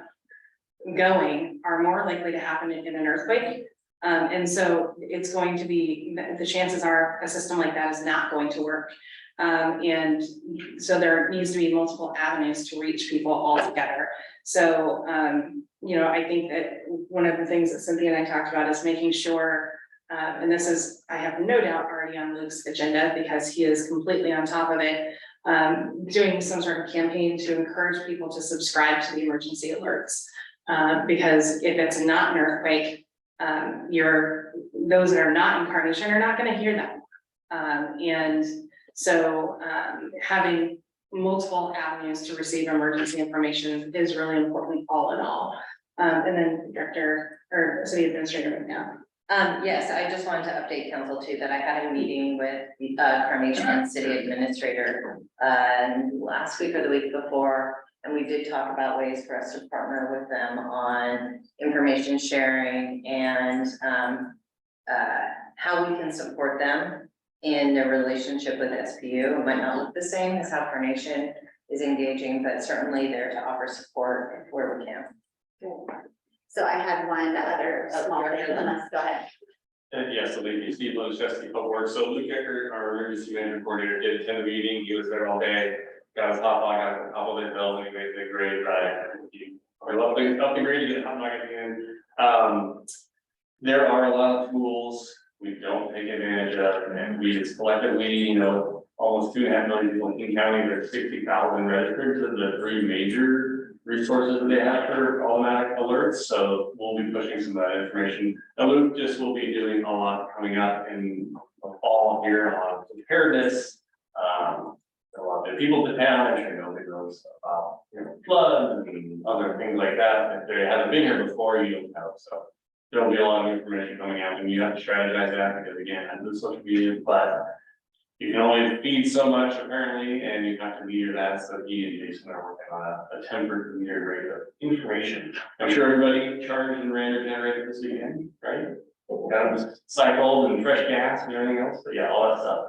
going are more likely to happen in an earthquake. And so it's going to be, the chances are a system like that is not going to work. And so there needs to be multiple avenues to reach people all together. So, you know, I think that one of the things that Cynthia and I talked about is making sure, and this is, I have no doubt already on Luke's agenda because he is completely on top of it, doing some sort of campaign to encourage people to subscribe to the emergency alerts. Because if it's not an earthquake, those that are not in Carnation are not gonna hear them. And so having multiple avenues to receive emergency information is really important all in all. And then Director or City Administrator right now. Yes, I just wanted to update council too, that I had a meeting with the Carnation City Administrator last week or the week before. And we did talk about ways for us to partner with them on information sharing and how we can support them in their relationship with SPU. It might not look the same as how Carnation is engaging, but certainly there to offer support where we can. So I had one other small thing, let's go ahead. And yes, so thank you, Steve Lunchesky, Public Works. So Luke Ecker, our emergency management coordinator, did attend the meeting. He was there all day. Got his hot dog, got a couple of the bills, and he made the grade, right? I love the grade to get a hot dog at the end. There are a lot of tools we don't take advantage of, and we just collectively, you know, almost 2.5 million people in King County, there's 60,000 registered to the 3 major resources that they have for automatic alerts. So we'll be pushing some of that information. Now Luke just will be doing a lot coming up in the fall here on preparedness. A lot of people to town, I'm sure nobody knows about, you know, floods and other things like that. If they haven't been here before, you don't know. So there'll be a lot of information coming out, and you have to strategize that because again, I do social media, but you can only feed so much apparently, and you have to meter that. So he and Jason are working on a tempered meter rate of information. I'm sure everybody charged and ran their generator this weekend, right? Got them cycled and fresh gas and everything else, but yeah, all that stuff.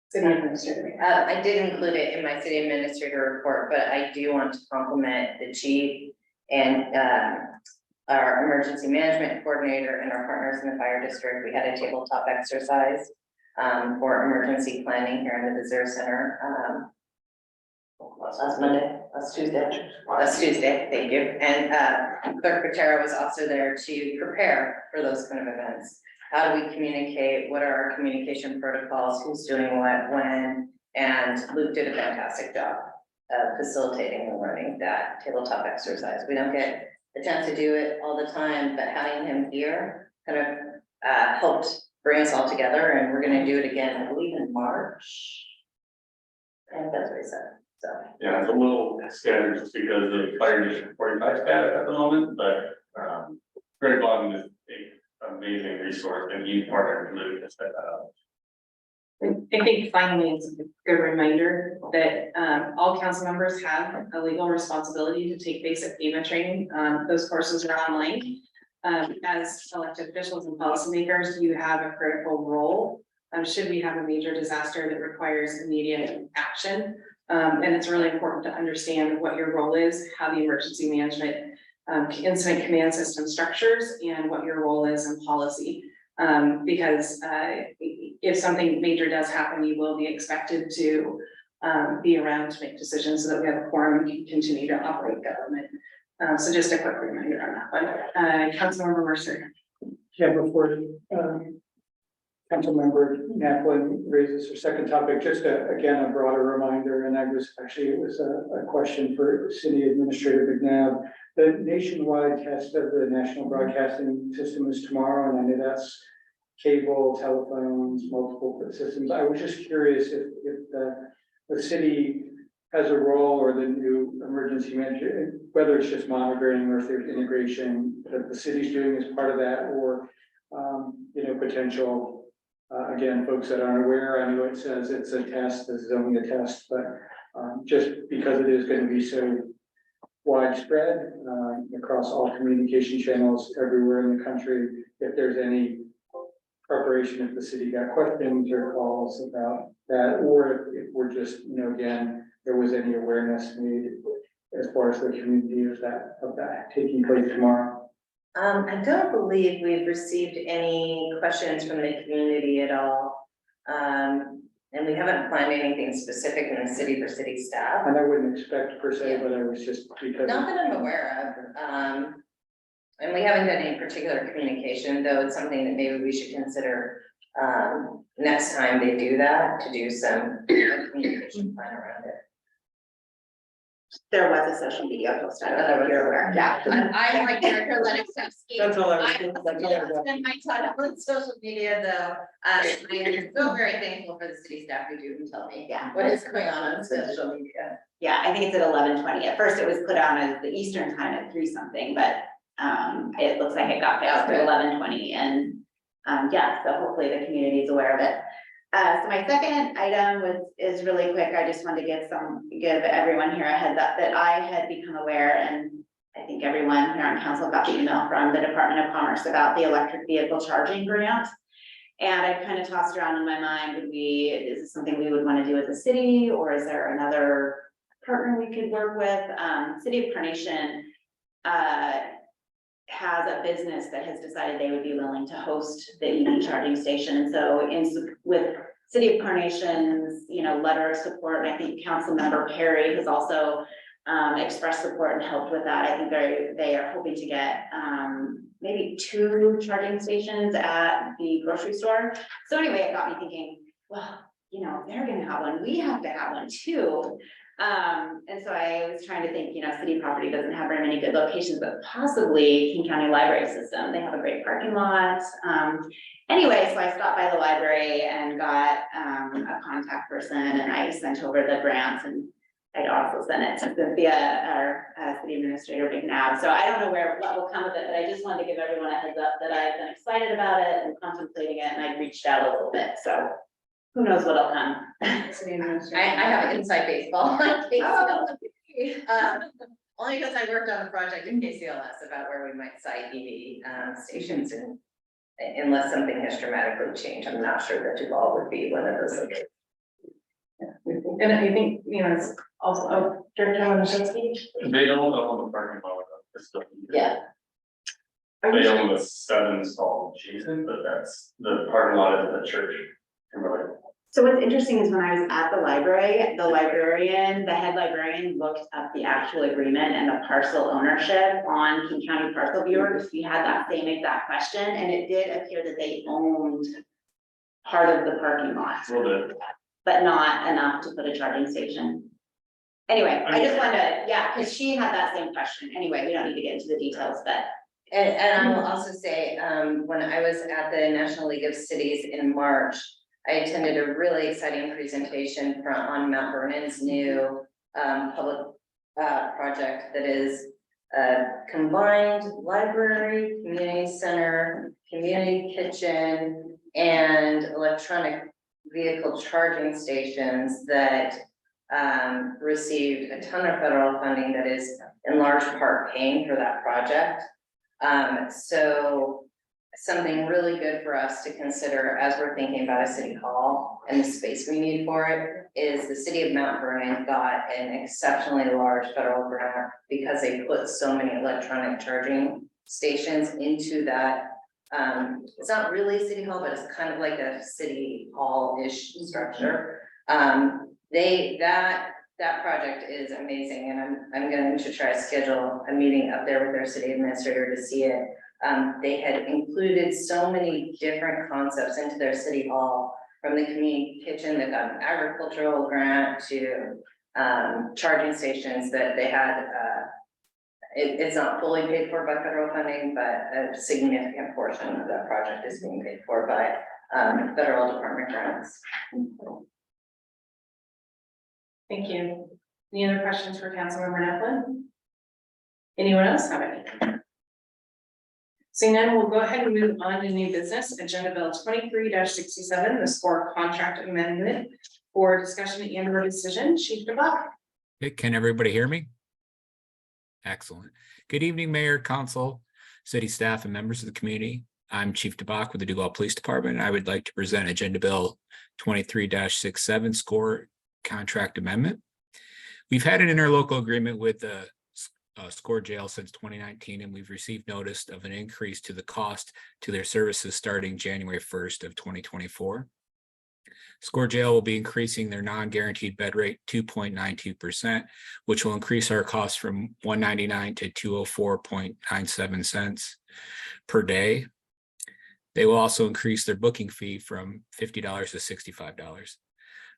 City Administrator. I did include it in my city administrator report, but I do want to compliment the chief and our emergency management coordinator and our partners in the fire district. We had a tabletop exercise for emergency planning here in the visitor center. Last Monday, last Tuesday, thank you. And Clerk Patera was also there to prepare for those kind of events. How do we communicate? What are our communication protocols? Who's doing what, when? And Luke did a fantastic job of facilitating and running that tabletop exercise. We don't get a chance to do it all the time, but having him here kind of helped bring us all together, and we're gonna do it again, I believe in March. And that's what he said, so. Yeah, it's a little scattered just because of fire district 45 status at the moment, but Greg Bogdan is an amazing resource, and he's partnered with Luke to set that up. I think finally it's a good reminder that all council members have a legal responsibility to take basic FEMA training. Those courses are online. As elected officials and policymakers, you have a critical role should we have a major disaster that requires immediate action. And it's really important to understand what your role is, how the emergency management incident command system structures, and what your role is in policy. Because if something major does happen, you will be expected to be around to make decisions so that we have a quorum and can continue to operate government. So just a quick reminder on that one. Councilmember Mercer. Yeah, before, Councilmember Naplin raises her second topic, just again, a broader reminder, and it was a question for City Administrator McNabb. The nationwide test of the national broadcasting system is tomorrow, and I know that's cable, telephones, multiple systems. I was just curious if the city has a role, or the new emergency manager, whether it's just monitoring or if there's integration that the city's doing as part of that, or potential, again, folks that aren't aware, I know it says it's a test, this is only a test, but just because it is going to be so widespread across all communication channels everywhere in the country, if there's any preparation, if the city got questions or calls about that, or if we're just, again, there was any awareness made as far as the community of that taking place tomorrow. I don't believe we've received any questions from the community at all. And we haven't planned anything specific in the city for city staff. And I wouldn't expect per se, but I was just because. Not that I'm aware of. And we haven't done any particular communication, though it's something that maybe we should consider next time they do that, to do some communication plan around it. There was a social media post, I don't know if you're aware, yeah, I'm like Director Lennox. That's all I was I thinking. spend my time on social media though, I am so very thankful for the city staff who do tell me, what is going on social media. Yeah, I think it's at 11:20, at first it was put on as the Eastern time at 3 something, but it looks like it got passed to 11:20, and yeah, so hopefully the community is aware of it. So my second item is really quick. I just wanted to give everyone here a heads up that I had become aware, and I think everyone here on council got the email from the Department of Commerce about the electric vehicle charging grant. And I kind of tossed around in my mind, is this something we would want to do as a city, or is there another partner we could work with? City of Carnation has a business that has decided they would be willing to host the EV charging station. So with City of Carnation's, letter of support, and I think Councilmember Perry has also expressed support and helped with that. I think they are hoping to get maybe 2 charging stations at the grocery store. So anyway, it got me thinking, well, they're gonna have one, we have to have one too. And so I was trying to think, city property doesn't have very many good locations, but possibly King County Library System, they have a great parking lot. Anyway, so I stopped by the library and got a contact person, and I sent over the grants, and I'd also sent it to Cynthia, our city administrator, McNabb. So I don't know what will come of it, but I just wanted to give everyone a heads up that I've been excited about it and contemplating it, and I reached out a little bit, so who knows what'll come. City Administrator. I have inside baseball. Only because I worked on a project in KCLS about where we might site EV stations, and unless something has dramatically changed, I'm not sure that Duvall would be one of those locations. And I think, it's also, Director Lennox-Shevsky? They don't own the parking lot. Yeah. They own the 7 stall adjacent, but that's the parking lot of the church. Right. So what's interesting is when I was at the library, the head librarian looked up the actual agreement and the parcel ownership on King County Parcel Viewer, because we had that same exact question, and it did appear that they owned part of the parking lot, A little bit. but not enough to put a charging station. Anyway, I just wanted to, because she had that same question. Anyway, we don't need to get into the details, but. And I will also say, when I was at the National League of Cities in March, I attended a really exciting presentation on Mount Vernon's new public project that is a combined library, community center, community kitchen, and electronic vehicle charging stations that received a ton of federal funding that is in large part paying for that project. So something really good for us to consider as we're thinking about a city hall and the space we need for it is the city of Mount Vernon got an exceptionally large federal grant because they put so many electronic charging stations into that. It's not really city hall, but it's kind of like a city hall-ish structure. That project is amazing, and I'm going to try to schedule a meeting up there with their city administrator to see it. They had included so many different concepts into their city hall, from the community kitchen, they got an agricultural grant to charging stations that they had. It's not fully paid for by federal funding, but a significant portion of that project is being paid for by federal department grants. Thank you. Any other questions for Councilmember Nevlin? Anyone else have any? Seeing none, we'll go ahead and move on to new business, Agenda Bill 23-67, the SCORE contract amendment for discussion and or decision. Chief Duvall. Hey, can everybody hear me? Excellent. Good evening, Mayor, Council, City staff, and members of the community. I'm Chief Duvall with the Duvall Police Department. I would like to present Agenda Bill 23-67 SCORE contract amendment. We've had an interlocal agreement with the SCORE jail since 2019, and we've received notice of an increase to the cost to their services starting January 1st of 2024. SCORE jail will be increasing their non-guaranteed bed rate 2.92%, which will increase our cost from $1.99 to 204.97 cents per day. They will also increase their booking fee from $50 to $65.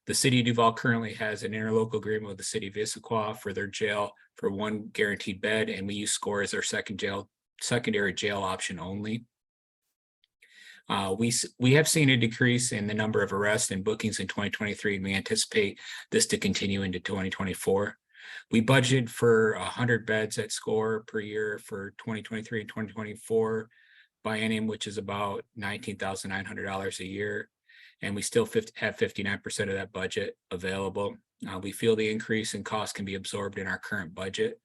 The city of Duvall currently has an interlocal agreement with the city of Issaquah for their jail for one guaranteed bed, and we use SCORE as our secondary jail option only. We have seen a decrease in the number of arrests and bookings in 2023, and we anticipate this to continue into 2024. We budgeted for 100 beds at SCORE per year for 2023 and 2024 biennium, which is about $19,900 a year. And we still have 59% of that budget available. We feel the increase in cost can be absorbed in our current budget.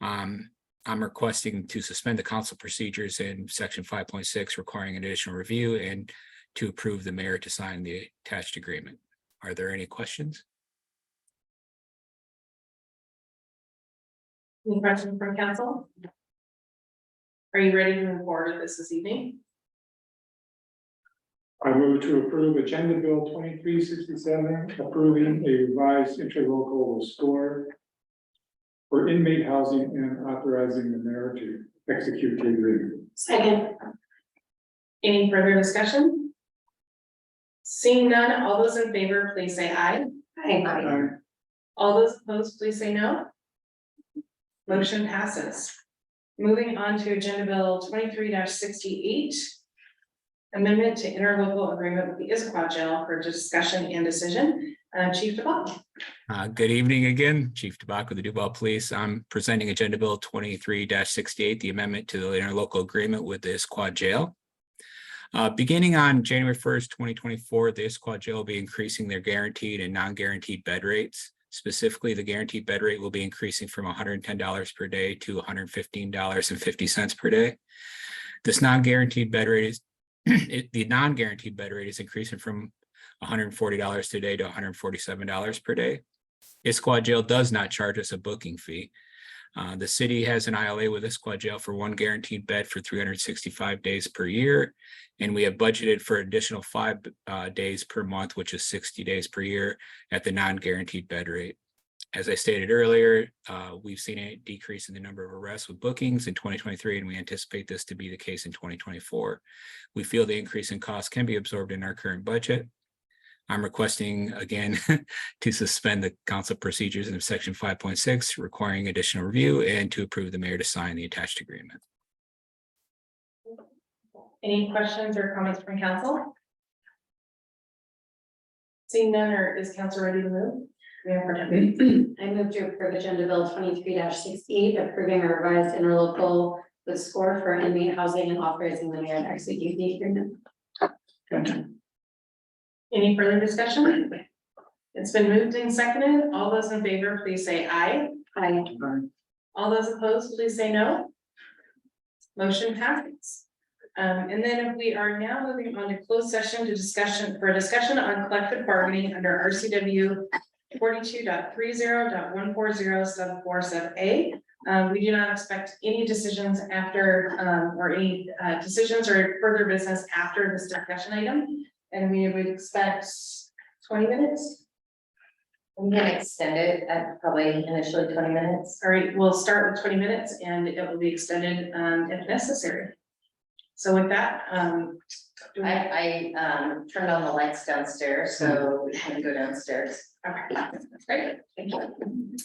I'm requesting to suspend the council procedures in section 5.6 requiring additional review and to approve the mayor to sign the attached agreement. Are there any questions? Any questions from council? Are you ready to move forward with this evening? I move to approve Agenda Bill 2367, approving a revised interlocal with SCORE for inmate housing and authorizing the mayor to execute the agreement. Second. Any further discussion? Seeing none, all those in favor, please say aye. Aye. All those opposed, please say no. Motion passes. Moving on to Agenda Bill 23-68. Amendment to interlocal agreement with the Issaquah jail for discussion and decision. Chief Duvall. Good evening again, Chief Duvall with the Duvall Police. I'm presenting Agenda Bill 23-68, the amendment to the interlocal agreement with the Issaquah jail. Beginning on January 1st, 2024, the Issaquah jail will be increasing their guaranteed and non-guaranteed bed rates. Specifically, the guaranteed bed rate will be increasing from $110 per day to $115.50 per day. This non-guaranteed bed rate is the non-guaranteed bed rate is increasing from $140 today to $147 per day. Issaquah jail does not charge us a booking fee. The city has an ILA with Issaquah jail for one guaranteed bed for 365 days per year. And we have budgeted for additional 5 days per month, which is 60 days per year at the non-guaranteed bed rate. As I stated earlier, we've seen a decrease in the number of arrests with bookings in 2023, and we anticipate this to be the case in 2024. We feel the increase in costs can be absorbed in our current budget. I'm requesting again to suspend the council procedures in section 5.6 requiring additional review and to approve the mayor to sign the attached agreement. Any questions or comments from council? Seeing none, or is council ready to move? I move to approve Agenda Bill 23-68, approving a revised interlocal with SCORE for inmate housing and authorizing the mayor to execute the agreement. Any further discussion? It's been moved and seconded. All those in favor, please say aye. Aye. All those opposed, please say no. Motion passes. And then we are now moving on to closed session to discussion on collective bargaining under RCW 42.30.140 sub 4 sub A. We do not expect any decisions after, or any decisions or further business after this discussion item. And we would expect 20 minutes. We can extend it at probably initially 20 minutes. All right, we'll start with 20 minutes and it will be extended if necessary. So with that, do we- I turned on the lights downstairs, so we can go downstairs. okay, that's great, thank you.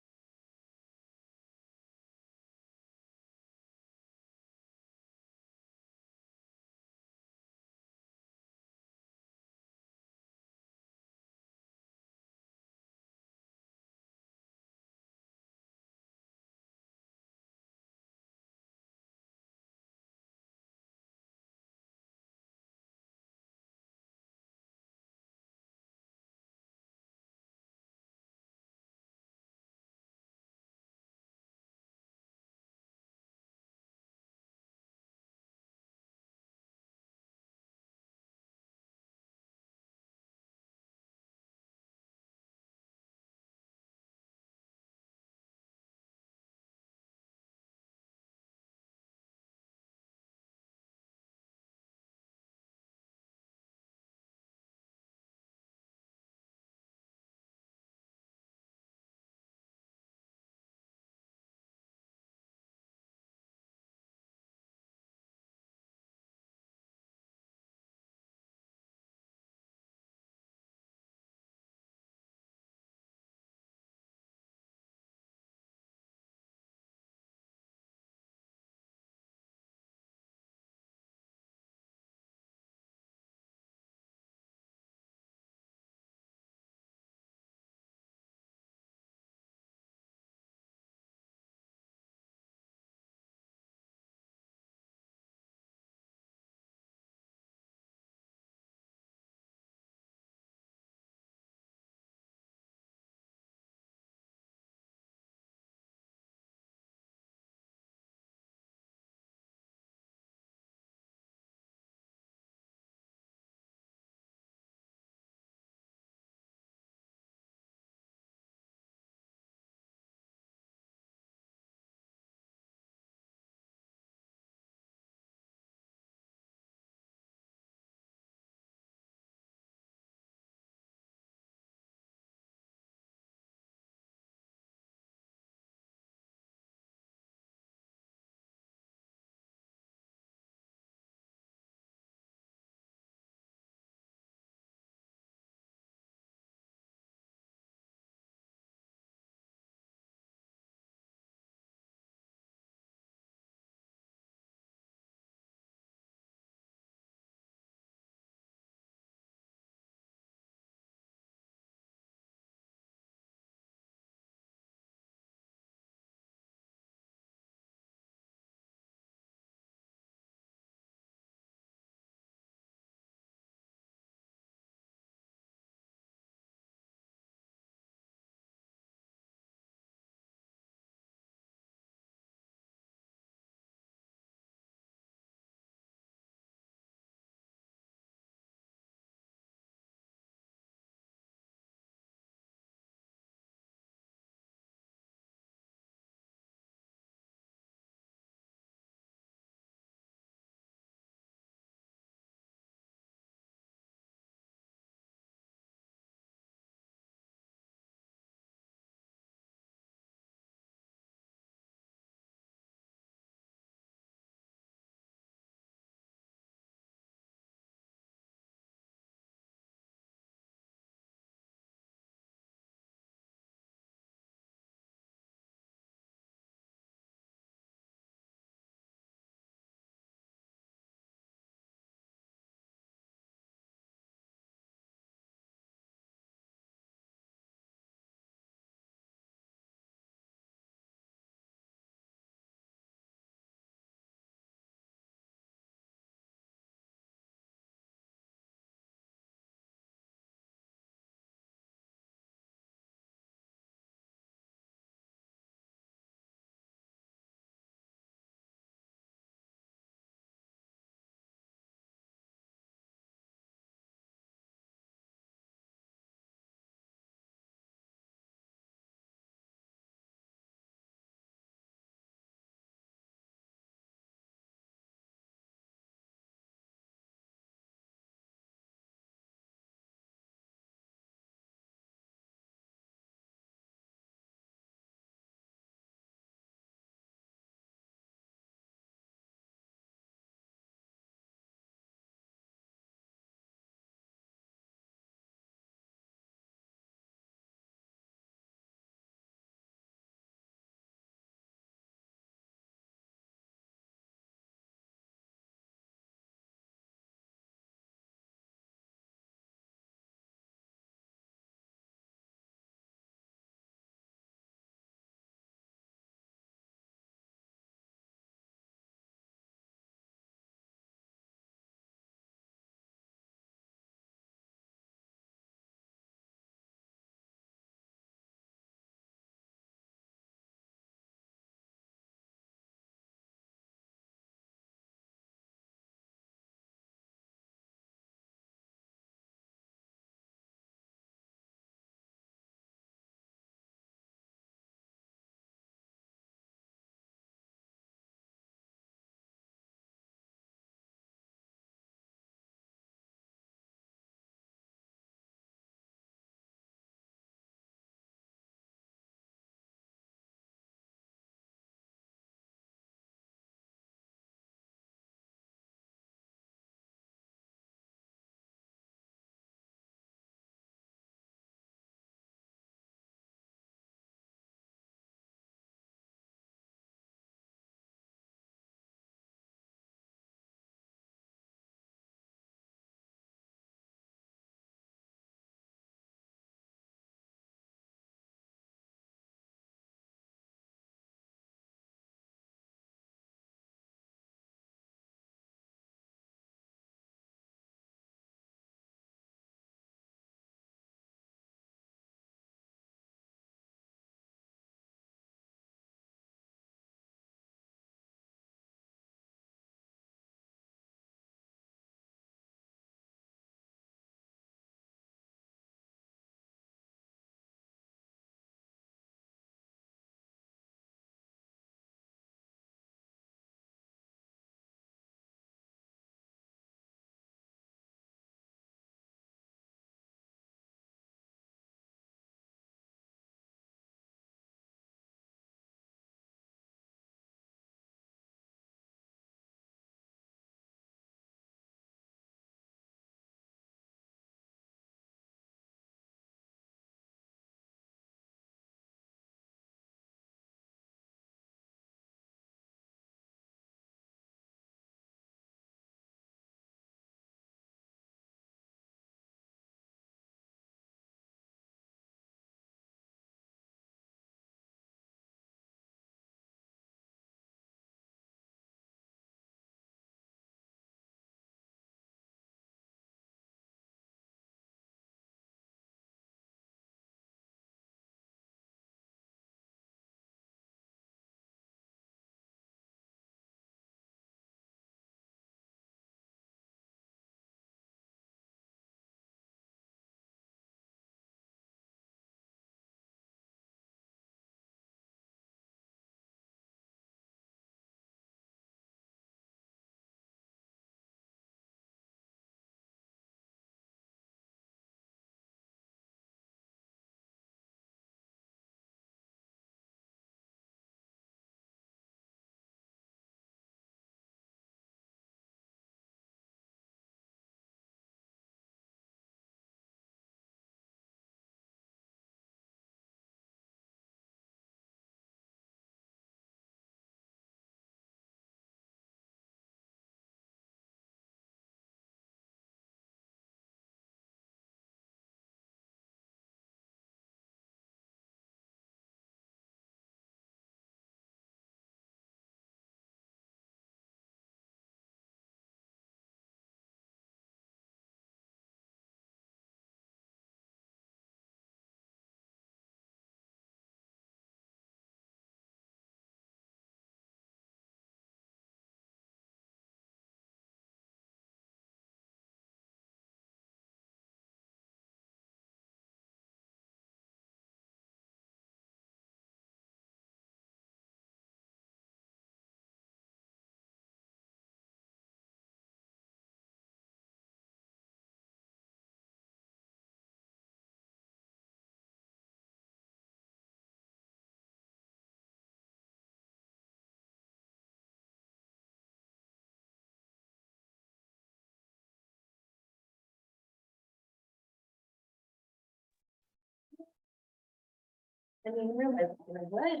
I didn't realize, like, what?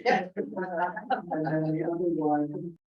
Yeah. And then the other one.